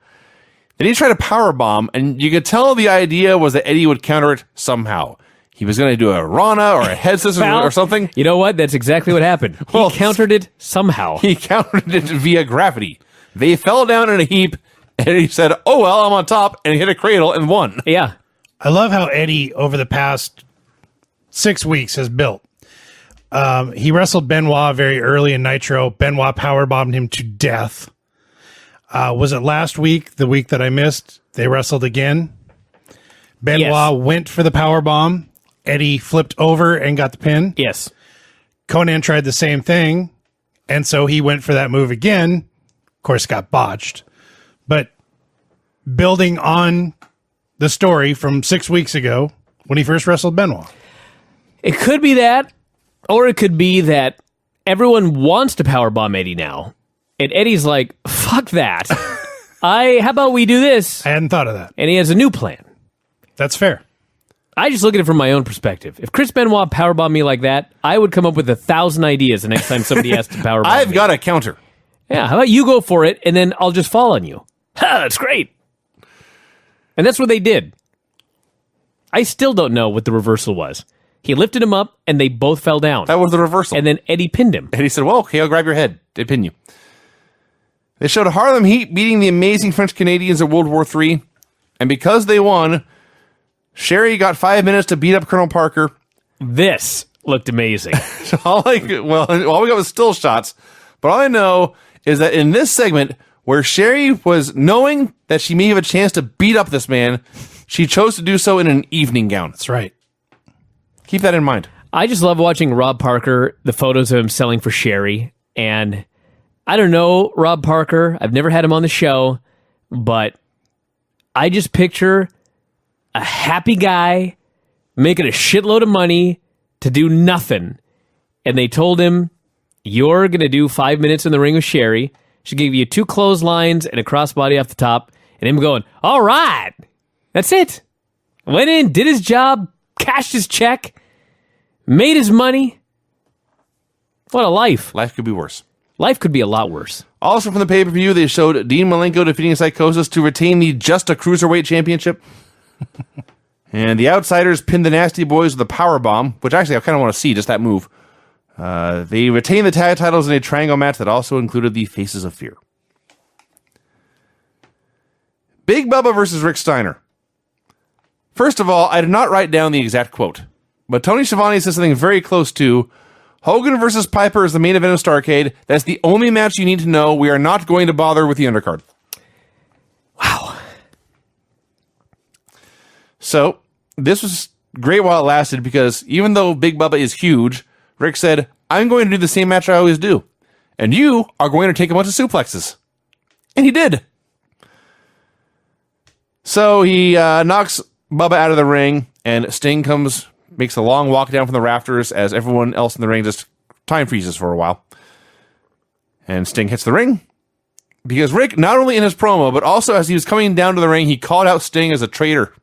Then he tried a power bomb, and you could tell the idea was that Eddie would counter it somehow. He was going to do a Rana or a head scissors Pal, or something. You know what? That's exactly what happened. Well, He countered it somehow. He countered it via gravity. They fell down in a heap, and he said, "Oh well, I'm on top," and he hit a cradle and won. Yeah. I love how Eddie, over the past 6 weeks, has built. He wrestled Benoit very early in Nitro. Benoit powerbombed him to death. Was it last week, the week that I missed? They wrestled again. Benoit Yes. went for the powerbomb. Eddie flipped over and got the pin. Yes. Conan tried the same thing, and so he went for that move again. Of course, got botched. But building on the story from 6 weeks ago when he first wrestled Benoit. It could be that, or it could be that everyone wants to powerbomb Eddie now. And Eddie's like, fuck that. How about we do this? I hadn't thought of that. And he has a new plan. That's fair. I just look at it from my own perspective. If Chris Benoit powerbombed me like that, I would come up with 1,000 ideas the next time somebody has to powerbomb me. I've got a counter. Yeah, how about you go for it, and then I'll just fall on you. Ha, that's great. And that's what they did. I still don't know what the reversal was. He lifted him up, and they both fell down. That was the reversal. And then Eddie pinned him. And he said, "Well, okay, I'll grab your head. They pin you." They showed Harlem Heat beating the amazing French Canadians at World War III. And because they won, Sherry got 5 minutes to beat up Colonel Parker. This looked amazing. All we got was still shots. But all I know is that in this segment, where Sherry was knowing that she may have a chance to beat up this man, she chose to do so in an evening gown. That's right. Keep that in mind. I just love watching Rob Parker, the photos of him selling for Sherry. And I don't know Rob Parker. I've never had him on the show. But I just picture a happy guy making a shitload of money to do nothing. And they told him, you're going to do 5 minutes in the ring with Sherry. She gave you 2 clotheslines and a crossbody off the top. And him going, all right, that's it. Went in, did his job, cashed his check, made his money. What a life. Life could be worse. Life could be a lot worse. Also from the pay-per-view, they showed Dean Malenko defeating Psychosis to retain the Just a Cruiserweight Championship. And the Outsiders pinned the Nasty Boys with a powerbomb, which actually I kind of want to see, just that move. They retained the tag titles in a triangle match that also included the Faces of Fear. Big Bubba versus Rick Steiner. First of all, I did not write down the exact quote, but Tony Schiavone says something very close to, Hogan versus Piper is the main event of Starrcade. That's the only match you need to know. We are not going to bother with the undercard. Wow. So, this was great while it lasted because even though Big Bubba is huge, Rick said, I'm going to do the same match I always do. And you are going to take a bunch of suplexes. And he did. So he knocks Bubba out of the ring, and Sting makes a long walk down from the rafters as everyone else in the ring just time freezes for a while. And Sting hits the ring. Because Rick, not only in his promo, but also as he was coming down to the ring, he called out Sting as a traitor.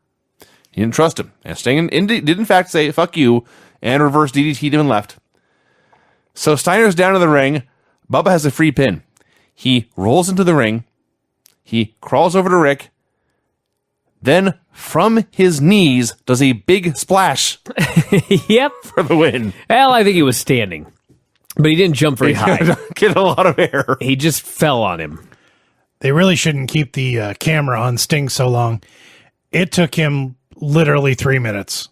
He didn't trust him. And Sting did in fact say, fuck you, and reverse DDT'd him and left. So Steiner's down to the ring. Bubba has a free pin. He rolls into the ring. He crawls over to Rick. Then, from his knees, does a big splash Yep. for the win. Well, I think he was standing. But he didn't jump very high. Get a lot of air. He just fell on him. They really shouldn't keep the camera on Sting so long. It took him literally 3 minutes.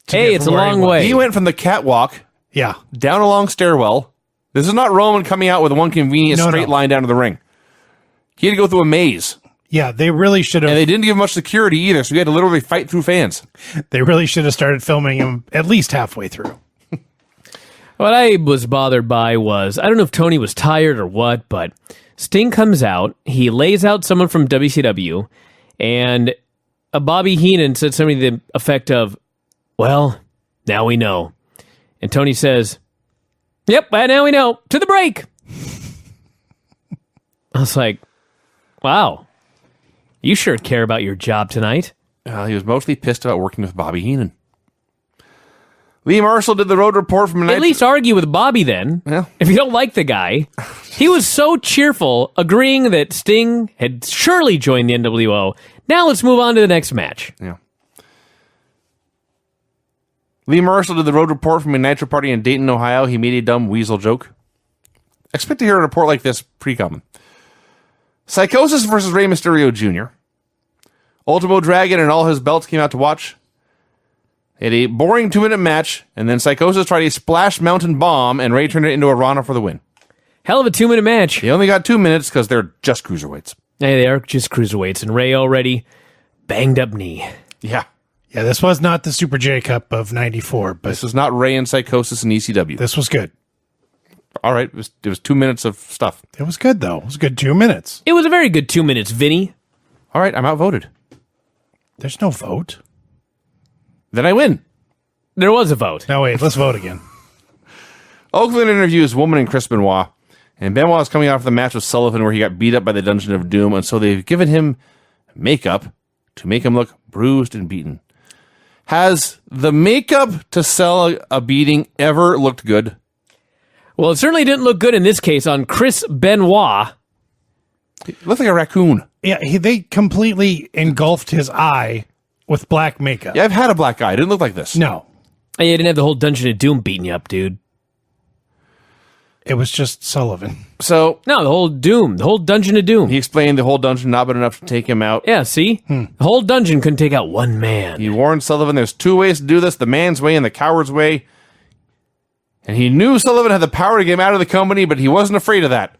Hey, it's a long way. He went from the catwalk Yeah. down a long stairwell. This is not Roman coming out with one convenient straight line down to the ring. He had to go through a maze. Yeah, they really should And have. they didn't give him much security either, so he had to literally fight through fans. They really should have started filming him at least halfway through. What I was bothered by was, I don't know if Tony was tired or what, but Sting comes out, he lays out someone from WCW, and Bobby Heenan said something to the effect of, well, now we know. And Tony says, yep, now we know. To the break. I was like, wow, you sure care about your job tonight. He was mostly pissed about working with Bobby Heenan. Lee Marshall did the road report from At least argue with Bobby then. Yeah. If you don't like the guy. He was so cheerful, agreeing that Sting had surely joined the NWO. Now let's move on to the next match. Yeah. Lee Marshall did the road report from a Nitro party in Dayton, Ohio. He made a dumb weasel joke. Expect to hear a report like this pretty common. Psychosis versus Rey Mysterio Jr. Ultimo Dragon and all his belts came out to watch. They had a boring 2-minute match, and then Psychosis tried a Splash Mountain Bomb, and Rey turned it into a Rana for the win. Hell of a 2-minute match. They only got 2 minutes because they're just cruiserweights. Hey, they are just cruiserweights, and Rey already banged up knee. Yeah. Yeah, this was not the Super J Cup of 94, but This was not Rey and Psychosis and ECW. this was good. All right, it was 2 minutes of stuff. It was good, though. It was a good 2 minutes. It was a very good 2 minutes, Vinny. All right, I'm outvoted. There's no vote. Then I win. There was a vote. No, wait, let's vote again. Oakland interviews Woman and Chris Benoit, and Benoit is coming off the match with Sullivan where he got beat up by the Dungeon of Doom, and so they've given him makeup to make him look bruised and beaten. Has the makeup to sell a beating ever looked good? Well, it certainly didn't look good in this case on Chris Benoit. It looked like a raccoon. Yeah, they completely engulfed his eye with black makeup. Yeah, I've had a black eye. It didn't look like this. No, Hey, you didn't have the whole Dungeon of Doom beating you up, dude. it was just Sullivan. So No, the whole Doom, the whole Dungeon of Doom. he explained the whole dungeon not been enough to take him out. Yeah, see? The whole dungeon couldn't take out one man. He warned Sullivan there's 2 ways to do this, the man's way and the coward's way. And he knew Sullivan had the power to get him out of the company, but he wasn't afraid of that.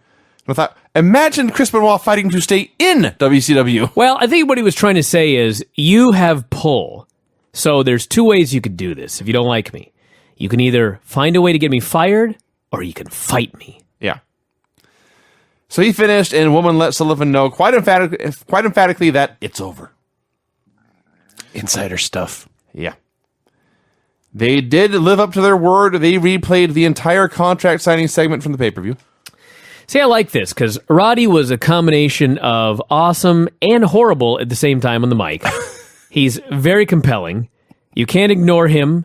And I thought, imagine Chris Benoit fighting to stay in WCW. Well, I think what he was trying to say is, you have pull. So there's 2 ways you could do this if you don't like me. You can either find a way to get me fired, or you can fight me. Yeah. So he finished, and Woman let Sullivan know quite emphatically that it's over. Insider stuff. Yeah. They did live up to their word. They replayed the entire contract signing segment from the pay-per-view. See, I like this, because Roddy was a combination of awesome and horrible at the same time on the mic. He's very compelling. You can't ignore him.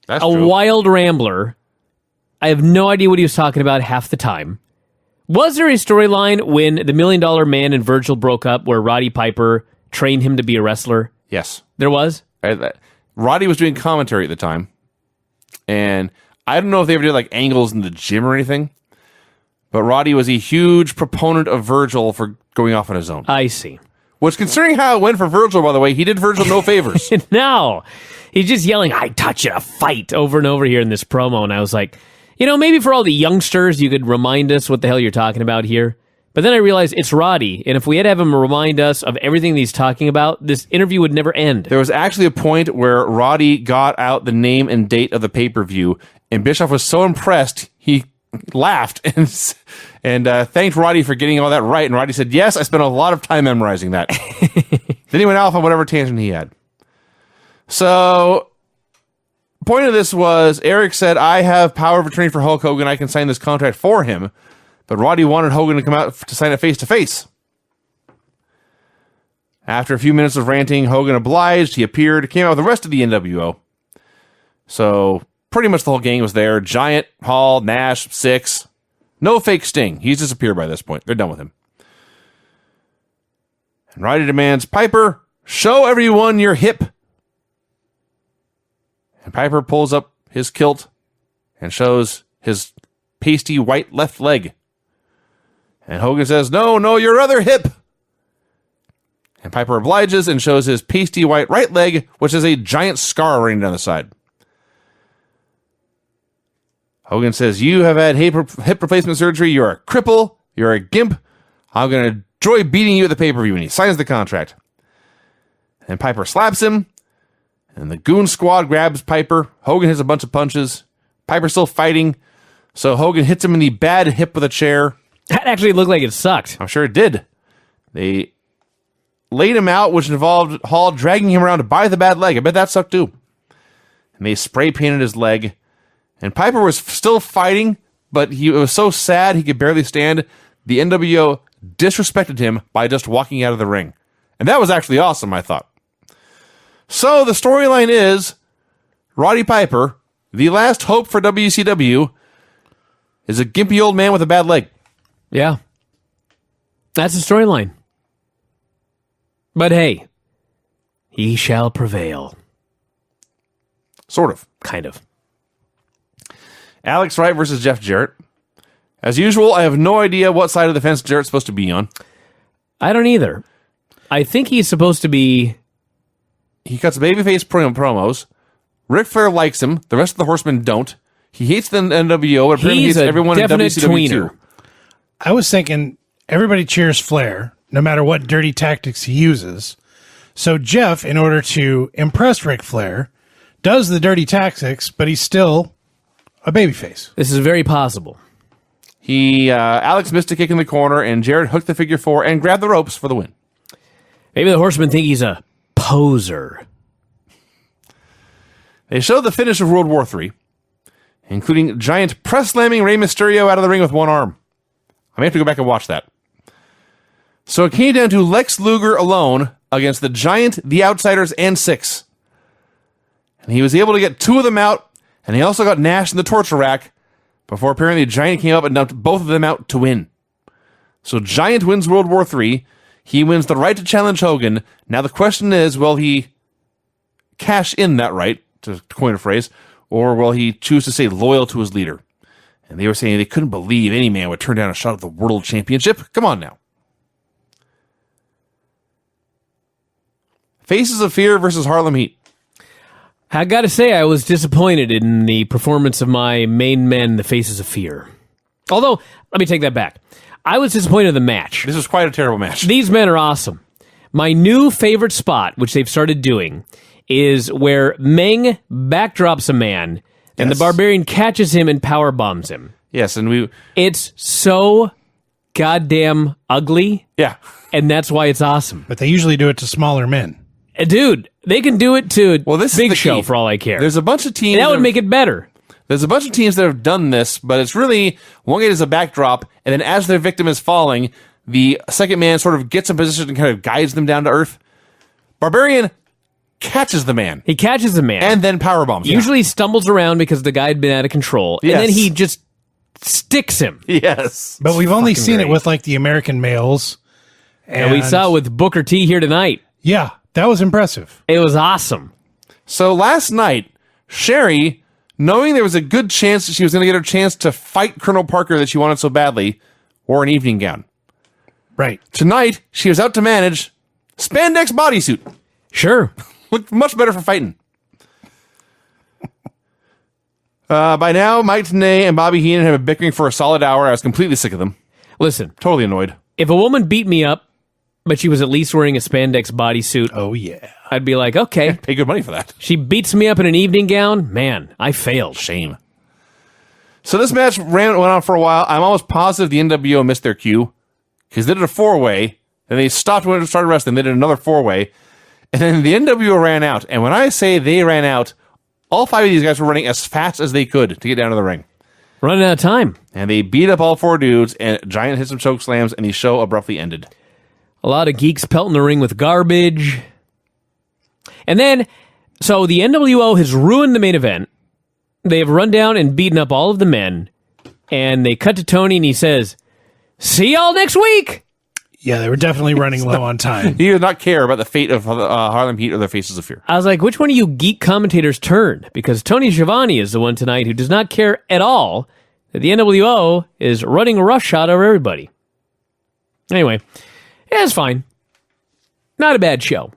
That's A true. wild rambler. I have no idea what he was talking about half the time. Was there a storyline when the $1 Million Man and Virgil broke up where Roddy Piper trained him to be a wrestler? Yes. There was? Roddy was doing commentary at the time, and I don't know if they ever did like angles in the gym or anything, but Roddy was a huge proponent of Virgil for going off on his own. I see. Which, considering how it went for Virgil, by the way, he did Virgil no favors. No. He's just yelling, I taught you to fight over and over here in this promo. And I was like, maybe for all the youngsters, you could remind us what the hell you're talking about here. But then I realized it's Roddy, and if we had to have him remind us of everything that he's talking about, this interview would never end. There was actually a point where Roddy got out the name and date of the pay-per-view, and Bischoff was so impressed, he laughed and thanked Roddy for getting all that right. And Roddy said, yes, I spent a lot of time memorizing that. Then he went off on whatever tangent he had. So, point of this was, Eric said, I have power of attorney for Hulk Hogan. I can sign this contract for him. But Roddy wanted Hogan to come out to sign it face-to-face. After a few minutes of ranting, Hogan obliged. He appeared, came out with the rest of the NWO. So, pretty much the whole gang was there. Giant, Hall, Nash, Six. No fake Sting. He's disappeared by this point. They're done with him. And Roddy demands, Piper, show everyone your hip. And Piper pulls up his kilt and shows his pasty white left leg. And Hogan says, no, your other hip. And Piper obliges and shows his pasty white right leg, which is a giant scar running down the side. Hogan says, you have had hip replacement surgery. You're a cripple. You're a gimp. I'm going to enjoy beating you at the pay-per-view. And he signs the contract. And Piper slaps him. And the Goon Squad grabs Piper. Hogan hits a bunch of punches. Piper's still fighting. So Hogan hits him in the bad hip with a chair. That actually looked like it sucked. I'm sure it did. They laid him out, which involved Hall dragging him around by the bad leg. I bet that sucked too. And they spray painted his leg. And Piper was still fighting, but he was so sad he could barely stand. The NWO disrespected him by just walking out of the ring. And that was actually awesome, I thought. So the storyline is Roddy Piper, the last hope for WCW, is a gimpy old man with a bad leg. Yeah. That's the storyline. But hey, he shall prevail. Sort of. Kind of. Alex Wright versus Jeff Jarrett. As usual, I have no idea what side of the fence Jarrett's supposed to be on. I don't either. I think he's supposed to be... He cuts babyface promos. Ric Flair likes him. The rest of the Horsemen don't. He hates the NWO, but apparently He's hates a everyone in definite WCW tweener. too. I was thinking everybody cheers Flair, no matter what dirty tactics he uses. So Jeff, in order to impress Ric Flair, does the dirty tactics, but he's still a babyface. This is very possible. Alex missed a kick in the corner, and Jarrett hooked the figure four and grabbed the ropes for the win. Maybe the Horsemen think he's a poser. They show the finish of World War III, including giant press-slamming Rey Mysterio out of the ring with one arm. I may have to go back and watch that. So it came down to Lex Luger alone against the Giant, the Outsiders, and Six. And he was able to get two of them out, and he also got Nash in the torture rack before apparently Giant came up and dumped both of them out to win. So Giant wins World War III. He wins the right to challenge Hogan. Now the question is, will he cash in that right, to coin a phrase, or will he choose to stay loyal to his leader? And they were saying they couldn't believe any man would turn down a shot at the World Championship. Come on now. Faces of Fear versus Harlem Heat. I gotta say, I was disappointed in the performance of my main men, the Faces of Fear. Although, let me take that back. I was disappointed in the match. This was quite a terrible match. These men are awesome. My new favorite spot, which they've started doing, is where Meng backdrops a man, and the Barbarian catches him and power bombs him. Yes, and It's so goddamn ugly, yeah. and that's why it's awesome. But they usually do it to smaller men. Dude, they can do it to This is Big the Show key. for all I care. There's a bunch of teams And that would make it better. There's a bunch of teams that have done this, but it's really one guy does a backdrop, and then as their victim is falling, the second man sort of gets in position and kind of guides them down to earth. Barbarian catches the man He catches the man. and then powerbombs him. usually stumbles around because the guy had been out of control. Yes. And then he just sticks him. Yes. But we've only Fucking seen great. it with like the American males. And we saw it with Booker T here tonight. Yeah, that was impressive. It was awesome. So last night, Sherry, knowing there was a good chance that she was going to get her chance to fight Colonel Parker that she wanted so badly, wore an evening gown. Right. Tonight, she was out to manage spandex bodysuit. Sure. Looked much better for fighting. By now, Mike Tenay and Bobby Heenan have been bickering for a solid hour. I was completely sick of them. Listen, Totally annoyed. if a woman beat me up, but she was at least wearing a spandex bodysuit, Oh, yeah. I'd be like, okay. Pay good money for that. She beats me up in an evening gown? Man, I failed. Shame. So this match went on for a while. I'm almost positive the NWO missed their cue because they did a four-way, and they stopped when it started wrestling. They did another four-way, and then the NWO ran out. And when I say they ran out, all five of these guys were running as fast as they could to get down to the ring. Running out of time. And they beat up all four dudes, and Giant hit some choke slams, and the show abruptly ended. A lot of geeks pelting the ring with garbage. And then, so the NWO has ruined the main event. They have run down and beaten up all of the men. And they cut to Tony, and he says, "See y'all next week." Yeah, they were definitely running low on time. He did not care about the fate of Harlem Heat or their Faces of Fear. I was like, which one of you geek commentators turned? Because Tony Schiavone is the one tonight who does not care at all that the NWO is running roughshod over everybody. Anyway, yeah, it's fine. Not a bad show.